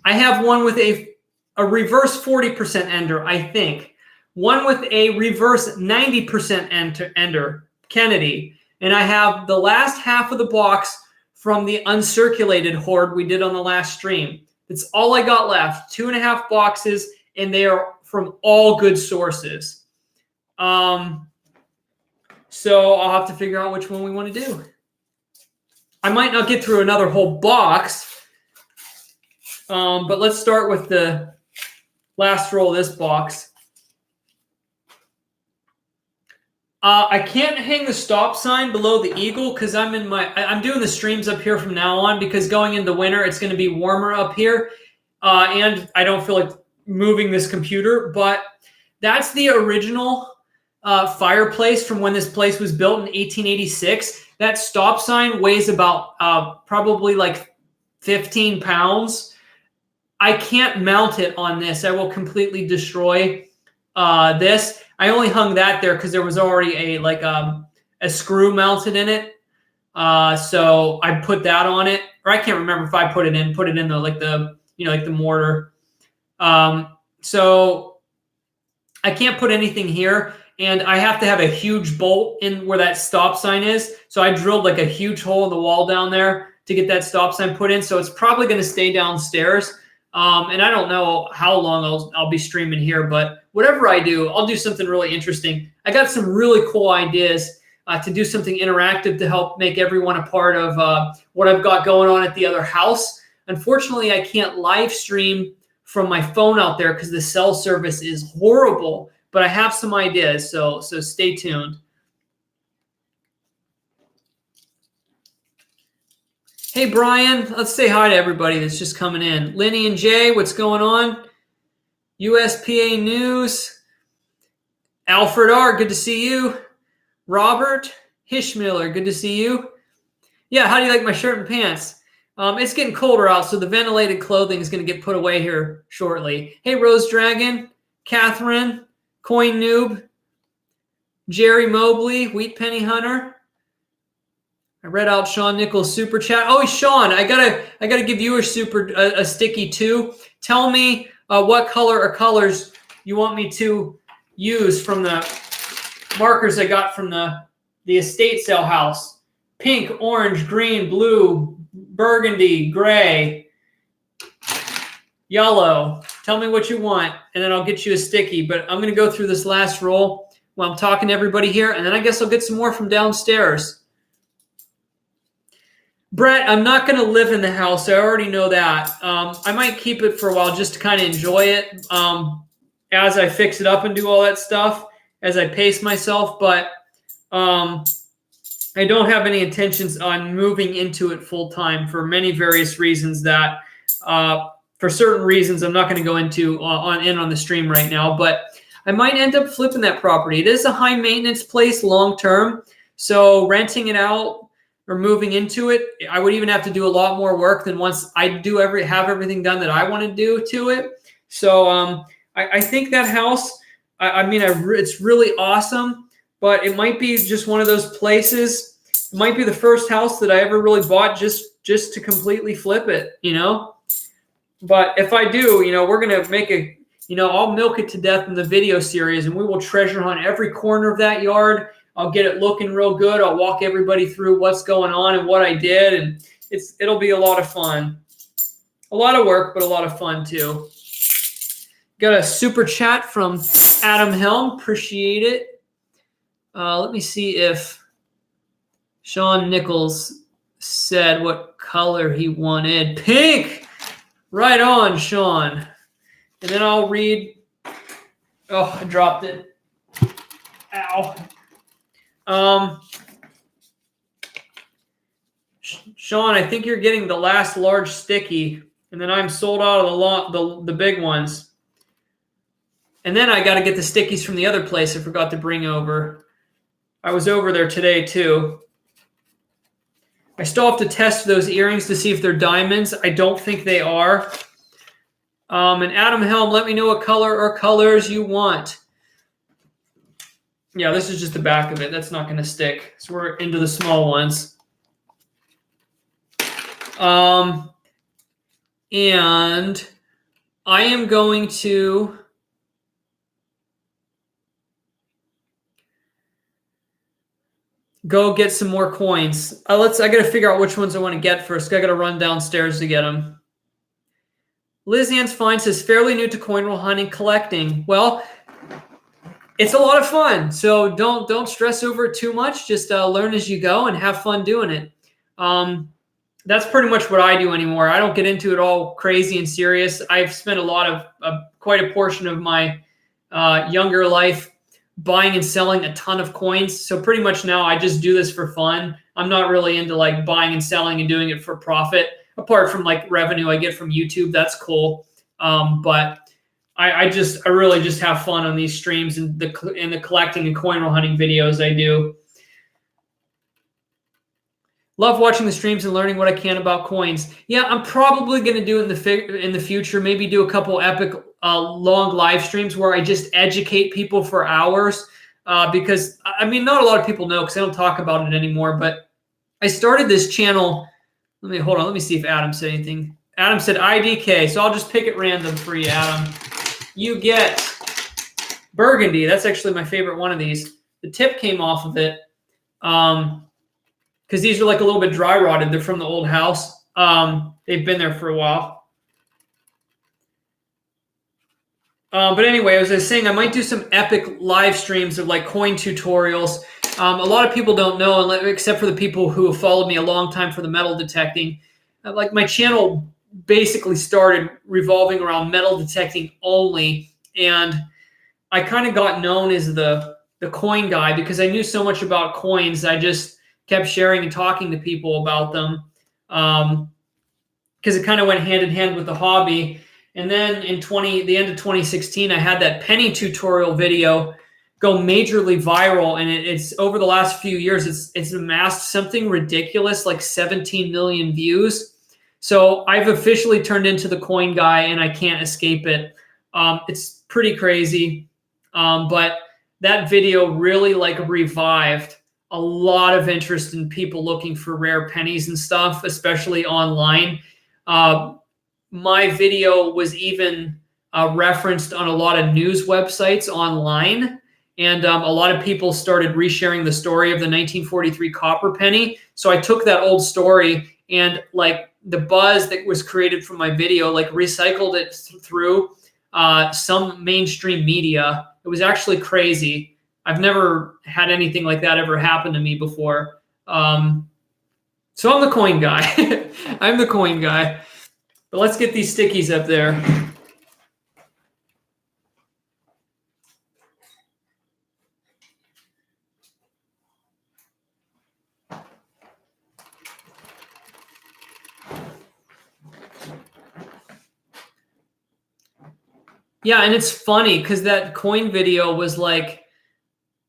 I have one with a reverse 40% ender, I think. One with a reverse 90% ender, Kennedy. And I have the last half of the box from the uncirculated horde we did on the last stream. That's all I got left. 2.5 boxes, and they are from all good sources. So I'll have to figure out which one we want to do. I might not get through another whole box, but let's start with the last roll of this box. I can't hang the stop sign below the eagle because I'm doing the streams up here from now on because going into winter it's going to be warmer up here, and I don't feel like moving this computer. But that's the original fireplace from when this place was built in 1886. That stop sign weighs about probably like 15 pounds. I can't mount it on this. I will completely destroy this. I only hung that there because there was already a screw mounted in it. So I put that on it, or I can't remember if I put it in the mortar. So I can't put anything here, and I have to have a huge bolt in where that stop sign is. So I drilled like a huge hole in the wall down there to get that stop sign put in. So it's probably going to stay downstairs. And I don't know how long I'll be streaming here, but whatever I do, I'll do something really interesting. I got some really cool ideas to do something interactive to help make everyone a part of what I've got going on at the other house. Unfortunately, I can't live stream from my phone out there because the cell service is horrible, but I have some ideas, so stay tuned. Hey, Brian, let's say hi to everybody that's just coming in. Lenny and Jay, what's going on? USPA News. Alfred R., good to see you. Robert Hishmiller, good to see you. Yeah, how do you like my shirt and pants? It's getting colder out, so the ventilated clothing is going to get put away here shortly. Hey, Rose Dragon, Catherine, Coin Noob, Jerry Mobley, Wheat Penny Hunter. I read out Sean Nichols' super chat. Oh, Sean, I gotta give you a sticky too. Tell me what color or colors you want me to use from the markers I got from the estate sale house. Pink, orange, green, blue, burgundy, gray, yellow. Tell me what you want, and then I'll get you a sticky. But I'm gonna go through this last roll while I'm talking to everybody here, and then I guess I'll get some more from downstairs. Brett, I'm not going to live in the house. I already know that. I might keep it for a while just to kind of enjoy it as I fix it up and do all that stuff, as I pace myself. But I don't have any intentions on moving into it full time for many various reasons that for certain reasons I'm not going to go into on the stream right now. But I might end up flipping that property. It is a high maintenance place long term. So renting it out or moving into it, I would even have to do a lot more work than once I have everything done that I want to do to it. So I think that house, it's really awesome, but it might be just one of those places. It might be the first house that I ever really bought just to completely flip it, you know. But if I do, you know, we're gonna make I'll milk it to death in the video series, and we will treasure hunt every corner of that yard. I'll get it looking real good. I'll walk everybody through what's going on and what I did, and it'll be a lot of fun. A lot of work, but a lot of fun too. Got a super chat from Adam Helm. Appreciate it. Let me see if Sean Nichols said what color he wanted. Pink! Right on, Sean. And then I'll read. Oh, I dropped it. Ow. Sean, I think you're getting the last large sticky And then I'm sold out of the big ones. And then I got to get the stickies from the other place I forgot to bring over. I was over there today too. I still have to test those earrings to see if they're diamonds. I don't think they are. And Adam Helm, let me know what color or colors you want. Yeah, this is just the back of it. That's not going to stick. So we're into the small ones. And I am going to go get some more coins. I got to figure out which ones I want to get first. I got to run downstairs to get them. Liz Ann's Fine says, fairly new to coin roll hunting collecting. Well, it's a lot of fun. So don't stress over it too much. Just learn as you go and have fun doing it. That's pretty much what I do anymore. I don't get into it all crazy and serious. I've spent quite a portion of my younger life buying and selling a ton of coins. So pretty much now I just do this for fun. I'm not really into like buying and selling and doing it for profit. Apart from like revenue I get from YouTube, that's cool. But I really just have fun on these streams and the collecting and coin roll hunting videos I do. Love watching the streams and learning what I can about coins. Yeah, I'm probably going to do it in the future. Maybe do a couple epic long live streams where I just educate people for hours. Because, I mean, not a lot of people know because I don't talk about it anymore. But I started this channel. Hold on. Let me see if Adam said anything. Adam said IDK. So I'll just pick at random for you, Adam. You get Burgundy. That's actually my favorite one of these. The tip came off of it. Because these are like a little bit dry rotted. They're from the old house. They've been there for a while. But anyway, as I was saying, I might do some epic live streams of like coin tutorials. A lot of people don't know, except for the people who have followed me a long time for the metal detecting. Like my channel basically started revolving around metal detecting only. And I kind of got known as the coin guy because I knew so much about coins. I just kept sharing and talking to people about them because it kind of went hand in hand with the hobby. And then in the end of 2016, I had that penny tutorial video go majorly viral, and it's over the last few years, it's amassed something ridiculous, like 17 million views. So I've officially turned into the coin guy, and I can't escape it. It's pretty crazy, but that video really like revived a lot of interest in people looking for rare pennies and stuff, especially online. My video was even referenced on a lot of news websites online. And a lot of people started resharing the story of the 1943 copper penny. So I took that old story and like the buzz that was created from my video, like recycled it through some mainstream media. It was actually crazy. I've never had anything like that ever happen to me before. So I'm the coin guy. I'm the coin guy. But let's get these stickies up there. Yeah, and it's funny because that coin video was like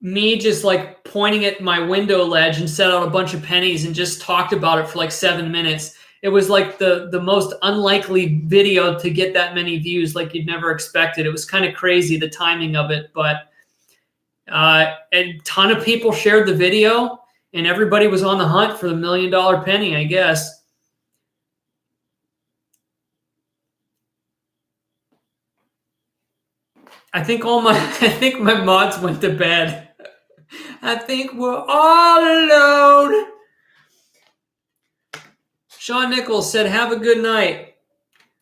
me just like pointing at my window ledge and set out a bunch of pennies and just talked about it for like 7 minutes. It was like the most unlikely video to get that many views, like you'd never expected. It was kind of crazy, the timing of it, but a ton of people shared the video and everybody was on the hunt for the $1 million penny, I guess. I think my mods went to bed. I think we're all alone. Sean Nichols said, have a good night.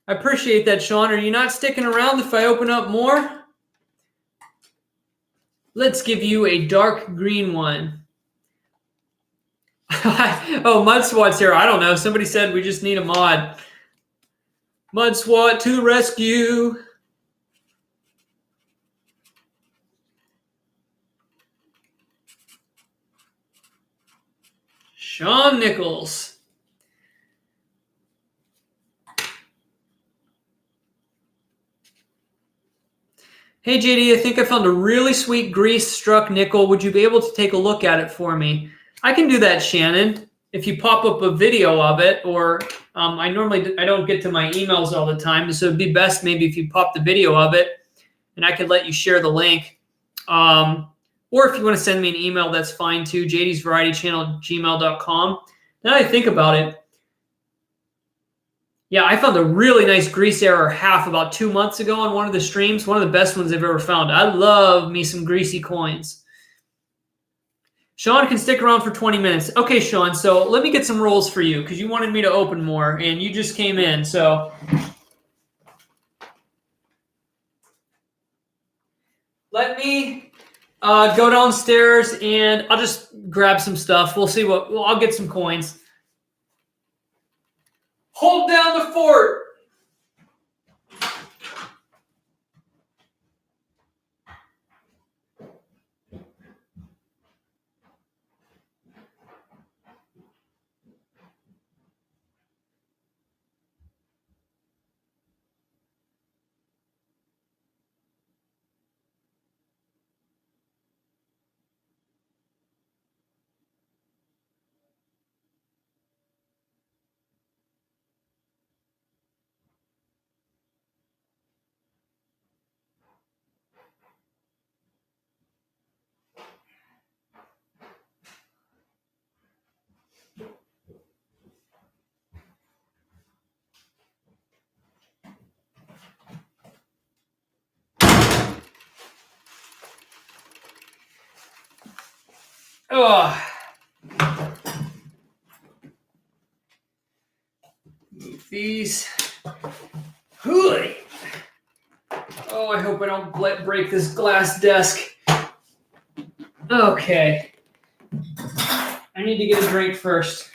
I appreciate that, Sean. Are you not sticking around if I open up more? Let's give you a dark green one. Oh, Mud SWAT's here. I don't know. Somebody said we just need a mod. Mud SWAT to the rescue. Sean Nichols. Hey, JD, I think I found a really sweet grease-struck nickel. Would you be able to take a look at it for me? I can do that, Shannon. If you pop up a video of it, or I don't get to my emails all the time, so it'd be best maybe if you pop the video of it, and I could let you share the link. Or if you want to send me an email, that's fine too. jdsvarietychannel@gmail.com. Now that I think about it, yeah, I found a really nice grease error half about 2 months ago on one of the streams. One of the best ones I've ever found. I love me some greasy coins. Sean can stick around for 20 minutes. Okay, Sean, so let me get some rolls for you because you wanted me to open more and you just came in. So let me go downstairs and I'll just grab some stuff. We'll see I'll get some coins. Hold down the fort. Oh. Move these. Hooey. Oh, I hope I don't break this glass desk. Okay. I need to get a drink first.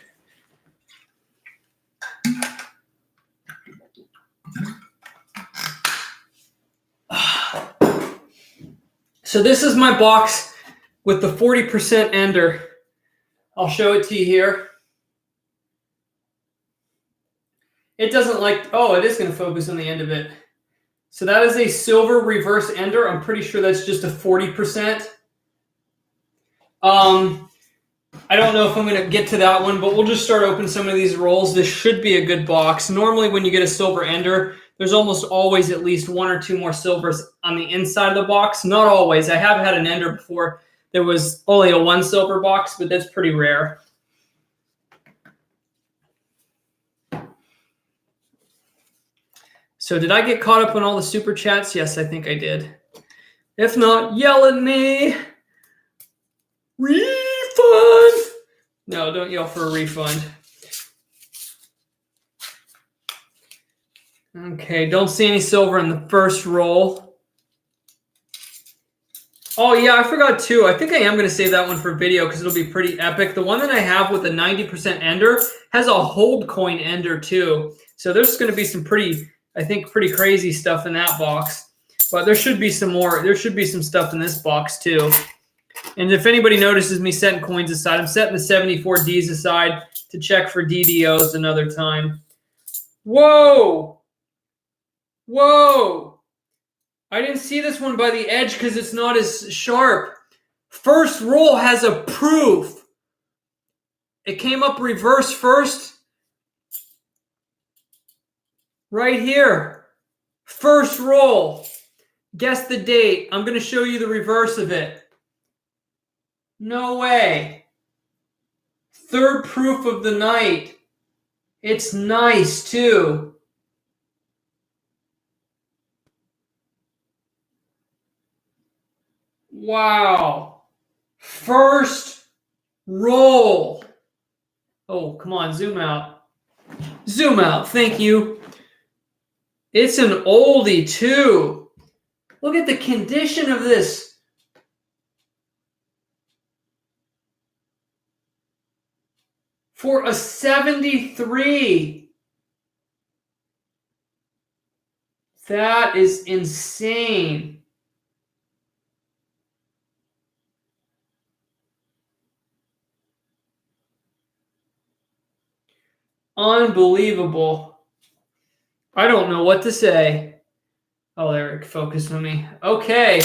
So this is my box with the 40% ender. I'll show it to you here. It doesn't like, oh, it is going to focus on the end of it. So that is a silver reverse ender. I'm pretty sure that's just a 40%. I don't know if I'm going to get to that one, but we'll just start opening some of these rolls. This should be a good box. Normally when you get a silver ender, there's almost always at least one or two more silvers on the inside of the box. Not always. I have had an ender before. There was only a one silver box, but that's pretty rare. So did I get caught up on all the super chats? Yes, I think I did. If not, yell at me. Refund. No, don't yell for a refund. Okay, don't see any silver in the first roll. Oh, yeah, I forgot too. I think I am going to save that one for video because it'll be pretty epic. The one that I have with the 90% ender has a hold coin ender too. So there's going to be some pretty crazy stuff in that box. But there should be some more. There should be some stuff in this box too. And if anybody notices me setting coins aside, I'm setting the 74Ds aside to check for DDOs another time. Whoa! Whoa! I didn't see this one by the edge because it's not as sharp. First roll has a proof. It came up reverse first. Right here. First roll. Guess the date. I'm going to show you the reverse of it. No way. Third proof of the night. It's nice too. Wow. First roll. Oh, come on, zoom out. Zoom out, thank you. It's an oldie too. Look at the condition of this. For a 73. That is insane. Unbelievable. I don't know what to say. Oh, there, it focused on me. Okay.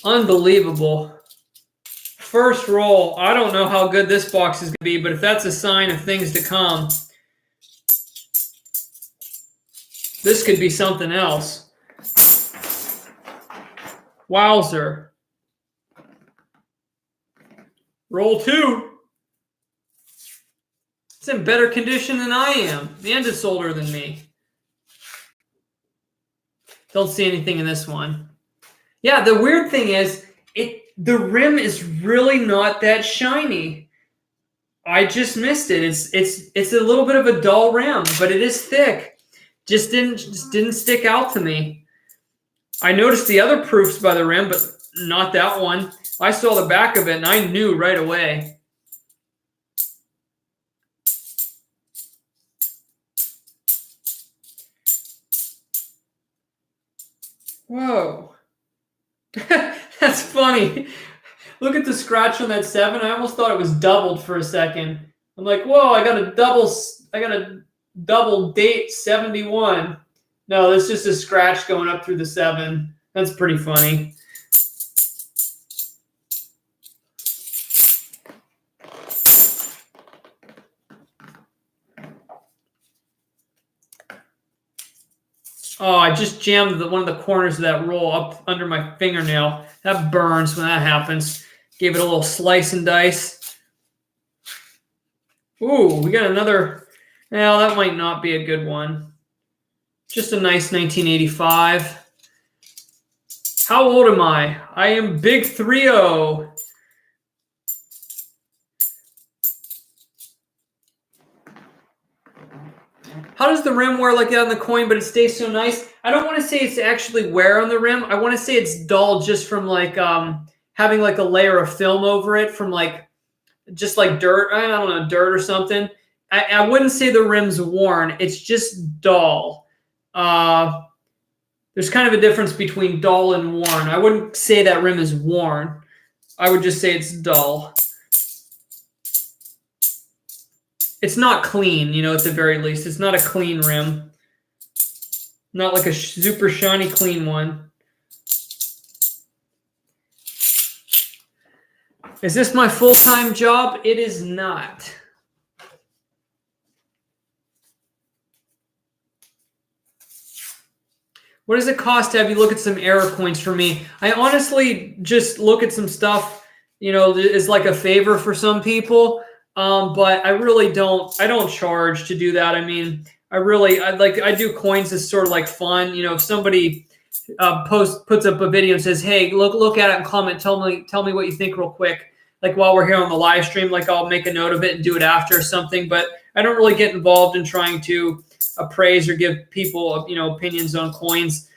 Unbelievable. First roll. I don't know how good this box is going to be, but if that's a sign of things to come, this could be something else. Wowzer. Roll 2. It's in better condition than I am. And it's older than me. Don't see anything in this one. Yeah, the weird thing is, the rim is really not that shiny. I just missed it. It's a little bit of a dull rim, but it is thick. Just didn't stick out to me. I noticed the other proofs by the rim, but not that one. I saw the back of it, and I knew right away. Whoa. That's funny. Look at the scratch on that 7. I almost thought it was doubled for a second. I'm like, whoa, I got a double date 71. No, that's just a scratch going up through the 7. That's pretty funny. Oh, I just jammed one of the corners of that roll up under my fingernail. That burns when that happens. Gave it a little slice and dice. Ooh, we got another. Well, that might not be a good one. Just a nice 1985. How old am I? I am big 3-0. How does the rim wear like that on the coin, but it stays so nice? I don't want to say it's actually wear on the rim. I want to say it's dull just from like having like a layer of film over it from like just like dirt. I don't know, dirt or something. I wouldn't say the rim's worn. It's just dull. There's kind of a difference between dull and worn. I wouldn't say that rim is worn. I would just say it's dull. It's not clean, you know, at the very least. It's not a clean rim. Not like a super shiny clean one. Is this my full-time job? It is not. What does it cost to have you look at some error coins for me? I honestly just look at some stuff, you know, as like a favor for some people. But I really don't. I don't charge to do that. I mean, I do coins as sort of like fun. You know, if somebody puts up a video and says, "Hey, look at it and comment. Tell me what you think real quick." Like while we're here on the live stream, like I'll make a note of it and do it after or something. But I don't really get involved in trying to appraise or give people, you know, opinions on coins.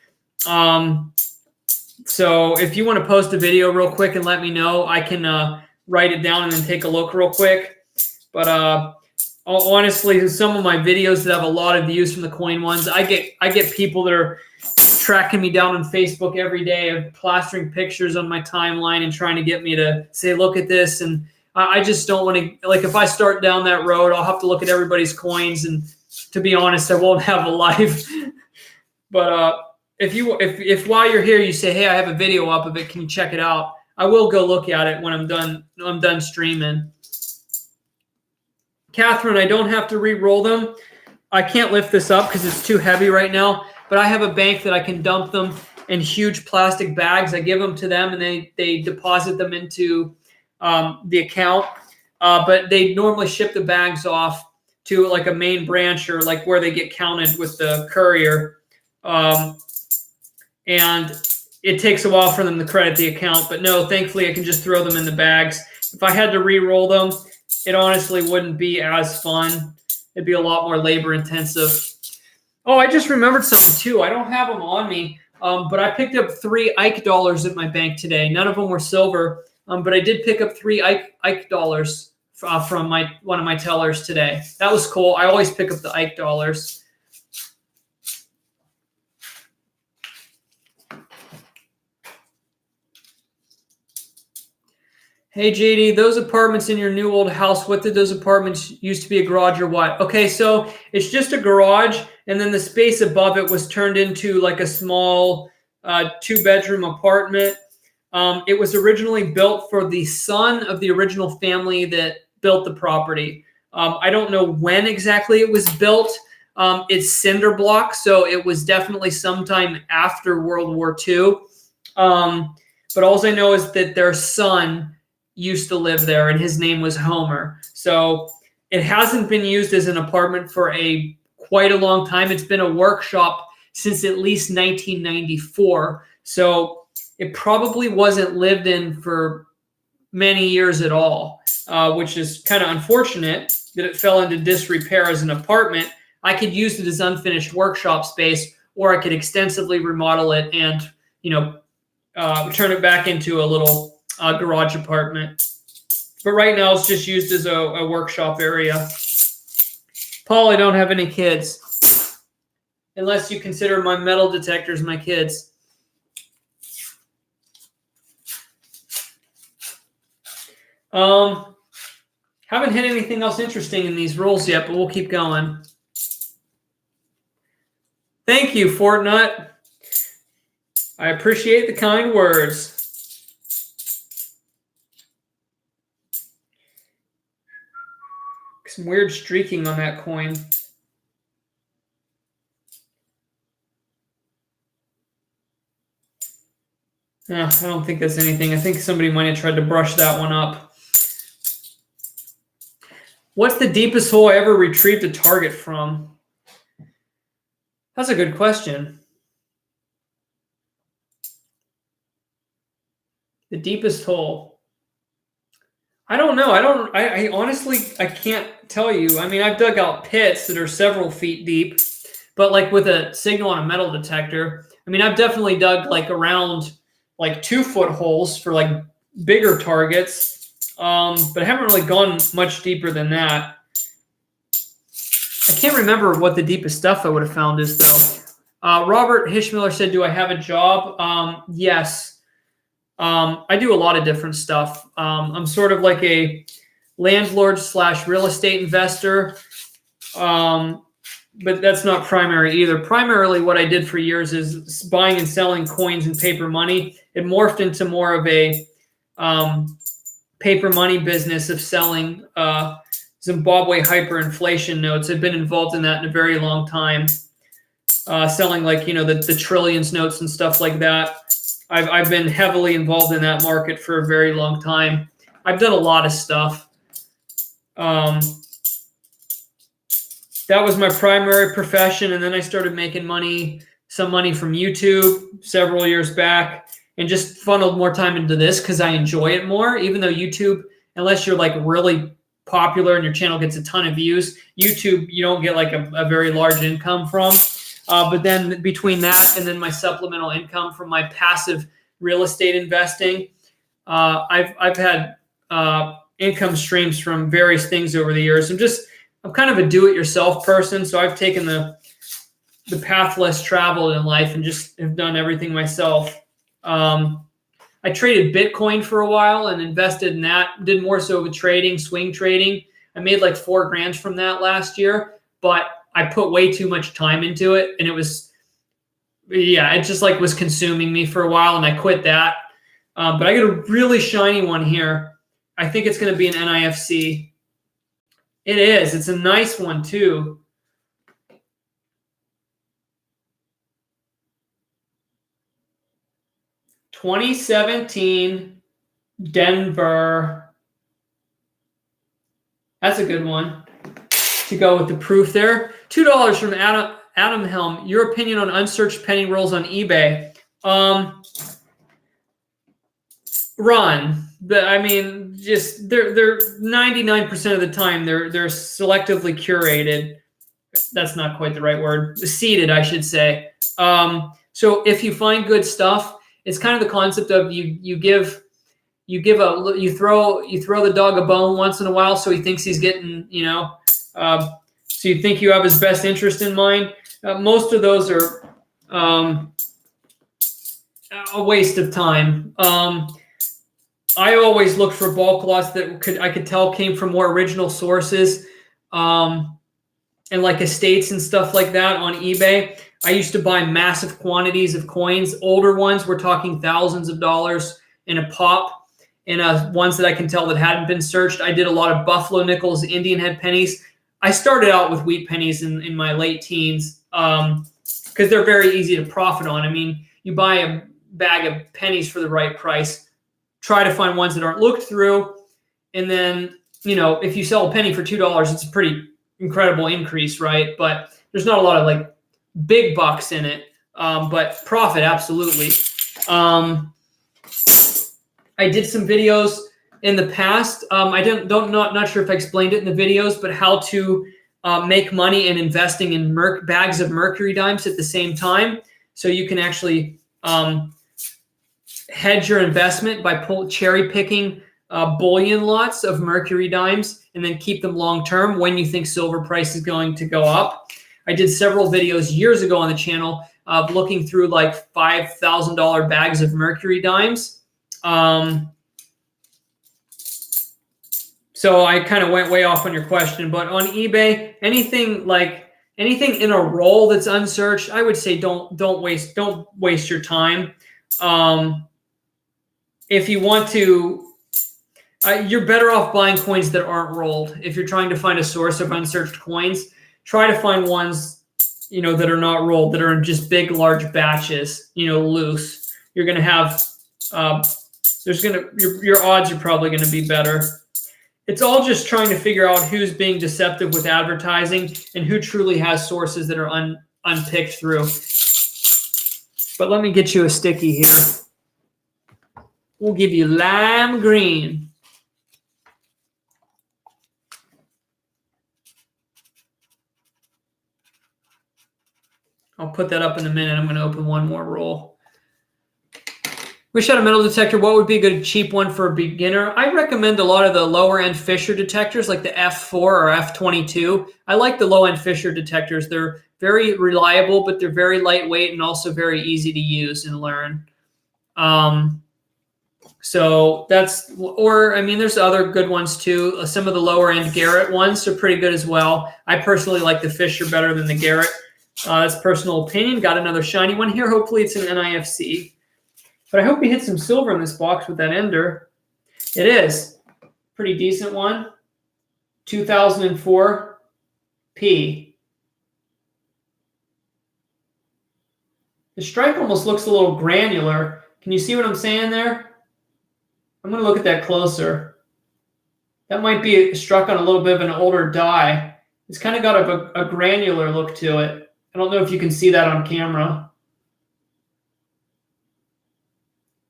So if you want to post a video real quick and let me know, I can write it down and then take a look real quick. But honestly, some of my videos that have a lot of views from the coin ones, I get people that are tracking me down on Facebook every day of plastering pictures on my timeline and trying to get me to say, look at this. And I just don't want to, like, if I start down that road, I'll have to look at everybody's coins. And to be honest, I won't have a life. But if while you're here, you say, hey, I have a video up of it, can you check it out? I will go look at it when I'm done streaming. Catherine, I don't have to re-roll them. I can't lift this up because it's too heavy right now, but I have a bank that I can dump them in huge plastic bags. I give them to them, and they deposit them into the account. But they normally ship the bags off to like a main branch or like where they get counted with the courier. And it takes a while for them to credit the account. But no, thankfully, I can just throw them in the bags. If I had to re-roll them, it honestly wouldn't be as fun. It'd be a lot more labor intensive. Oh, I just remembered something too. I don't have them on me, but I picked up 3 Ike dollars at my bank today. None of them were silver, but I did pick up 3 Ike dollars from one of my tellers today. That was cool. I always pick up the Ike dollars. Hey, JD, those apartments in your new old house, what did those apartments used to be, a garage or what? Okay, so it's just a garage, and then the space above it was turned into like a small 2-bedroom apartment. It was originally built for the son of the original family that built the property. I don't know when exactly it was built. It's cinder block, so it was definitely sometime after World War II. But all I know is that their son used to live there, and his name was Homer. So it hasn't been used as an apartment for quite a long time. It's been a workshop since at least 1994. So it probably wasn't lived in for many years at all, which is kind of unfortunate that it fell into disrepair as an apartment. I could use it as unfinished workshop space, or I could extensively remodel it and, turn it back into a little garage apartment. But right now it's just used as a workshop area. Paul, I don't have any kids. Unless you consider my metal detectors my kids. Haven't hit anything else interesting in these rolls yet, but we'll keep going. Thank you, Fortnite. I appreciate the kind words. Some weird streaking on that coin. I don't think that's anything. I think somebody might have tried to brush that one up. What's the deepest hole I ever retrieved a target from? That's a good question. The deepest hole. I don't know. I honestly, I can't tell you. I mean, I've dug out pits that are several feet deep, but like with a signal on a metal detector, I mean, I've definitely dug like around like 2-foot holes for like bigger targets, but I haven't really gone much deeper than that. I can't remember what the deepest stuff I would have found is, though. Robert Hishmiller said, do I have a job? Yes. I do a lot of different stuff. I'm sort of like a landlord / real estate investor, but that's not primary either. Primarily what I did for years is buying and selling coins and paper money. It morphed into more of a paper money business of selling Zimbabwe hyperinflation notes. I've been involved in that in a very long time, selling like, the trillions notes and stuff like that. I've been heavily involved in that market for a very long time. I've done a lot of stuff. That was my primary profession, and then I started making some money from YouTube several years back, and just funneled more time into this because I enjoy it more. Even though YouTube, unless you're like really popular and your channel gets a ton of views, YouTube you don't get like a very large income from. But then between that and then my supplemental income from my passive real estate investing, I've had income streams from various things over the years. I'm kind of a do-it-yourself person, so I've taken the path less traveled in life and just have done everything myself. I traded Bitcoin for a while and invested in that. Did more so with trading, swing trading. I made like $4,000 from that last year, but I put way too much time into it, and it just like was consuming me for a while, and I quit that. But I got a really shiny one here. I think it's going to be an NIFC. It is. It's a nice one too. $2017 Denver. That's a good one to go with the proof there. $2 from Adam Helm. Your opinion on unsearched penny rolls on eBay? Run. But I mean, just they're 99% of the time they're selectively curated. That's not quite the right word. Seeded, I should say. So if you find good stuff, it's kind of the concept of you throw the dog a bone once in a while, so he thinks he's getting, so you think you have his best interest in mind. Most of those are a waste of time. I always looked for bulk lots that I could tell came from more original sources, and like estates and stuff like that on eBay. I used to buy massive quantities of coins. Older ones, we're talking thousands of dollars in a pop, and ones that I can tell that hadn't been searched. I did a lot of buffalo nickels, Indian head pennies. I started out with wheat pennies in my late teens because they're very easy to profit on. I mean, you buy a bag of pennies for the right price. Try to find ones that aren't looked through, and then, you know, if you sell a penny for $2, it's a pretty incredible increase, right? But there's not a lot of like big bucks in it, but profit absolutely. I did some videos in the past. Not sure if I explained it in the videos, but how to make money and investing in bags of mercury dimes at the same time, so you can actually hedge your investment by cherry picking bullion lots of mercury dimes and then keep them long term when you think silver price is going to go up. I did several videos years ago on the channel of looking through like $5,000 bags of mercury dimes. So I kind of went way off on your question, but on eBay, anything in a roll that's unsearched, I would say don't waste your time. If you want to, you're better off buying coins that aren't rolled. If you're trying to find a source of unsearched coins, try to find ones, you know, that are not rolled, that are in just big, large batches, you know, loose. You're going to have, your odds are probably going to be better. It's all just trying to figure out who's being deceptive with advertising and who truly has sources that are unpicked through. But let me get you a sticky here. We'll give you lime green. I'll put that up in a minute. I'm going to open one more roll. Wish I had a metal detector. What would be a good cheap one for a beginner? I recommend a lot of the lower end Fisher detectors like the F4 or F22. I like the low end Fisher detectors. They're very reliable, but they're very lightweight and also very easy to use and learn. So that's, or I mean, there's other good ones too. Some of the lower end Garrett ones are pretty good as well. I personally like the Fisher better than the Garrett. That's personal opinion. Got another shiny one here. Hopefully it's an NIFC. But I hope we hit some silver in this box with that ender. It is. Pretty decent one. 2004 P. The strike almost looks a little granular. Can you see what I'm saying there? I'm going to look at that closer. That might be struck on a little bit of an older die. It's kind of got a granular look to it. I don't know if you can see that on camera.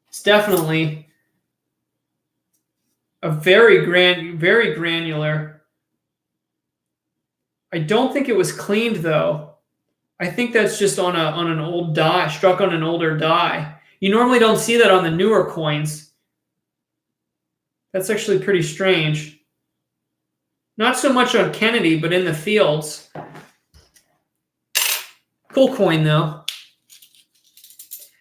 It's definitely a very granular. I don't think it was cleaned though. I think that's just on an old die, struck on an older die. You normally don't see that on the newer coins. That's actually pretty strange. Not so much on Kennedy, but in the fields. Cool coin though.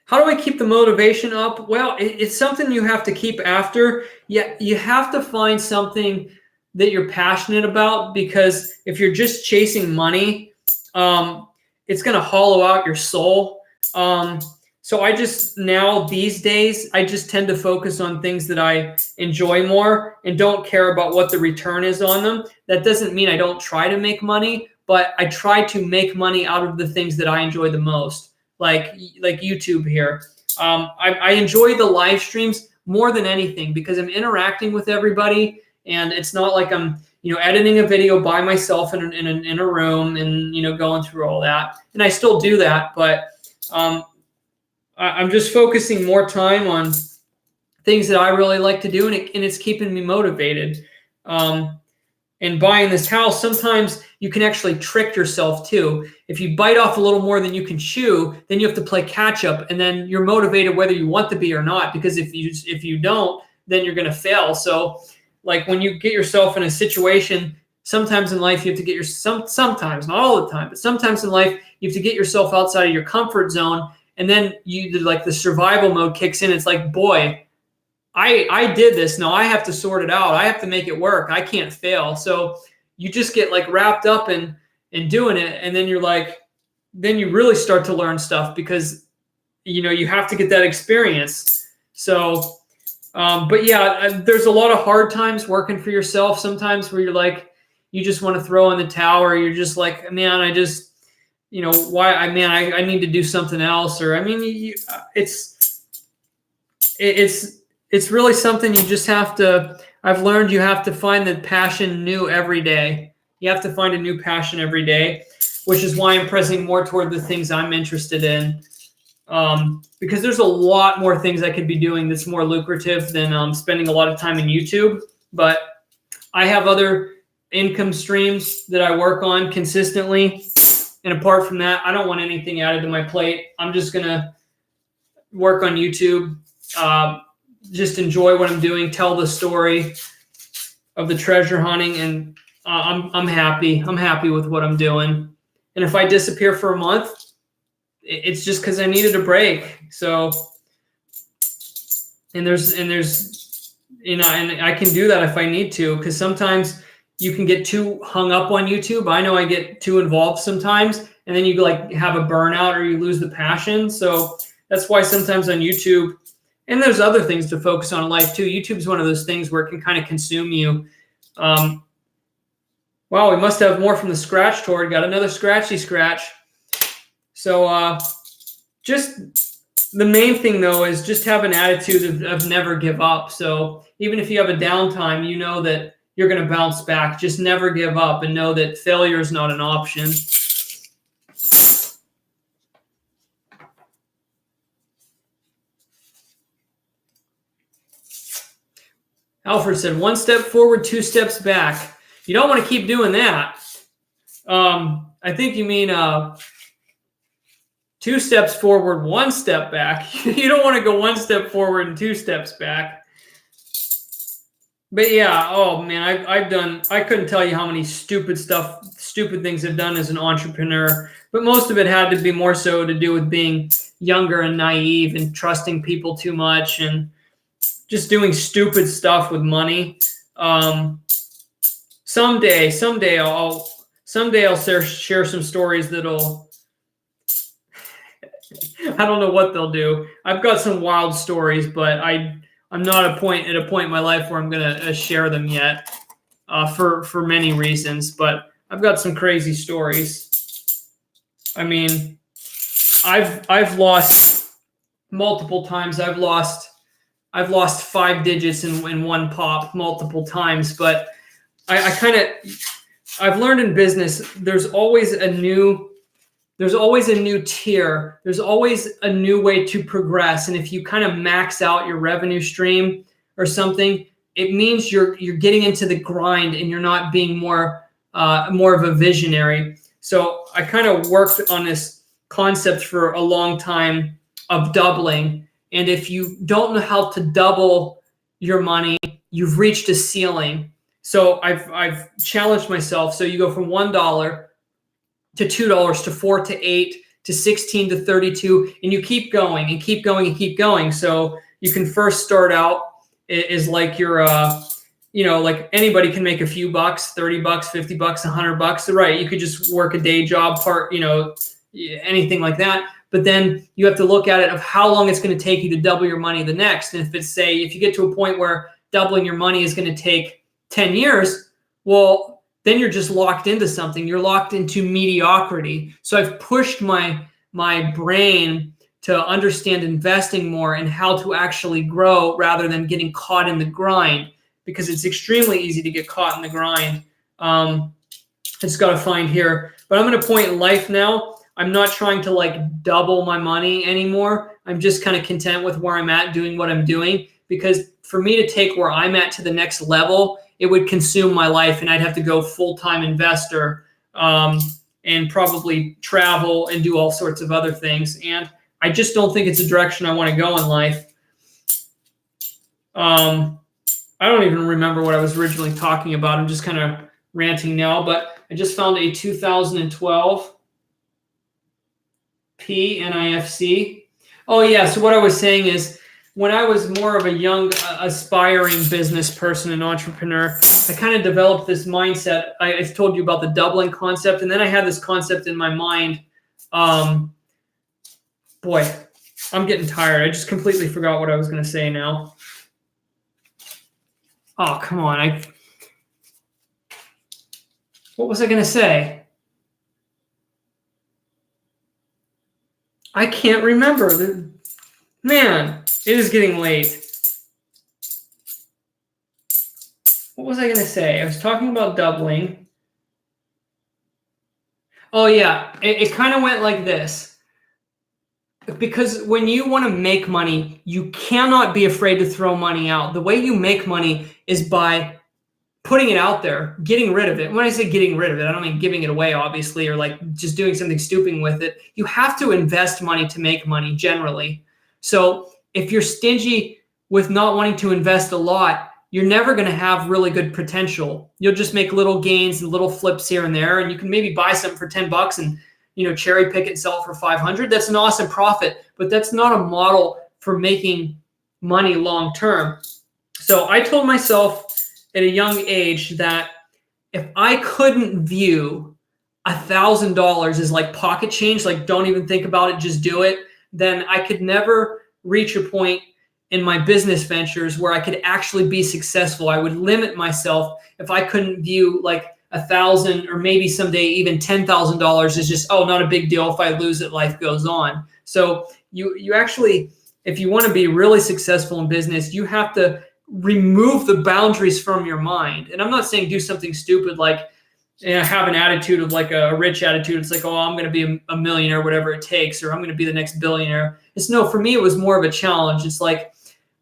How do I keep the motivation up? Well, it's something you have to keep after. Yeah, you have to find something that you're passionate about, because if you're just chasing money, it's going to hollow out your soul. So I just, now these days, I just tend to focus on things that I enjoy more and don't care about what the return is on them. That doesn't mean I don't try to make money, but I try to make money out of the things that I enjoy the most. Like YouTube here. I enjoy the live streams more than anything because I'm interacting with everybody, and it's not like I'm, you know, editing a video by myself in a room and, you know, going through all that. And I still do that, but I'm just focusing more time on things that I really like to do, and it's keeping me motivated. And buying this house, sometimes you can actually trick yourself too. If you bite off a little more than you can chew, then you have to play catch up, and then you're motivated whether you want to be or not, because if you don't, then you're going to fail. So like when you get yourself in a situation, sometimes in life you have to get sometimes, not all the time, but sometimes in life you have to get yourself outside of your comfort zone, and then you, like, the survival mode kicks in. It's like, boy, I did this. Now I have to sort it out. I have to make it work. I can't fail. So you just get like wrapped up in doing it, and then you're like, then you really start to learn stuff because you have to get that experience. So, but yeah, there's a lot of hard times working for yourself. Sometimes where you're like, you just want to throw in the towel, or you're just like, man, I just, why? I need to do something else. Or I mean, it's really something you just have to. I've learned you have to find the passion new every day. You have to find a new passion every day, which is why I'm pressing more toward the things I'm interested in. Because there's a lot more things I could be doing that's more lucrative than spending a lot of time in YouTube. But I have other income streams that I work on consistently. And apart from that, I don't want anything added to my plate. I'm just going to work on YouTube, just enjoy what I'm doing, tell the story of the treasure hunting, and I'm happy. I'm happy with what I'm doing. And if I disappear for a month, it's just because I needed a break. So, and there's, and I can do that if I need to, because sometimes you can get too hung up on YouTube. I know I get too involved sometimes, and then you like have a burnout or you lose the passion. So that's why sometimes on YouTube, and there's other things to focus on in life too. YouTube is one of those things where it can kind of consume you. Wow, we must have more from the scratch tour. Got another scratchy scratch. So just the main thing, though, is just have an attitude of never give up. So even if you have a downtime, you know that you're going to bounce back. Just never give up and know that failure is not an option. Alfred said, 1 step forward, 2 steps back. You don't want to keep doing that. I think you mean 2 steps forward, 1 step back. You don't want to go 1 step forward and 2 steps back. But yeah, oh man, I couldn't tell you how many stupid things I've done as an entrepreneur, but most of it had to be more so to do with being younger and naive and trusting people too much and just doing stupid stuff with money. Someday I'll share some stories that'll, I don't know what they'll do. I've got some wild stories, but I'm not at a point in my life where I'm going to share them yet, for many reasons. But I've got some crazy stories. I mean, I've lost multiple times. I've lost 5 digits in one pop multiple times. But I've learned in business, there's always a new tier. There's always a new way to progress. And if you kind of max out your revenue stream or something, it means you're getting into the grind and you're not being more of a visionary. So I kind of worked on this concept for a long time of doubling. And if you don't know how to double your money, you've reached a ceiling. So I've challenged myself. So you go from $1 to $2 to $4 to $8 to $16 to $32, and you keep going and keep going and keep going. So you can first start out is like you're like anybody can make a few bucks, $30, $50, $100, right? You could just work a day job, anything like that. But then you have to look at it of how long it's going to take you to double your money the next. And if you get to a point where doubling your money is going to take 10 years, well, then you're just locked into something. You're locked into mediocrity. So I've pushed my brain to understand investing more and how to actually grow rather than getting caught in the grind, because it's extremely easy to get caught in the grind. I just got to find here. But I'm at a point in life now, I'm not trying to like double my money anymore. I'm just kind of content with where I'm at doing what I'm doing, because for me to take where I'm at to the next level, it would consume my life and I'd have to go full-time investor and probably travel and do all sorts of other things. And I just don't think it's a direction I want to go in life. I don't even remember what I was originally talking about. I'm just kind of ranting now, but I just found a 2012 PNIFC. Oh yeah, so what I was saying is when I was more of a young, aspiring business person and entrepreneur, I kind of developed this mindset. I told you about the doubling concept, and then I had this concept in my mind. Boy, I'm getting tired. I just completely forgot what I was going to say now. Oh, come on. What was I going to say? I can't remember. Man, it is getting late. What was I going to say? I was talking about doubling. Oh, yeah. It kind of went like this. Because when you want to make money, you cannot be afraid to throw money out. The way you make money is by putting it out there, getting rid of it. When I say getting rid of it, I don't mean giving it away, obviously, or like just doing something stupid with it. You have to invest money to make money generally. So if you're stingy with not wanting to invest a lot, you're never going to have really good potential. You'll just make little gains and little flips here and there, and you can maybe buy something for $10 and cherry pick it and sell it for 500. That's an awesome profit, but that's not a model for making money long term. So I told myself at a young age that if I couldn't view $1,000 as like pocket change, like don't even think about it, just do it, then I could never reach a point in my business ventures where I could actually be successful. I would limit myself if I couldn't view like $1,000 or maybe someday even $10,000 is just, oh, not a big deal. If I lose it, life goes on. So you actually, if you want to be really successful in business, you have to remove the boundaries from your mind. And I'm not saying do something stupid like have an attitude of like a rich attitude. It's like, oh, I'm going to be a millionaire, whatever it takes, or I'm going to be the next billionaire. It's no, for me, it was more of a challenge. It's like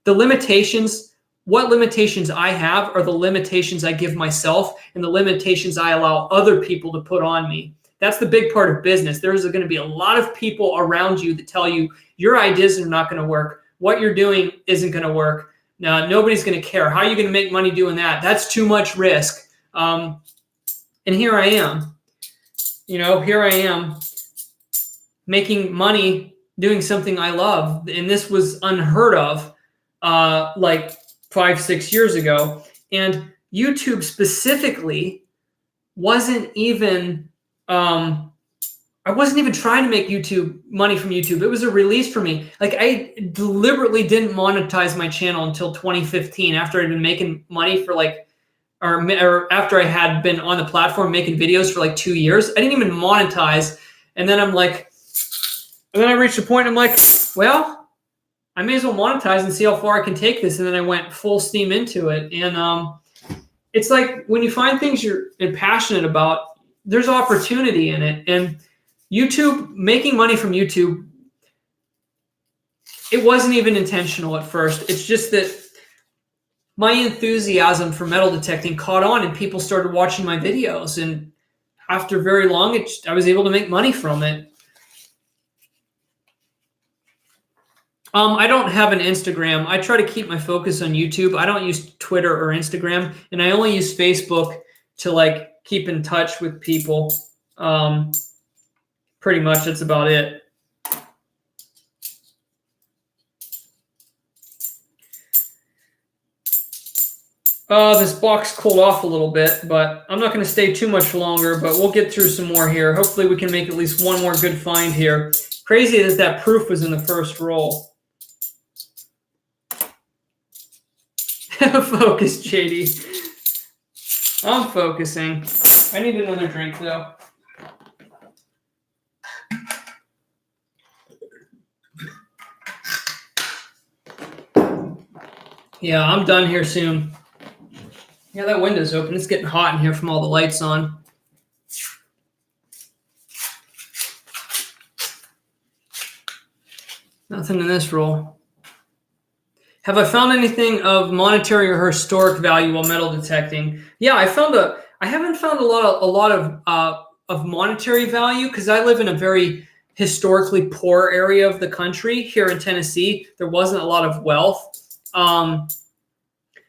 the limitations, what limitations I have are the limitations I give myself and the limitations I allow other people to put on me. That's the big part of business. There's going to be a lot of people around you that tell you your ideas are not going to work. What you're doing isn't going to work. Now, nobody's going to care. How are you going to make money doing that? That's too much risk. And here I am. Here I am making money doing something I love. And this was unheard of like 5-6 years ago. And YouTube specifically wasn't even, I wasn't even trying to make money from YouTube. It was a release for me. Like I deliberately didn't monetize my channel until 2015 after I'd been making money for like, or after I had been on the platform making videos for like 2 years. I didn't even monetize. And then I reached a point I'm like, well, I may as well monetize and see how far I can take this. And then I went full steam into it. And it's like when you find things you're passionate about, there's opportunity in it. And YouTube, making money from YouTube, it wasn't even intentional at first. It's just that my enthusiasm for metal detecting caught on and people started watching my videos. And after very long, I was able to make money from it. I don't have an Instagram. I try to keep my focus on YouTube. I don't use Twitter or Instagram, and I only use Facebook to like keep in touch with people. Pretty much that's about it. This box cooled off a little bit, but I'm not going to stay too much longer, but we'll get through some more here. Hopefully we can make at least one more good find here. Crazy that proof was in the first roll. Focus, JD. I'm focusing. I need another drink, though. Yeah, I'm done here soon. Yeah, that window's open. It's getting hot in here from all the lights on. Nothing in this roll. Have I found anything of monetary or historic value while metal detecting? Yeah, I haven't found a lot of monetary value because I live in a very historically poor area of the country here in Tennessee. There wasn't a lot of wealth.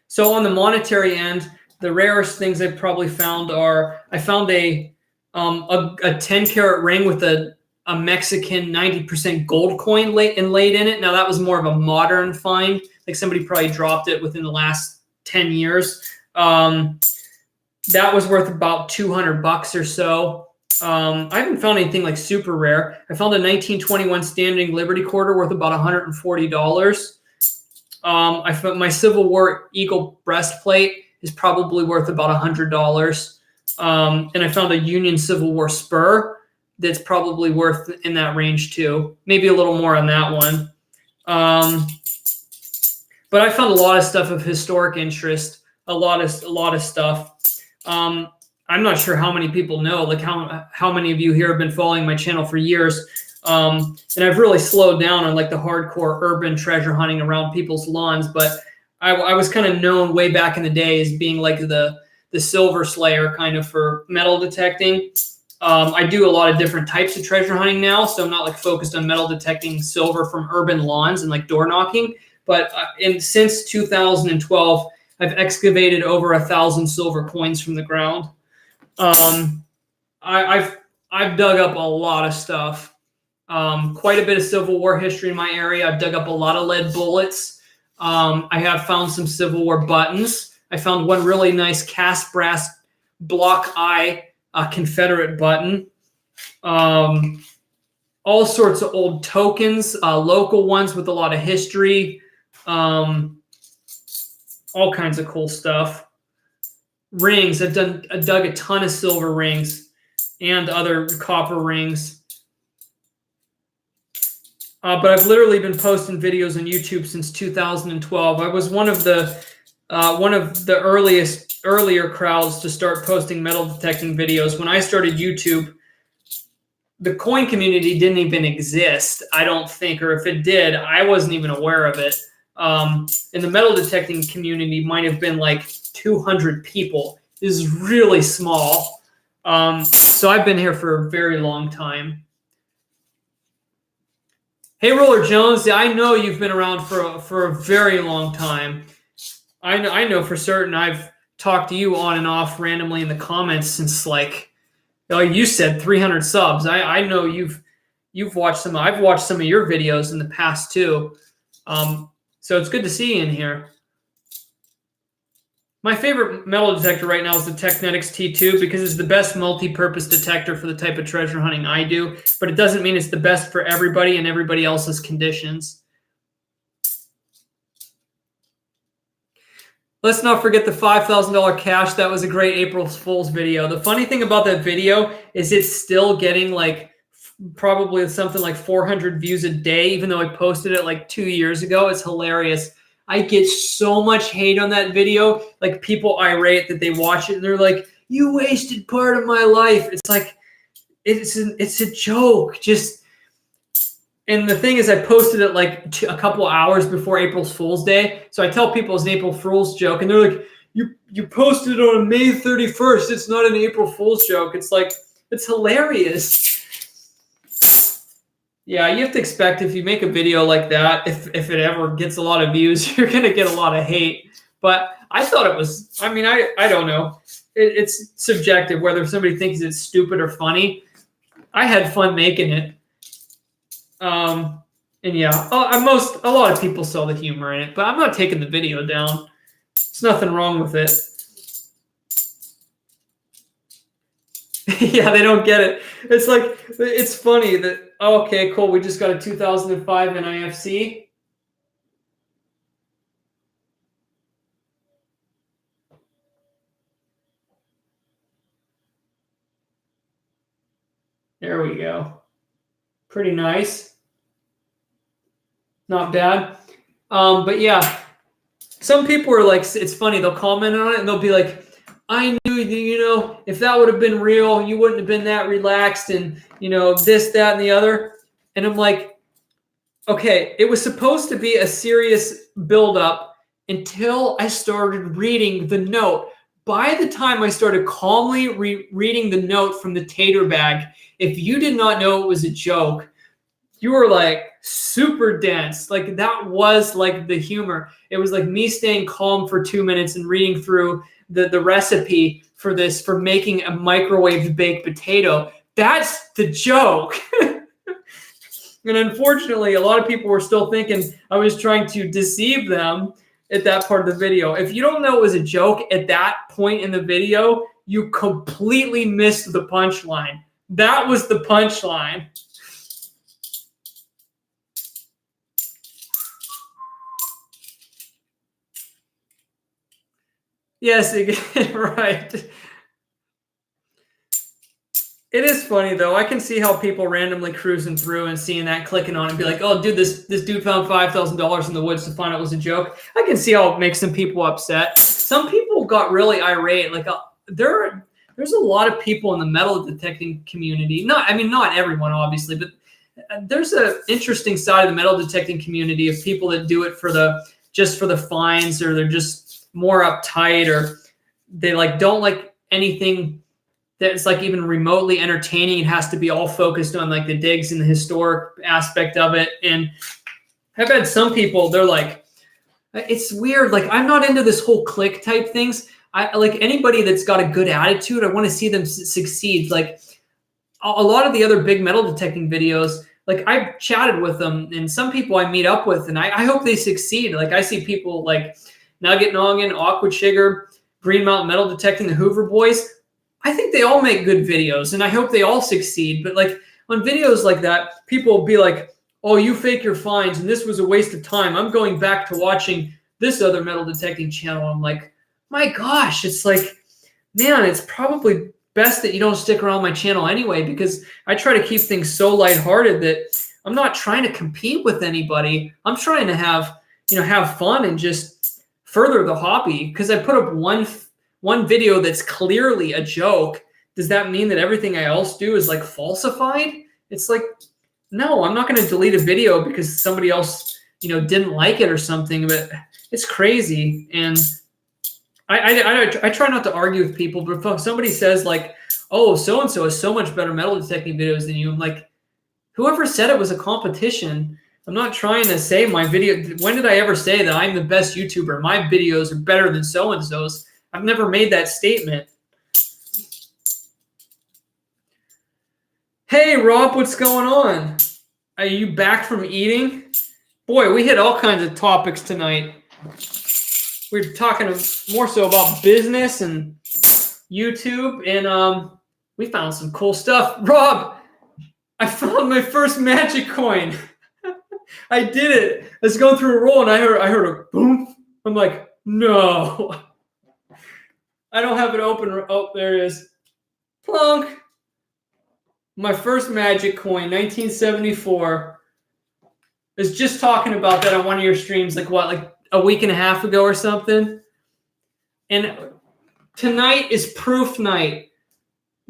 So on the monetary end, the rarest things I've probably found are I found a 10 karat ring with a a Mexican 90% gold coin inlaid in it. Now that was more of a modern find. Like somebody probably dropped it within the last 10 years. That was worth about $200 or so. I haven't found anything like super rare. I found a 1921 standing Liberty quarter worth about $140. I found my Civil War Eagle breastplate is probably worth about $100. And I found a Union Civil War spur that's probably worth in that range too. Maybe a little more on that one. But I found a lot of stuff of historic interest. A lot of stuff. I'm not sure how many people know, like how many of you here have been following my channel for years. And I've really slowed down on like the hardcore urban treasure hunting around people's lawns. But I was kind of known way back in the day as being like the silver slayer kind of for metal detecting. I do a lot of different types of treasure hunting now. So I'm not like focused on metal detecting silver from urban lawns and like door knocking. But since 2012, I've excavated over 1,000 silver coins from the ground. I've dug up a lot of stuff. Quite a bit of Civil War history in my area. I've dug up a lot of lead bullets. I have found some Civil War buttons. I found one really nice cast brass block eye Confederate button. All sorts of old tokens, local ones with a lot of history. All kinds of cool stuff. Rings. I've dug a ton of silver rings and other copper rings. But I've literally been posting videos on YouTube since 2012. I was one of the earlier crowds to start posting metal detecting videos. When I started YouTube, the coin community didn't even exist, I don't think, or if it did, I wasn't even aware of it. And the metal detecting community might have been like 200 people. It is really small. So I've been here for a very long time. Hey, Roller Jones, I know you've been around for a very long time. I know for certain I've talked to you on and off randomly in the comments since like you said 300 subs. I know you've watched some. I've watched some of your videos in the past too. So it's good to see you in here. My favorite metal detector right now is the Technetics T2 because it's the best multi-purpose detector for the type of treasure hunting I do, but it doesn't mean it's the best for everybody and everybody else's conditions. Let's not forget the $5,000 cash. That was a great April Fool's video. The funny thing about that video is it's still getting like probably something like 400 views a day, even though I posted it like 2 years ago. It's hilarious. I get so much hate on that video. Like people irate that they watch it and they're like, "You wasted part of my life." It's like, it's a joke. Just, and the thing is, I posted it like a couple hours before April Fool's Day. So I tell people it's an April Fool's joke, and they're like, "You posted it on May 31st. It's not an April Fool's joke." It's like, it's hilarious. Yeah, you have to expect if you make a video like that, if it ever gets a lot of views, you're going to get a lot of hate. But I thought it was, I mean, I don't know. It's subjective whether somebody thinks it's stupid or funny. I had fun making it. And yeah, a lot of people saw the humor in it, but I'm not taking the video down. There's nothing wrong with it. Yeah, they don't get it. It's like, it's funny that, oh, okay, cool, we just got a 2005 NIFC. There we go. Pretty nice. Not bad. But yeah, some people are like, it's funny, they'll comment on it and they'll be like, "I knew, if that would have been real, you wouldn't have been that relaxed and, this, that, and the other." And I'm like, okay, it was supposed to be a serious buildup until I started reading the note. By the time I started calmly reading the note from the tater bag, if you did not know it was a joke, you were like super dense. Like that was like the humor. It was like me staying calm for 2 minutes and reading through the recipe for making a microwave baked potato. That's the joke. And unfortunately, a lot of people were still thinking I was trying to deceive them at that part of the video. If you don't know it was a joke at that point in the video, you completely missed the punchline. That was the punchline. Yes, right. It is funny though. I can see how people randomly cruising through and seeing that, clicking on it, and be like, "Oh, dude, this dude found $5,000 in the woods to find out it was a joke." I can see how it makes some people upset. Some people got really irate. Like there's a lot of people in the metal detecting community. Not everyone, obviously, but there's an interesting side of the metal detecting community of people that do it for the fines, or they're just more uptight, or they don't like anything that's like even remotely entertaining. It has to be all focused on like the digs and the historic aspect of it. And I've had some people, they're like, it's weird. Like, I'm not into this whole click type things. I like anybody that's got a good attitude. I want to see them succeed. Like a lot of the other big metal detecting videos, like I've chatted with them, and some people I meet up with, and I hope they succeed. Like I see people like Nugget Noggin, Awkward Sugar, Green Mountain Metal Detecting, the Hoover Boys. I think they all make good videos, and I hope they all succeed. But like on videos like that, people will be like, "Oh, you fake your finds, and this was a waste of time. I'm going back to watching this other metal detecting channel." I'm like, my gosh, it's like, man, it's probably best that you don't stick around my channel anyway, because I try to keep things so lighthearted that I'm not trying to compete with anybody. I'm trying to have fun and just further the hobby. Because I put up one video that's clearly a joke. Does that mean that everything I else do is like falsified? It's like, no, I'm not going to delete a video because somebody else, didn't like it or something. But it's crazy. And I try not to argue with people, but if somebody says like, "Oh, so-and-so has so much better metal detecting videos than you," I'm like, whoever said it was a competition? I'm not trying to say my video. When did I ever say that I'm the best YouTuber? My videos are better than so-and-so's. I've never made that statement. Hey, Rob, what's going on? Are you back from eating? Boy, we hit all kinds of topics tonight. We're talking more so about business and YouTube, and we found some cool stuff. Rob, I found my first magic coin. I did it. I was going through a roll, and I heard a boom. I'm like, no. I don't have it open. Oh, there it is. Plunk. My first magic coin, 1974. I was just talking about that on one of your streams, like a week and a half ago or something. And tonight is proof night.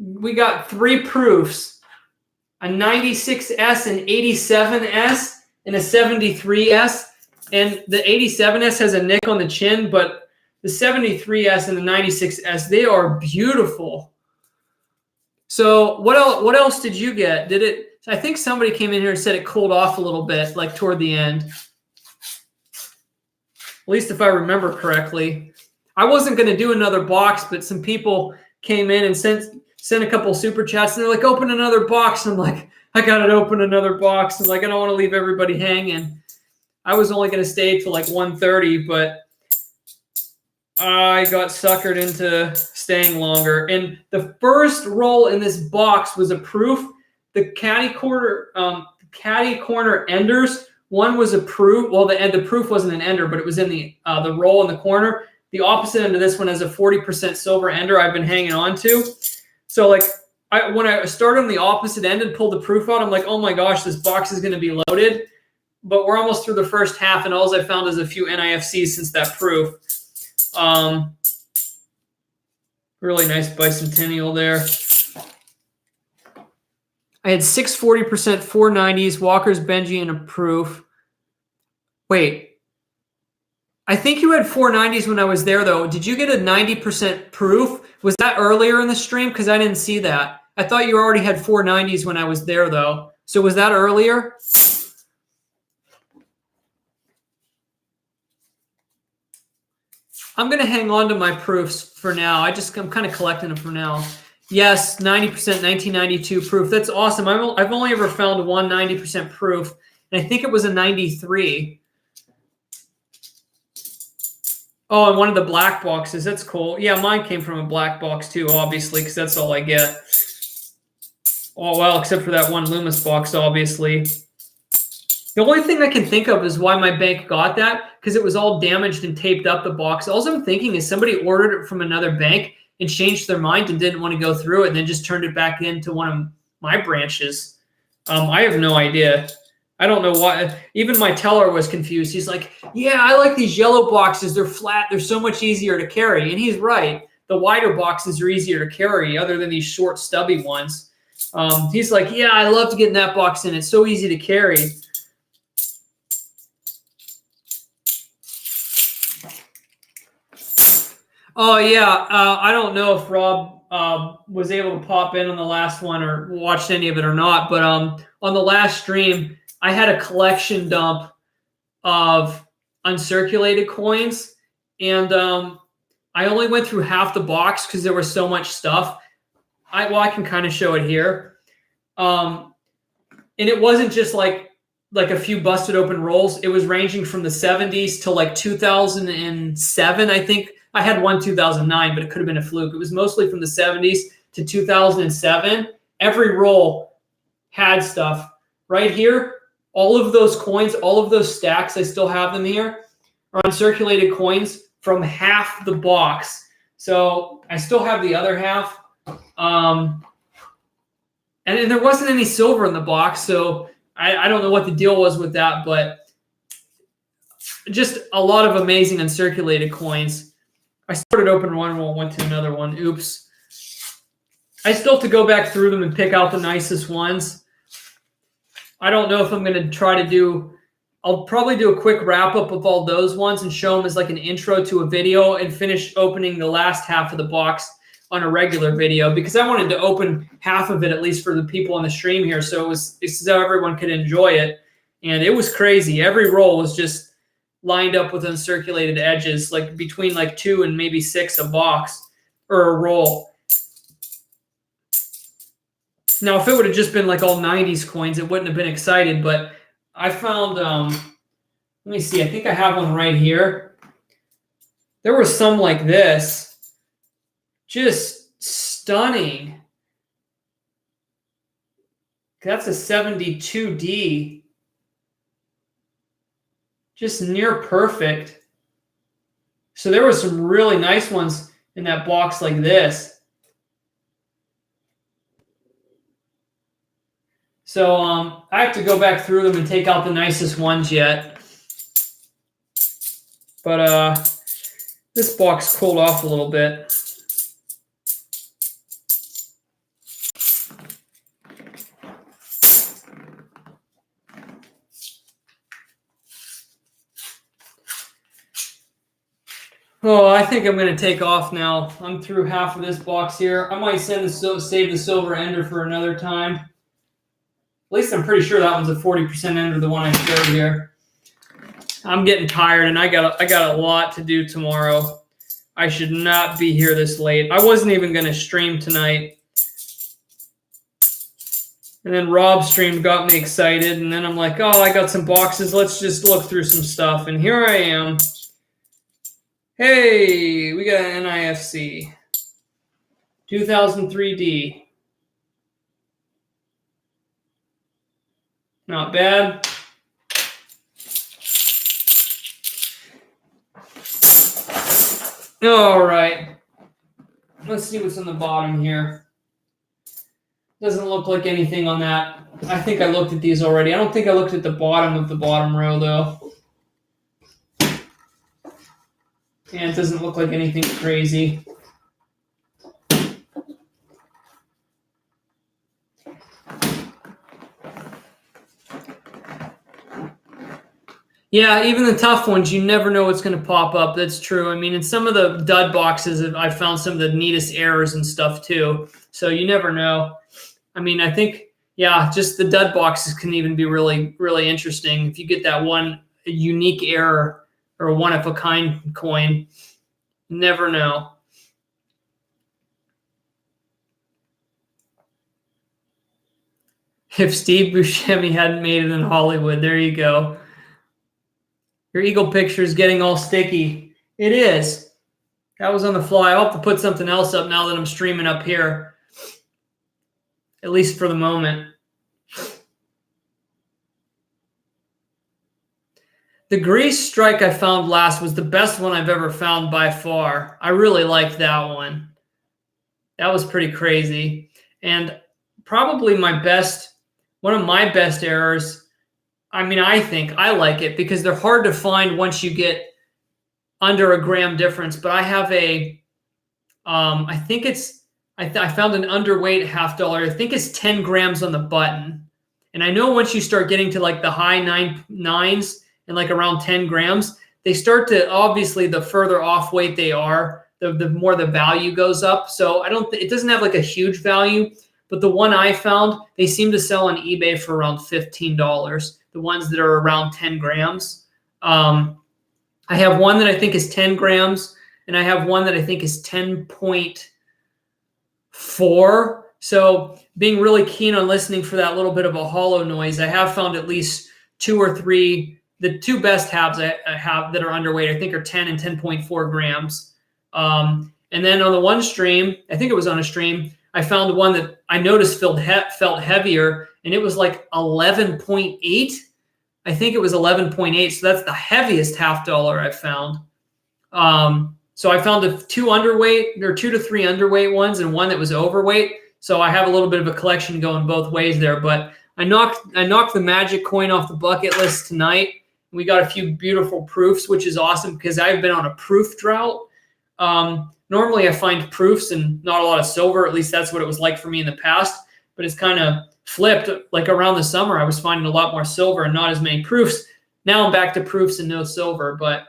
We got 3 proofs. A 96S, an 87S, and a 73S. And the 87S has a nick on the chin, but the 73S and the 96S, they are beautiful. So what else did you get? I think somebody came in here and said it cooled off a little bit, like toward the end. At least if I remember correctly. I wasn't going to do another box, but some people came in and sent a couple super chats, and they're like, "Open another box." And I'm like, I got to open another box. I'm like, I don't want to leave everybody hanging. I was only going to stay till like 1:30, but I got suckered into staying longer. And the first roll in this box was a proof. The caddy corner enders. One was a proof. Well, the proof wasn't an ender, but it was in the roll in the corner. The opposite end of this one has a 40% silver ender I've been hanging on to. So like when I started on the opposite end and pulled the proof out, I'm like, oh my gosh, this box is going to be loaded. But we're almost through the first half, and all I found is a few NIFCs since that proof. Really nice bicentennial there. I had 6 40%, 490s, Walker's Benji, and a proof. Wait. I think you had 490s when I was there, though. Did you get a 90% proof? Was that earlier in the stream? Because I didn't see that. I thought you already had 490s when I was there, though. So was that earlier? I'm going to hang on to my proofs for now. I'm kind of collecting them for now. Yes, 90% 1992 proof. That's awesome. I've only ever found one 90% proof, and I think it was a 93. Oh, and one of the black boxes. That's cool. Yeah, mine came from a black box too, obviously, because that's all I get. Oh, well, except for that one Loomis box, obviously. The only thing I can think of is why my bank got that, because it was all damaged and taped up the box. All I'm thinking is somebody ordered it from another bank and changed their mind and didn't want to go through it and then just turned it back into one of my branches. I have no idea. I don't know why. Even my teller was confused. He's like, yeah, I like these yellow boxes. They're flat. They're so much easier to carry. And he's right. The wider boxes are easier to carry other than these short, stubby ones. He's like, yeah, I love getting that box in. It's so easy to carry. Oh, yeah. I don't know if Rob was able to pop in on the last one or watched any of it or not. But on the last stream, I had a collection dump of uncirculated coins. And I only went through half the box because there was so much stuff. I can kind of show it here. And it wasn't just like a few busted open rolls. It was ranging from the 70s to like 2007, I think. I had one 2009, but it could have been a fluke. It was mostly from the 70s to 2007. Every roll had stuff. Right here, all of those coins, all of those stacks, I still have them here, are uncirculated coins from half the box. So I still have the other half. And there wasn't any silver in the box, so I don't know what the deal was with that, but just a lot of amazing uncirculated coins. I started open one roll, went to another one. Oops. I still have to go back through them and pick out the nicest ones. I don't know if I'm going to try to do – I'll probably do a quick wrap-up of all those ones and show them as like an intro to a video and finish opening the last half of the box on a regular video because I wanted to open half of it at least for the people on the stream here it's so everyone could enjoy it. And it was crazy. Every roll was just – lined up with uncirculated edges, like between like 2 and maybe 6 a box or a roll. Now, if it would have just been like all 90s coins, it wouldn't have been excited, but I found, let me see, I think I have one right here. There was some like this, just stunning. That's a 72D. Just near perfect. So there were some really nice ones in that box like this. So I have to go back through them and take out the nicest ones yet. But this box cooled off a little bit. Oh, I think I'm going to take off now. I'm through half of this box here. I might save the silver ender for another time. At least I'm pretty sure that one's a 40% ender, the one I showed here. I'm getting tired, and I got a lot to do tomorrow. I should not be here this late. I wasn't even going to stream tonight. And then Rob's stream got me excited, and then I'm like, oh, I got some boxes. Let's just look through some stuff. And here I am. Hey, we got an NIFC. 2003D. Not bad. All right. Let's see what's on the bottom here. Doesn't look like anything on that. I think I looked at these already. I don't think I looked at the bottom of the bottom row, though. And it doesn't look like anything crazy. Yeah, even the tough ones, you never know what's going to pop up. That's true. I mean, in some of the dud boxes, I found some of the neatest errors and stuff too. So you never know. I mean, I think, yeah, just the dud boxes can even be really, really interesting. If you get that one unique error or a one-of-a-kind coin, you never know. If Steve Buscemi hadn't made it in Hollywood, there you go. Your Eagle picture is getting all sticky. It is. That was on the fly. I'll have to put something else up now that I'm streaming up here, at least for the moment. The grease strike I found last was the best one I've ever found by far. I really liked that one. That was pretty crazy. And probably one of my best errors. I mean, I think I like it because they're hard to find once you get under a gram difference. But I have I think I found an underweight $half. I think it's 10 grams on the button. And I know once you start getting to like the high nines and like around 10 grams, they start to, obviously, the further off weight they are, the more the value goes up. So it doesn't have like a huge value. But the one I found, they seem to sell on eBay for around $15. The ones that are around 10 grams. I have one that I think is 10 grams, and I have one that I think is 10.4. So being really keen on listening for that little bit of a hollow noise, I have found at least 2 or 3. The two best halves I have that are underweight, I think, are 10 and 10.4 grams. And then on the one stream, I think it was on a stream, I found one that I noticed felt heavier, and it was like 11.8. I think it was 11.8. So that's the heaviest $half I've found. So I found 2 underweight, or 2 to 3 underweight ones, and one that was overweight. So I have a little bit of a collection going both ways there. But I knocked the magic coin off the bucket list tonight. We got a few beautiful proofs, which is awesome because I've been on a proof drought. Normally I find proofs and not a lot of silver. At least that's what it was like for me in the past. But it's kind of flipped. Like around the summer, I was finding a lot more silver and not as many proofs. Now I'm back to proofs and no silver. But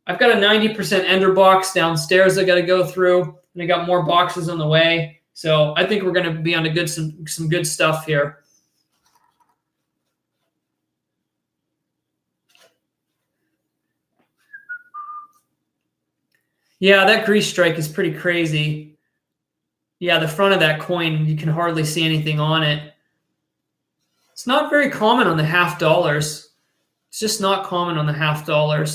I've got a 90% ender box downstairs I got to go through. And I got more boxes on the way. So I think we're going to be on some good stuff here. Yeah, that grease strike is pretty crazy. Yeah, the front of that coin, you can hardly see anything on it. It's not very common on the $half. It's just not common on the $half. I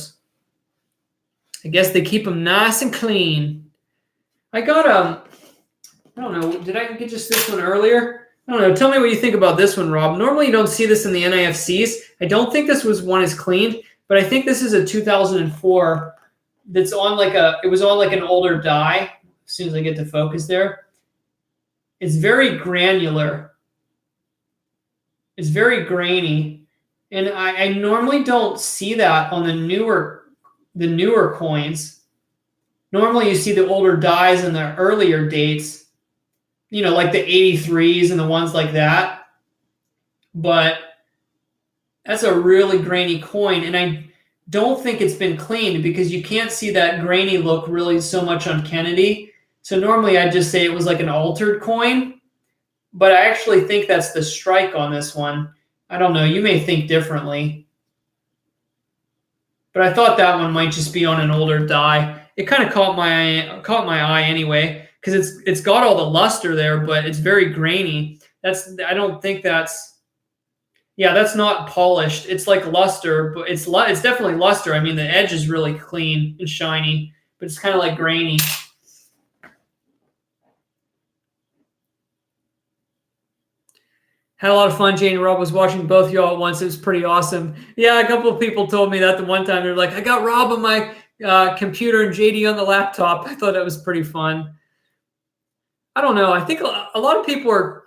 guess they keep them nice and clean. I got I don't know, did I get just this one earlier? I don't know. Tell me what you think about this one, Rob. Normally you don't see this in the NIFCs. I don't think this one is cleaned, but I think this is a 2004 that's on it was on like an older die. As soon as I get to focus there. It's very granular. It's very grainy. And I normally don't see that on the newer coins. Normally you see the older dies and the earlier dates, like the 83s and the ones like that. But that's a really grainy coin. And I don't think it's been cleaned because you can't see that grainy look really so much on Kennedy. So normally I'd just say it was like an altered coin, but I actually think that's the strike on this one. I don't know. You may think differently, but I thought that one might just be on an older die. It kind of caught my eye anyway because it's got all the luster there, but it's very grainy. I don't think that's. Yeah, that's not polished. It's like luster, but it's definitely luster. I mean, the edge is really clean and shiny, but it's kind of like grainy. Had a lot of fun. Jane and Rob was watching both of y'all at once. It was pretty awesome. Yeah, a couple of people told me that the one time. They're like, I got Rob on my computer and JD on the laptop. I thought that was pretty fun. I don't know. I think a lot of people are,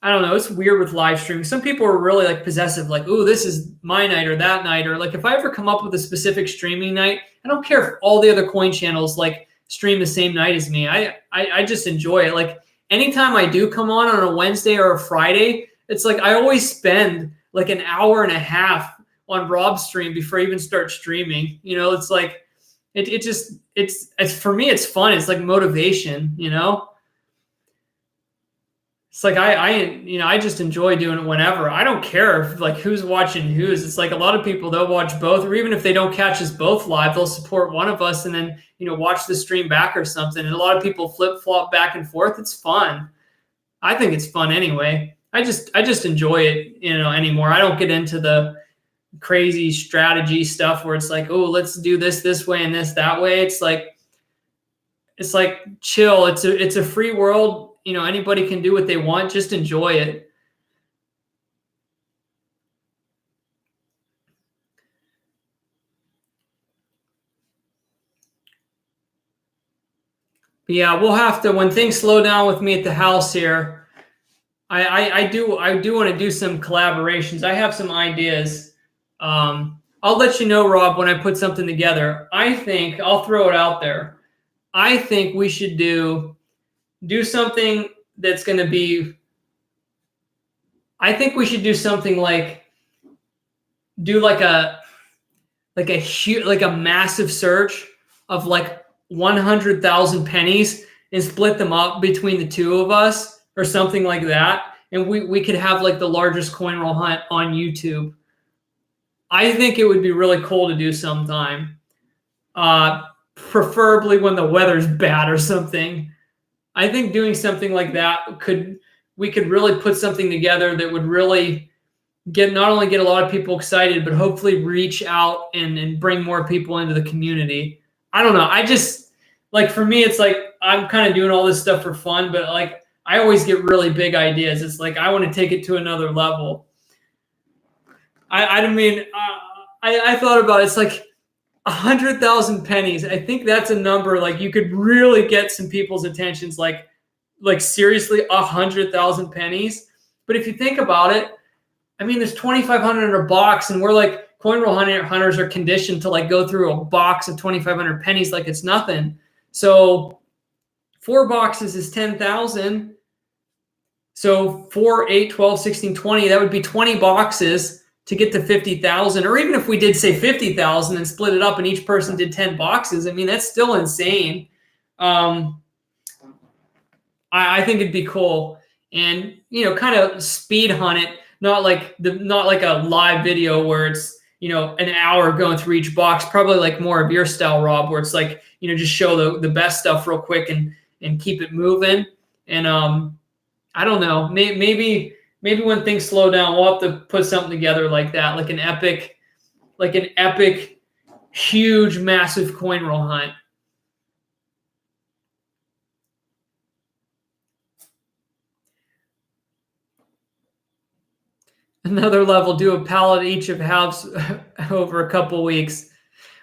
I don't know. It's weird with live streaming. Some people are really like possessive, like, ooh, this is my night or that night. Or like if I ever come up with a specific streaming night, I don't care if all the other coin channels like stream the same night as me. I just enjoy it. Like anytime I do come on a Wednesday or a Friday, it's like I always spend like an hour and a half on Rob's stream before I even start streaming. It's like it's for me, it's fun. It's like motivation, It's like I just enjoy doing it whenever. I don't care if like who's watching who's. It's like a lot of people, they'll watch both, or even if they don't catch us both live, they'll support one of us and then watch the stream back or something. And a lot of people flip-flop back and forth. It's fun. I think it's fun anyway. I just enjoy it, anymore. I don't get into the crazy strategy stuff where it's like, oh, let's do this way and this that way. It's like chill. It's a free world. Anybody can do what they want. Just enjoy it. But yeah, we'll have to, when things slow down with me at the house here. I do want to do some collaborations. I have some ideas. I'll let you know, Rob, when I put something together. I think I'll throw it out there. I think we should do something that's going to be. I think we should do something like a massive search of like 100,000 pennies and split them up between the two of us or something like that. And we could have like the largest coin roll hunt on YouTube. I think it would be really cool to do sometime. Preferably when the weather's bad or something. I think doing something like that we could really put something together that would really not only get a lot of people excited, but hopefully reach out and bring more people into the community. I don't know. I just, like, for me, it's like I'm kind of doing all this stuff for fun, but like I always get really big ideas. It's like I want to take it to another level. I thought about it. It's like 100,000 pennies. I think that's a number like you could really get some people's attentions. Like seriously, 100,000 pennies. But if you think about it, I mean, there's 2,500 in a box, and we're like coin roll hunters are conditioned to like go through a box of 2,500 pennies like it's nothing. So 4 boxes is 10,000. So 4, 8, 12, 16, 20. That would be 20 boxes to get to 50,000. Or even if we did say 50,000 and split it up, and each person did 10 boxes. I mean, that's still insane. I think it'd be cool, and kind of speed hunt it. Not like a live video where it's an hour going through each box. Probably like more of your style, Rob, where it's like just show the best stuff real quick and keep it moving. And I don't know, maybe when things slow down, we'll have to put something together like that, like an epic, huge, massive coin roll hunt. Another level, do a pallet each of halves over a couple weeks.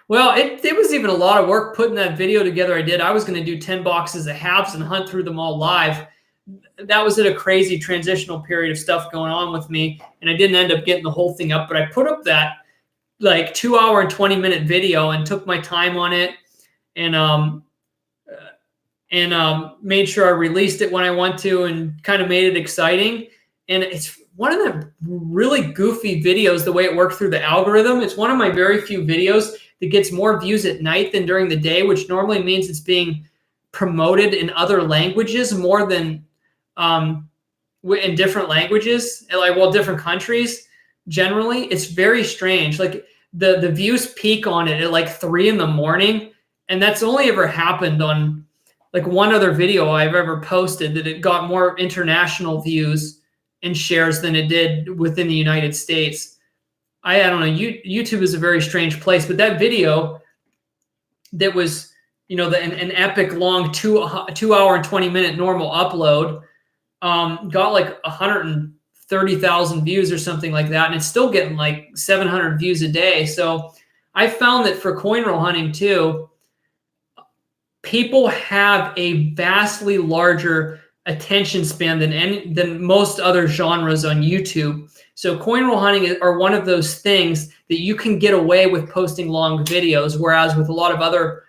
Well, it was even a lot of work putting that video together I did. I was going to do 10 boxes of halves and hunt through them all live. That was at a crazy transitional period of stuff going on with me, and I didn't end up getting the whole thing up, but I put up that like 2-hour and 20-minute video and took my time on it, and made sure I released it when I want to and kind of made it exciting. And it's one of the really goofy videos, the way it worked through the algorithm. It's one of my very few videos that gets more views at night than during the day, which normally means it's being promoted in other languages more than in different languages, different countries. Generally, it's very strange. Like the views peak on it at like 3 a.m, and that's only ever happened on like one other video I've ever posted, that it got more international views and shares than it did within the United States. I don't know. YouTube is a very strange place, but that video that was, an epic long 2-hour and 20-minute normal upload, got like 130,000 views or something like that. And it's still getting like 700 views a day. So I found that for coin roll hunting too, people have a vastly larger attention span than most other genres on YouTube. So coin roll hunting are one of those things that you can get away with posting long videos, whereas with a lot of other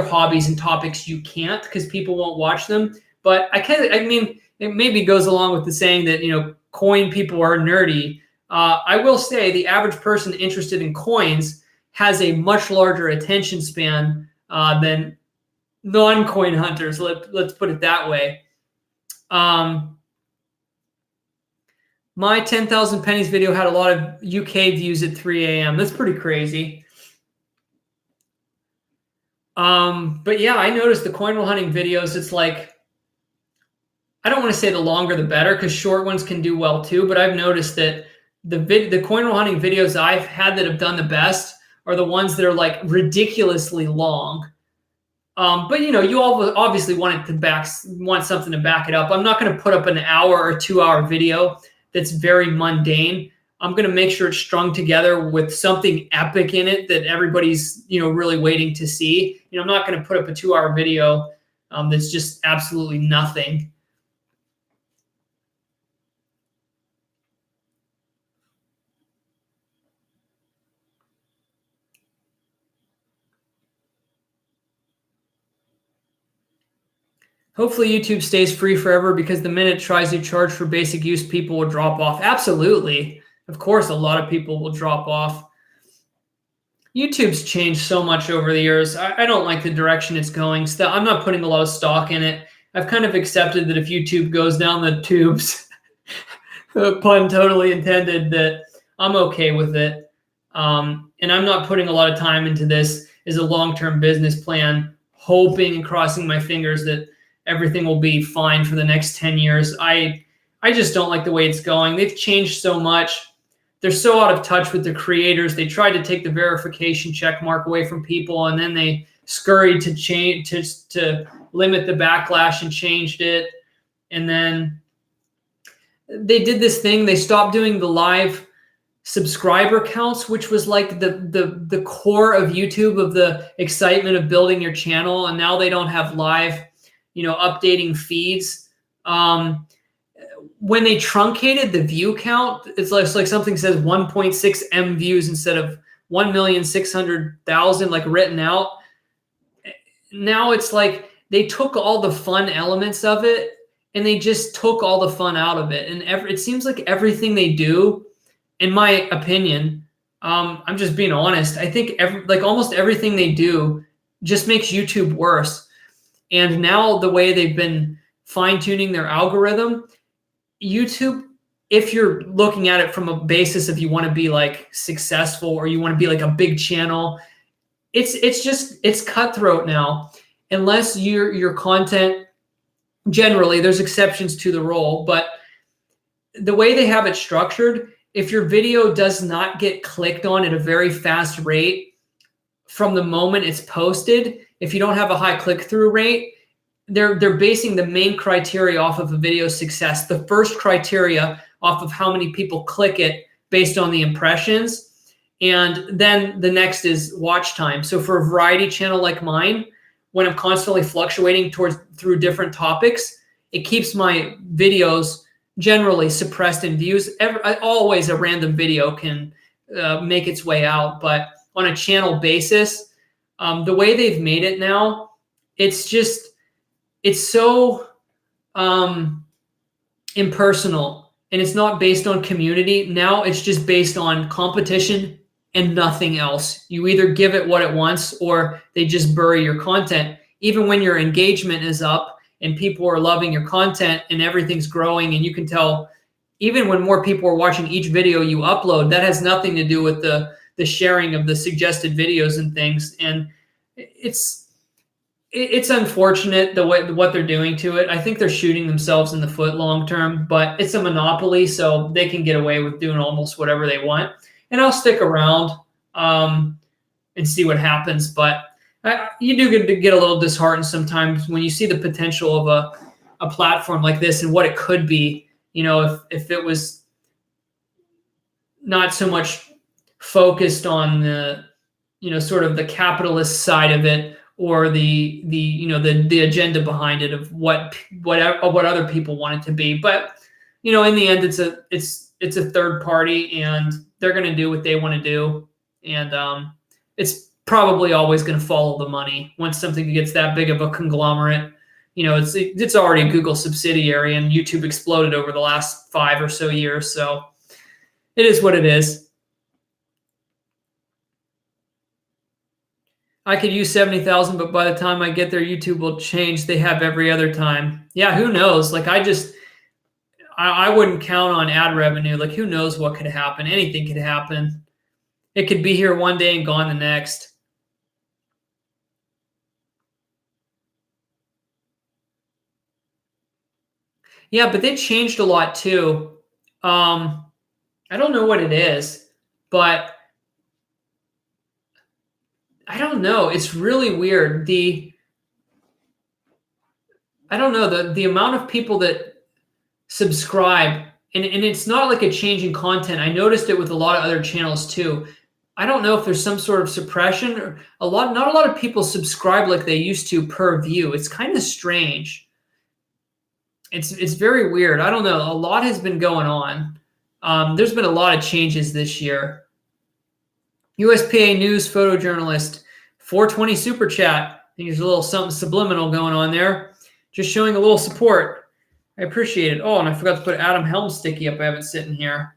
hobbies and topics you can't, because people won't watch them. But it maybe goes along with the saying that coin people are nerdy. I will say the average person interested in coins has a much larger attention span than non-coin hunters. Let's put it that way. My 10,000 pennies video had a lot of UK views at 3 a.m. That's pretty crazy. But yeah, I noticed the coin roll hunting videos. It's like I don't want to say the longer the better, because short ones can do well too. But I've noticed that the coin roll hunting videos I've had that have done the best are the ones that are like ridiculously long. But you all obviously want something to back it up. I'm not going to put up an hour or 2 hour video that's very mundane. I'm going to make sure it's strung together with something epic in it that everybody's really waiting to see. I'm not going to put up a 2 hour video that's just absolutely nothing. Hopefully YouTube stays free forever, because the minute it tries to charge for basic use, people will drop off. Absolutely. Of course, a lot of people will drop off. YouTube's changed so much over the years. I don't like the direction it's going. I'm not putting a lot of stock in it. I've kind of accepted that if YouTube goes down the tubes, pun totally intended, that I'm okay with it. And I'm not putting a lot of time into this as a long-term business plan, hoping and crossing my fingers that everything will be fine for the next 10 years. I just don't like the way it's going. They've changed so much. They're so out of touch with the creators. They tried to take the verification check mark away from people, and then they scurried to change to limit the backlash and changed it. And then they did this thing. They stopped doing the live subscriber counts, which was like the core of YouTube, of the excitement of building your channel. And now they don't have live, updating feeds. When they truncated the view count, it's like something says 1.6 M views instead of 1,600,000 like written out. Now it's like they took all the fun elements of it and they just took all the fun out of it. And it seems like everything they do, in my opinion, I'm just being honest, I think almost everything they do just makes YouTube worse. And now the way they've been fine-tuning their algorithm, YouTube, if you're looking at it from a basis of you want to be like successful or you want to be like a big channel, it's cutthroat now. Unless your content, generally there's exceptions to the rule, but the way they have it structured, if your video does not get clicked on at a very fast rate from the moment it's posted, if you don't have a high click-through rate, they're basing the main criteria off of a video's success. The first criteria off of how many people click it based on the impressions. And then the next is watch time. So for a variety channel like mine, when I'm constantly fluctuating through different topics, it keeps my videos generally suppressed in views. Always a random video can make its way out, but on a channel basis, the way they've made it now, it's so impersonal, and it's not based on community. Now it's just based on competition and nothing else. You either give it what it wants or they just bury your content. Even when your engagement is up and people are loving your content and everything's growing, and you can tell even when more people are watching each video you upload, that has nothing to do with the sharing of the suggested videos and things. And it's unfortunate what they're doing to it. I think they're shooting themselves in the foot long term, but it's a monopoly, so they can get away with doing almost whatever they want. And I'll stick around and see what happens. But you do get a little disheartened sometimes when you see the potential of a platform like this and what it could be. If it was not so much focused on the sort of the capitalist side of it, or the agenda behind it of what other people want it to be. But in the end, it's a third party, and they're going to do what they want to do, and it's probably always going to follow the money. Once something gets that big of a conglomerate, it's already a Google subsidiary, and YouTube exploded over the last 5 or so years. So it is what it is. I could use 70,000, but by the time I get there, YouTube will change. They have every other time. Yeah, who knows? Like I wouldn't count on ad revenue. Like who knows what could happen? Anything could happen. It could be here one day and gone the next. Yeah, but they changed a lot too. I don't know what it is, but I don't know. It's really weird. I don't know, the amount of people that subscribe, and it's not like a change in content. I noticed it with a lot of other channels too. I don't know if there's some sort of suppression, or not a lot of people subscribe like they used to per view. It's kind of strange. It's very weird. I don't know. A lot has been going on. There's been a lot of changes this year. USPA News photojournalist, 420 super chat. I think there's a little something subliminal going on there. Just showing a little support. I appreciate it. Oh, and I forgot to put Adam Helm sticky up. I have it sitting here.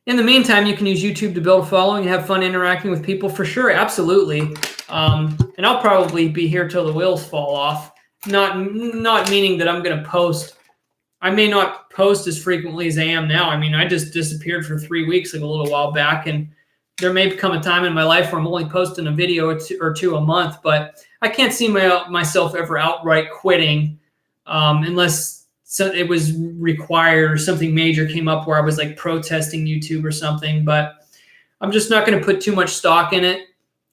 In the meantime, you can use YouTube to build a following and have fun interacting with people for sure. Absolutely. And I'll probably be here till the wheels fall off. Not meaning that I'm going to post. I may not post as frequently as I am now. I mean, I just disappeared for 3 weeks like a little while back, and there may become a time in my life where I'm only posting a video or two a month, but I can't see myself ever outright quitting unless it was required or something major came up where I was like protesting YouTube or something. But I'm just not going to put too much stock in it.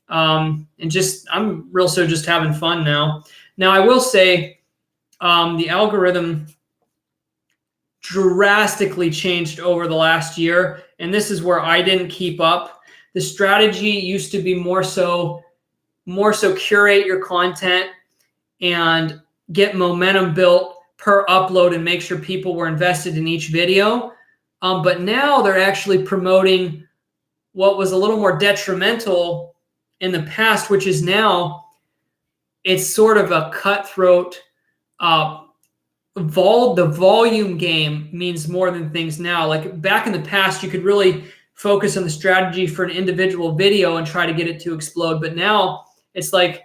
And I'm just having fun now. Now, I will say the algorithm drastically changed over the last year, and this is where I didn't keep up. The strategy used to be more so curate your content and get momentum built per upload and make sure people were invested in each video. But now they're actually promoting what was a little more detrimental in the past, which is now it's sort of a cutthroat. The volume game means more than things now. Like back in the past, you could really focus on the strategy for an individual video and try to get it to explode. But now it's like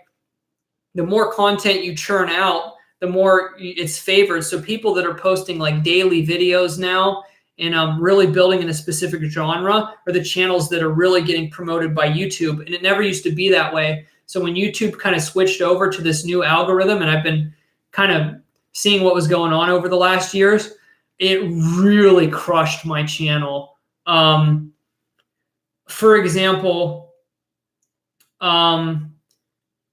the more content you churn out, the more it's favored. So people that are posting like daily videos now and really building in a specific genre are the channels that are really getting promoted by YouTube. And it never used to be that way. So when YouTube kind of switched over to this new algorithm, and I've been kind of seeing what was going on over the last years, it really crushed my channel. For example, I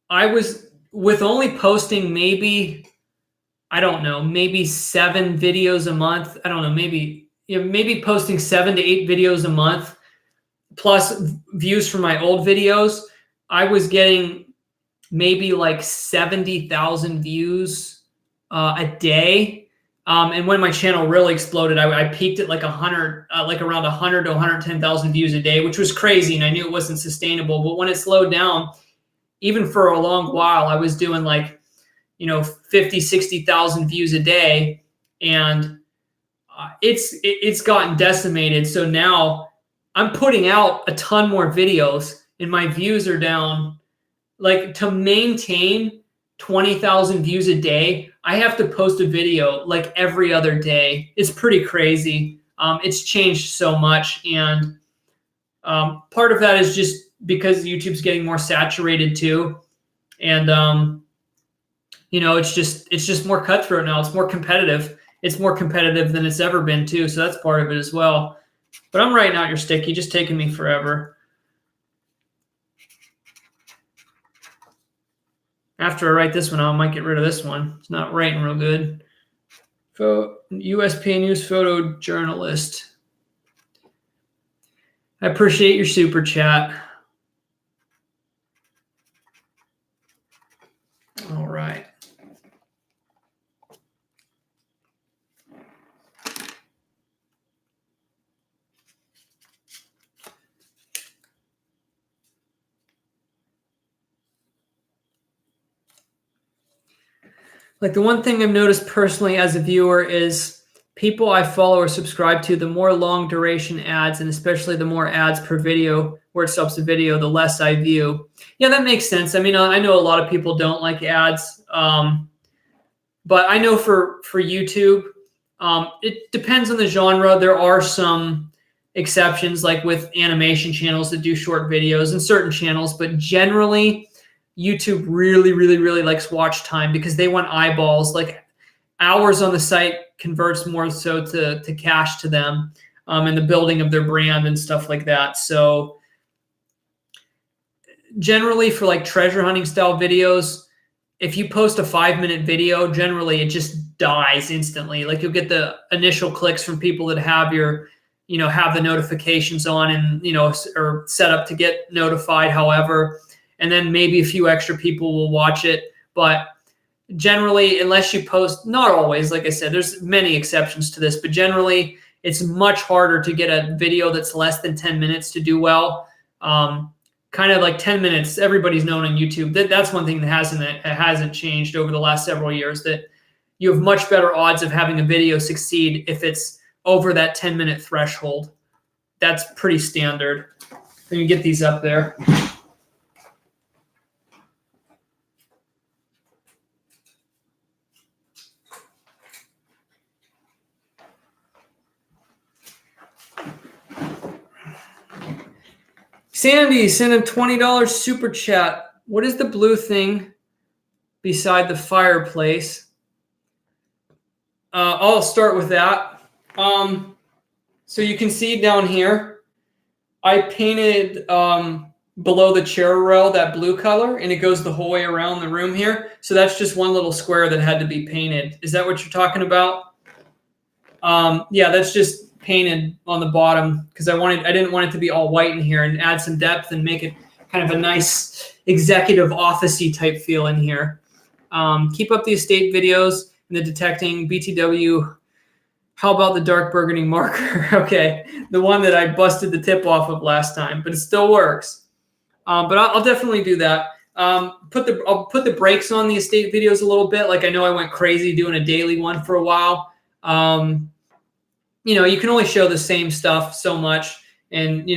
was with only posting maybe 7 videos a month. I don't know, maybe posting 7 to 8 videos a month plus views from my old videos. I was getting maybe like 70,000 views a day. And when my channel really exploded, I peaked at like around 100 to 110,000 views a day, which was crazy. And I knew it wasn't sustainable. But when it slowed down, even for a long while, I was doing 50, 60,000 views a day. And it's gotten decimated. So now I'm putting out a ton more videos and my views are down. Like to maintain 20,000 views a day, I have to post a video like every other day. It's pretty crazy. It's changed so much. And part of that is just because YouTube's getting more saturated too. And, it's just more cutthroat now. It's more competitive. It's more competitive than it's ever been too. So that's part of it as well. But I'm writing out your sticky, just taking me forever. After I write this one out, I might get rid of this one. It's not writing real good. USPA News photojournalist. I appreciate your super chat. All right. Like the one thing I've noticed personally as a viewer is people I follow or subscribe to, the more long duration ads, and especially the more ads per video where it stops the video, the less I view. Yeah, that makes sense. I mean, I know a lot of people don't like ads, but I know for YouTube, it depends on the genre. There are some exceptions, like with animation channels that do short videos and certain channels, but generally YouTube really, really, really likes watch time because they want eyeballs. Like hours on the site converts more so to cash to them, and the building of their brand and stuff like that. So generally for like treasure hunting style videos, if you post a 5-minute video, generally it just dies instantly. Like you'll get the initial clicks from people that have your, have the notifications on and, or set up to get notified, however, and then maybe a few extra people will watch it. But generally, unless you post, not always, like I said, there's many exceptions to this, but generally it's much harder to get a video that's less than 10 minutes to do well. Kind of like 10 minutes, everybody's known on YouTube. That's one thing that hasn't changed over the last several years, that you have much better odds of having a video succeed if it's over that 10-minute threshold. That's pretty standard. Let me get these up there. Sandy sent a $20 super chat. What is the blue thing beside the fireplace? I'll start with that. So you can see down here, I painted below the chair rail that blue color, and it goes the whole way around the room here. So that's just one little square that had to be painted. Is that what you're talking about? Yeah, that's just painted on the bottom because I didn't want it to be all white in here, and add some depth and make it kind of a nice executive office-y type feel in here. Keep up the estate videos and the detecting BTW. How about the dark burgundy marker? Okay, the one that I busted the tip off of last time, but it still works. But I'll definitely do that. I'll put the brakes on the estate videos a little bit. Like I know I went crazy doing a daily one for a while. You can only show the same stuff so much, and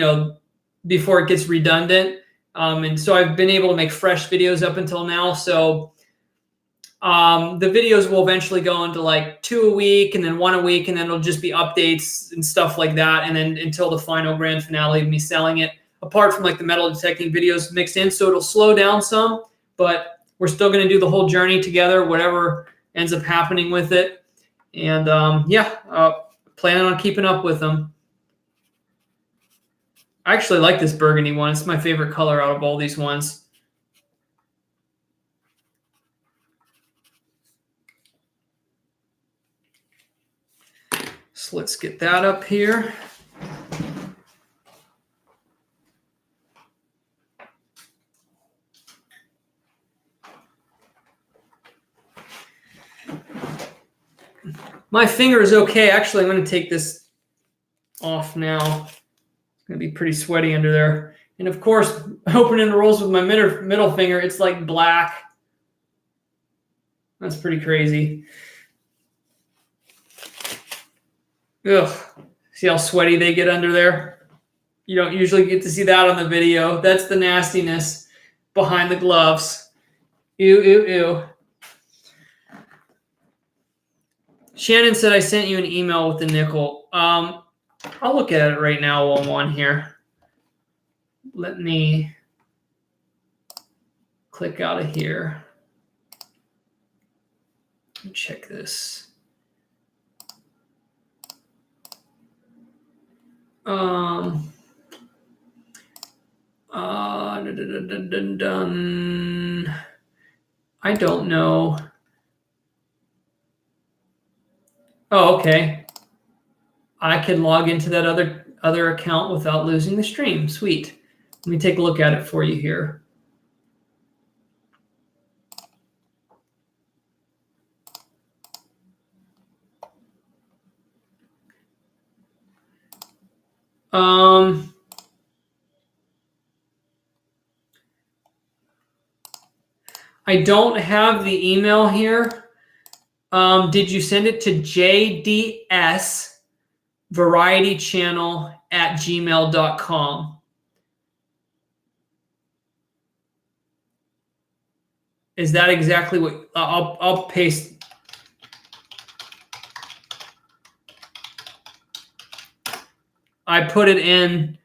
before it gets redundant. And so I've been able to make fresh videos up until now. So the videos will eventually go into like 2 a week and then 1 a week, and then it'll just be updates and stuff like that. And then until the final grand finale of me selling it, apart from like the metal detecting videos mixed in. So it'll slow down some, but we're still going to do the whole journey together, whatever ends up happening with it. And planning on keeping up with them. I actually like this burgundy one. It's my favorite color out of all these ones. So let's get that up here. My finger is okay. Actually, I'm going to take this off now. It's going to be pretty sweaty under there. And of course, opening the rolls with my middle finger, it's like black. That's pretty crazy. Ugh. See how sweaty they get under there? You don't usually get to see that on the video. That's the nastiness behind the gloves. Ew, ew, ew. Shannon said I sent you an email with the nickel. I'll look at it right now while I'm on here. Let me click out of here. Check this. I don't know. Oh, okay. I can log into that other account without losing the stream. Sweet. Let me take a look at it for you here. I don't have the email here. Did you send it to jdsvarietychannel@gmail.com? Is that exactly what I'll paste? I put it in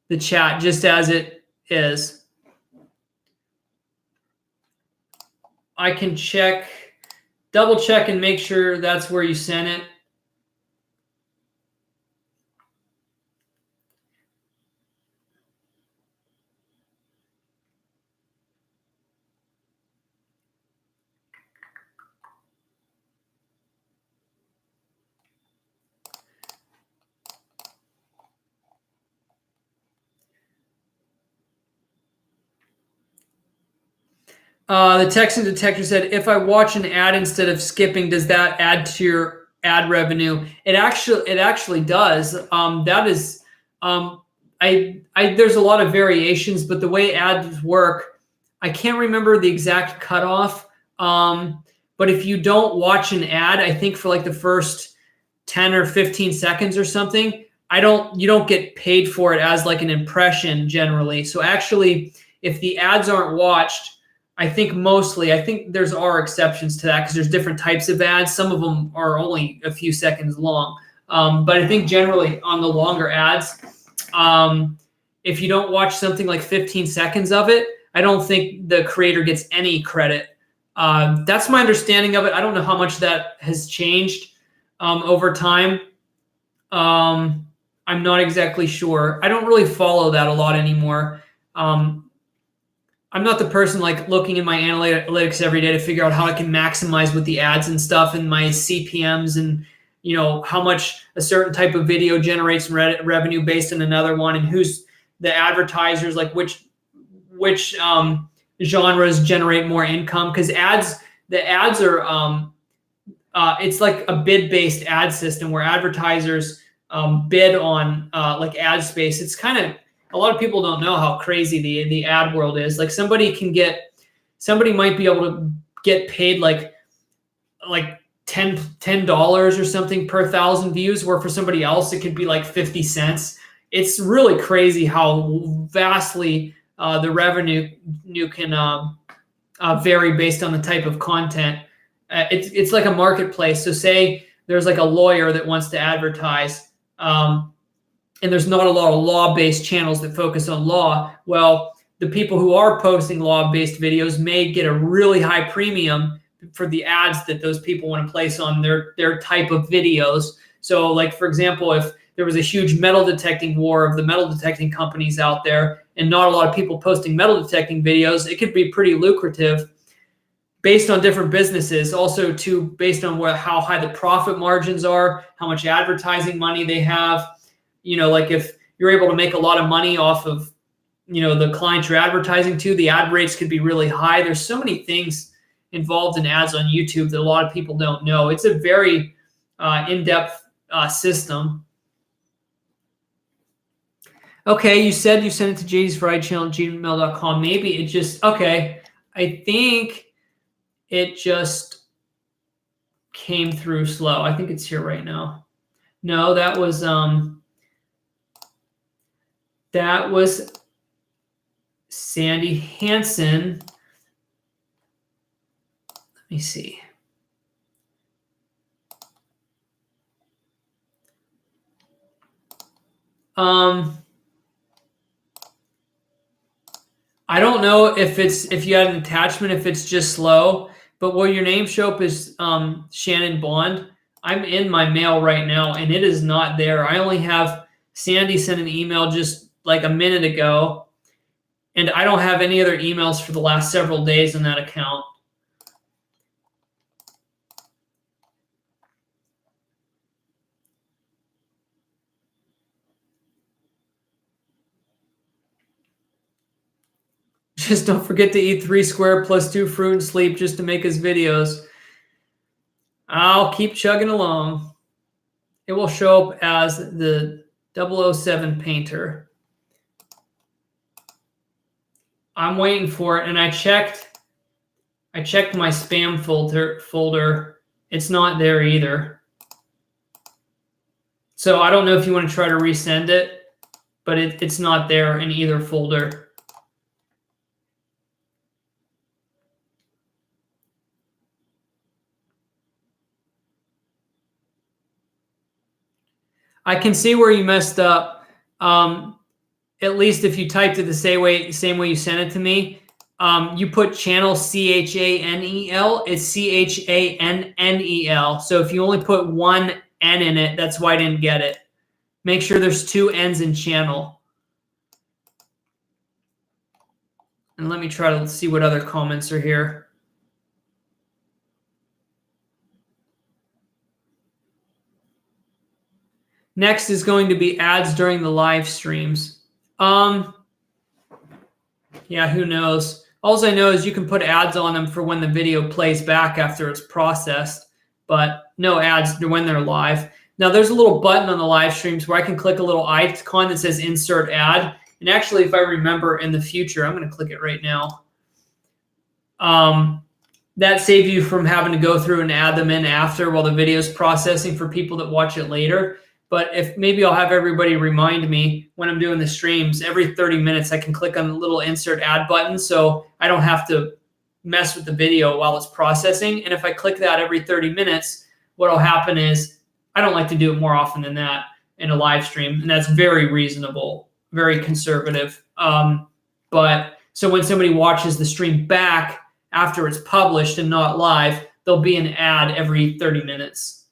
the chat just as it is. I can double check and make sure that's where you sent it. The Texan Detector said, if I watch an ad instead of skipping, does that add to your ad revenue? It actually does. That is, there's a lot of variations, but the way ads work, I can't remember the exact cutoff. But if you don't watch an ad, I think for like the first 10 or 15 seconds or something, you don't get paid for it as like an impression generally. So actually, if the ads aren't watched, I think there's exceptions to that because there's different types of ads. Some of them are only a few seconds long. But I think generally on the longer ads, if you don't watch something like 15 seconds of it, I don't think the creator gets any credit. That's my understanding of it. I don't know how much that has changed over time. I'm not exactly sure. I don't really follow that a lot anymore. I'm not the person like looking in my analytics every day to figure out how I can maximize with the ads and stuff and my CPMs and how much a certain type of video generates revenue based on another one and who's the advertisers, like which genres generate more income, because the ads are it's like a bid-based ad system where advertisers bid on like ad space. It's kind of, a lot of people don't know how crazy the ad world is. Like somebody might be able to get paid like $10 or something per 1,000 views, where for somebody else it could be like 50 cents. It's really crazy how vastly the revenue can vary based on the type of content. It's like a marketplace. So say there's like a lawyer that wants to advertise, and there's not a lot of law-based channels that focus on law. Well, the people who are posting law-based videos may get a really high premium for the ads that those people want to place on their type of videos. So like, for example, if there was a huge metal detecting war of the metal detecting companies out there and not a lot of people posting metal detecting videos, it could be pretty lucrative based on different businesses. Also too, based on how high the profit margins are, how much advertising money they have. Like if you're able to make a lot of money off of, the clients you're advertising to, the ad rates could be really high. There's so many things involved in ads on YouTube that a lot of people don't know. It's a very in-depth system. Okay, you said you sent it to JD's Variety Channel, gmail.com. Maybe it just, okay. I think it just came through slow. I think it's here right now. No, that was Sandy Hansen. Let me see. I don't know if you had an attachment, if it's just slow, but will your name show up as Shannon Bond? I'm in my mail right now and it is not there. I only have Sandy sent an email just like a minute ago, and I don't have any other emails for the last several days on that account. Just don't forget to eat 3 square plus 2 fruit and sleep just to make his videos. I'll keep chugging along. It will show up as the 007 painter. I'm waiting for it, and I checked my spam folder. It's not there either. So I don't know if you want to try to resend it, but it's not there in either folder. I can see where you messed up. At least if you typed it the same way you sent it to me, You put channel CHANEL, it's CHANNEL. So if you only put one N in it, that's why I didn't get it. Make sure there's two N's in channel. And let me try to see what other comments are here. Next is going to be ads during the live streams. Yeah, who knows? All I know is you can put ads on them for when the video plays back after it's processed, but no ads when they're live. Now, there's a little button on the live streams where I can click a little icon that says insert ad. And actually, if I remember in the future, I'm going to click it right now. That saves you from having to go through and add them in after while the video is processing for people that watch it later. But if maybe I'll have everybody remind me when I'm doing the streams, every 30 minutes, I can click on the little insert ad button so I don't have to mess with the video while it's processing. And if I click that every 30 minutes, what will happen is I don't like to do it more often than that in a live stream. And that's very reasonable, very conservative. But so when somebody watches the stream back after it's published and not live, there'll be an ad every 30 minutes.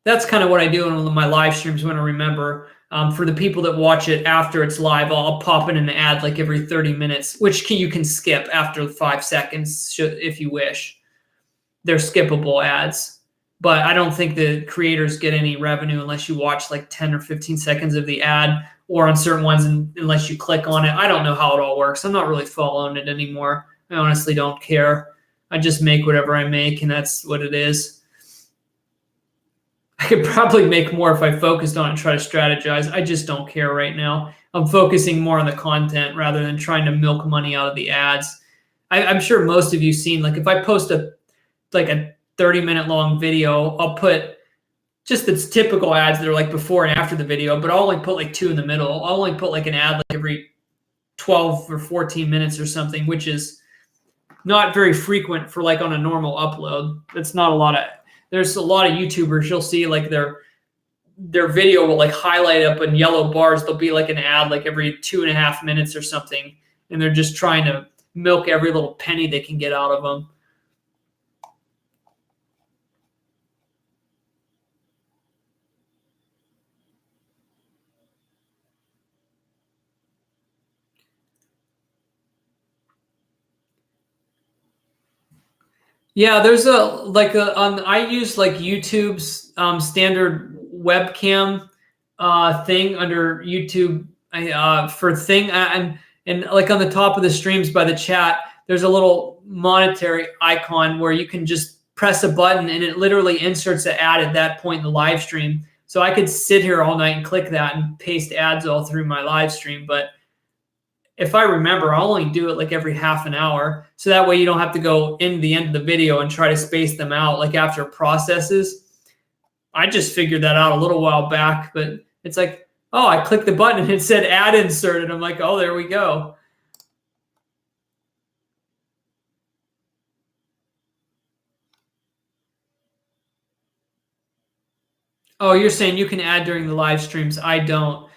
That's kind of what I do in my live streams when I remember. For the people that watch it after it's live, I'll pop in an ad like every 30 minutes, which you can skip after 5 seconds if you wish. They're skippable ads. But I don't think the creators get any revenue unless you watch like 10 or 15 seconds of the ad, or on certain ones unless you click on it. I don't know how it all works. I'm not really following it anymore. I honestly don't care. I just make whatever I make, and that's what it is. I could probably make more if I focused on it and try to strategize. I just don't care right now. I'm focusing more on the content rather than trying to milk money out of the ads. I'm sure most of you seen, like if I post a 30-minute long video, I'll put just the typical ads that are like before and after the video, but I'll only put like 2 in the middle. I'll only put like an ad like every 12 or 14 minutes or something, which is not very frequent for like on a normal upload. That's not a lot of. There's a lot of YouTubers, you'll see like their video will like highlight up in yellow bars. There'll be like an ad like every 2.5 minutes or something. And they're just trying to milk every little penny they can get out of them. Yeah, there's I use like YouTube's standard webcam thing under YouTube for thing and like on the top of the streams by the chat, there's a little monetary icon where you can just press a button and it literally inserts an ad at that point in the live stream. So I could sit here all night and click that and paste ads all through my live stream, but if I remember, I'll only do it like every half an hour. So that way you don't have to go in the end of the video and try to space them out like after it processes. I just figured that out a little while back, but it's like, oh, I clicked the button and it said ad inserted. I'm like, oh, there we go. Oh, you're saying you can add during the live streams. I don't.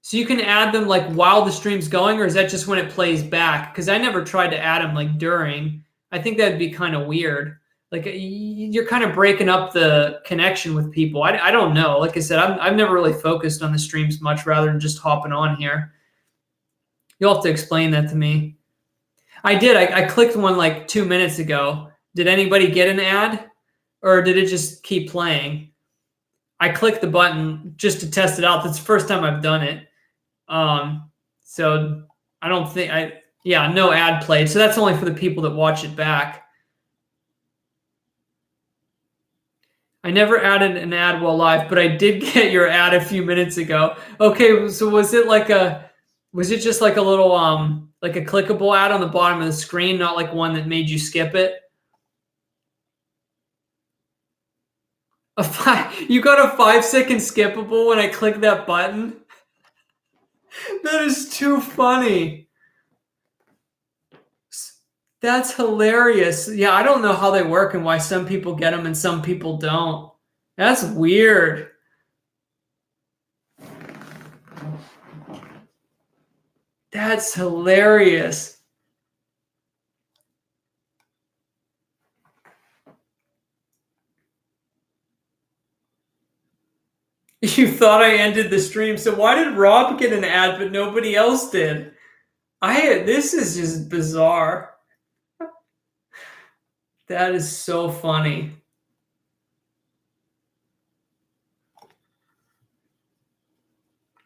So you can add them like while the stream's going, or is that just when it plays back? Because I never tried to add them like during. I think that'd be kind of weird. Like you're kind of breaking up the connection with people. I don't know. Like I said, I've never really focused on the streams much rather than just hopping on here. You'll have to explain that to me. I did. I clicked one like 2 minutes ago. Did anybody get an ad? Or did it just keep playing? I clicked the button just to test it out. That's the first time I've done it. So I don't think no ad played. So that's only for the people that watch it back. I never added an ad while live, but I did get your ad a few minutes ago. Okay, so was it just like a little like a clickable ad on the bottom of the screen, not like one that made you skip it? You got a 5-second skippable when I click that button? That is too funny. That's hilarious. Yeah, I don't know how they work and why some people get them and some people don't. That's weird. That's hilarious. You thought I ended the stream, so why did Rob get an ad but nobody else did? This is just bizarre. That is so funny.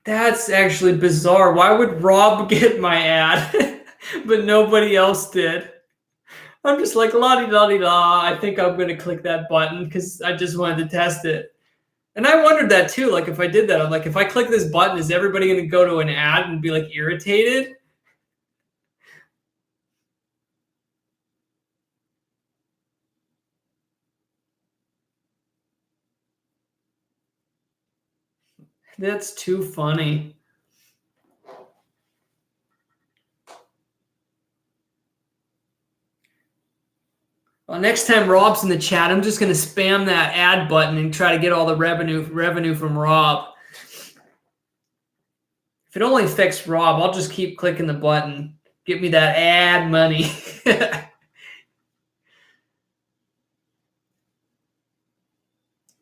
That's actually bizarre. Why would Rob get my ad but nobody else did? I'm just like, la-di-da-di-da. I think I'm going to click that button because I just wanted to test it. And I wondered that too. Like, if I did that, I'm like, if I click this button, is everybody going to go to an ad and be like irritated? That's too funny. Well, next time Rob's in the chat, I'm just going to spam that ad button and try to get all the revenue from Rob. If it only affects Rob, I'll just keep clicking the button. Get me that ad money.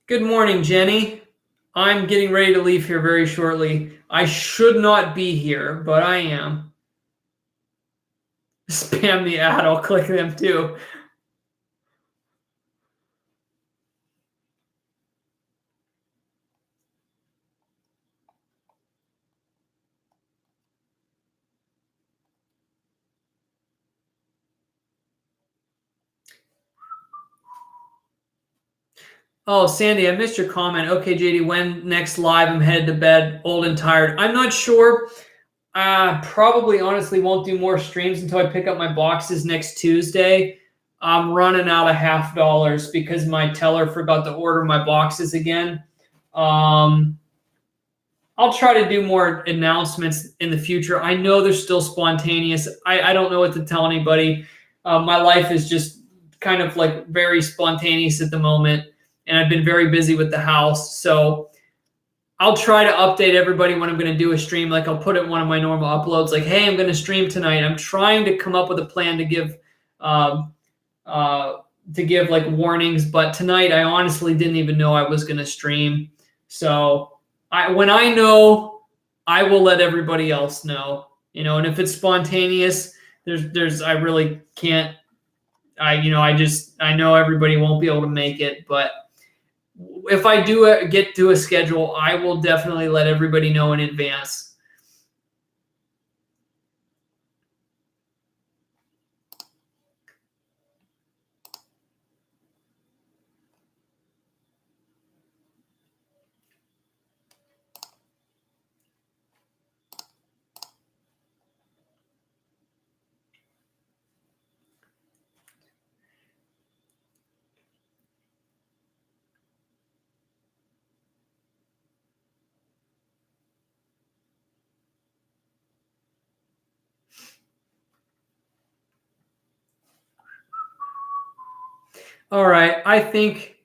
Good morning, Jenny. I'm getting ready to leave here very shortly. I should not be here, but I am. Spam the ad. I'll click them too. Oh, Sandy, I missed your comment. Okay, JD, when next live? I'm headed to bed, old and tired. I'm not sure. Probably honestly won't do more streams until I pick up my boxes next Tuesday. I'm running out of $50 because my teller forgot to order my boxes again. I'll try to do more announcements in the future. I know they're still spontaneous. I don't know what to tell anybody. My life is just kind of like very spontaneous at the moment, and I've been very busy with the house. So I'll try to update everybody when I'm going to do a stream. Like, I'll put it in one of my normal uploads, like, hey, I'm going to stream tonight. I'm trying to come up with a plan to give like warnings, but tonight I honestly didn't even know I was going to stream. So when I know, I will let everybody else know, and if it's spontaneous, I really can't, I know everybody won't be able to make it, but if I do get to a schedule, I will definitely let everybody know in advance. All right, I think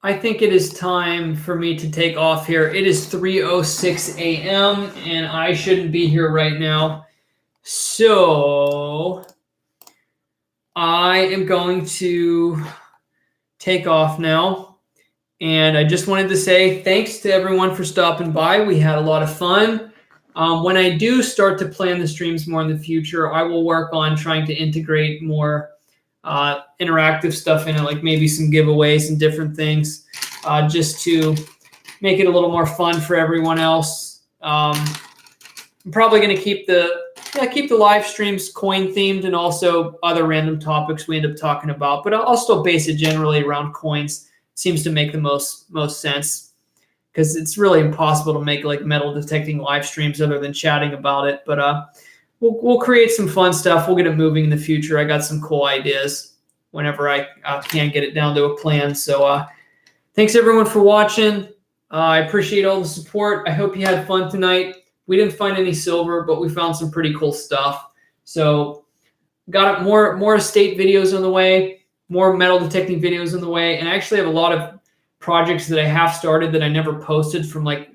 it is time for me to take off here. It is 3:06 a.m. and I shouldn't be here right now. So I am going to take off now. And I just wanted to say thanks to everyone for stopping by. We had a lot of fun. When I do start to plan the streams more in the future, I will work on trying to integrate more interactive stuff in it, like maybe some giveaways and different things, just to make it a little more fun for everyone else. I'm probably going to keep the live streams coin themed and also other random topics we end up talking about, but I'll still base it generally around coins. It seems to make the most sense, because it's really impossible to make like metal detecting live streams other than chatting about it. But we'll create some fun stuff. We'll get it moving in the future. I got some cool ideas whenever I can get it down to a plan. So thanks everyone for watching. I appreciate all the support. I hope you had fun tonight. We didn't find any silver, but we found some pretty cool stuff. So got more estate videos on the way, more metal detecting videos on the way, and I actually have a lot of projects that I have started that I never posted from like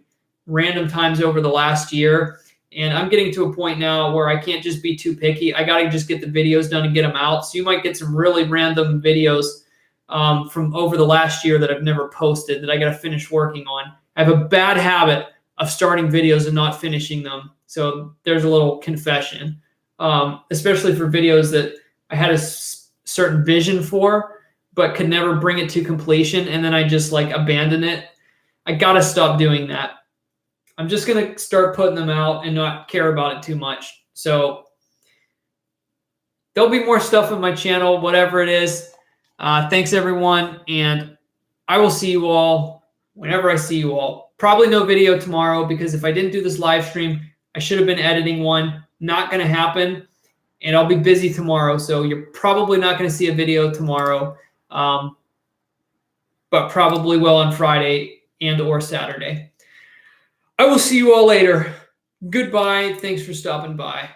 random times over the last year. And I'm getting to a point now where I can't just be too picky. I got to just get the videos done and get them out. So you might get some really random videos from over the last year that I've never posted that I got to finish working on. I have a bad habit of starting videos and not finishing them. So there's a little confession, especially for videos that I had a certain vision for, but could never bring it to completion. And then I just like abandon it. I got to stop doing that. I'm just going to start putting them out and not care about it too much. So there'll be more stuff on my channel, whatever it is. Thanks, everyone. And I will see you all whenever I see you all. Probably no video tomorrow because if I didn't do this live stream, I should have been editing one. Not going to happen. And I'll be busy tomorrow. So you're probably not going to see a video tomorrow, but probably will on Friday and or Saturday. I will see you all later. Goodbye. Thanks for stopping by.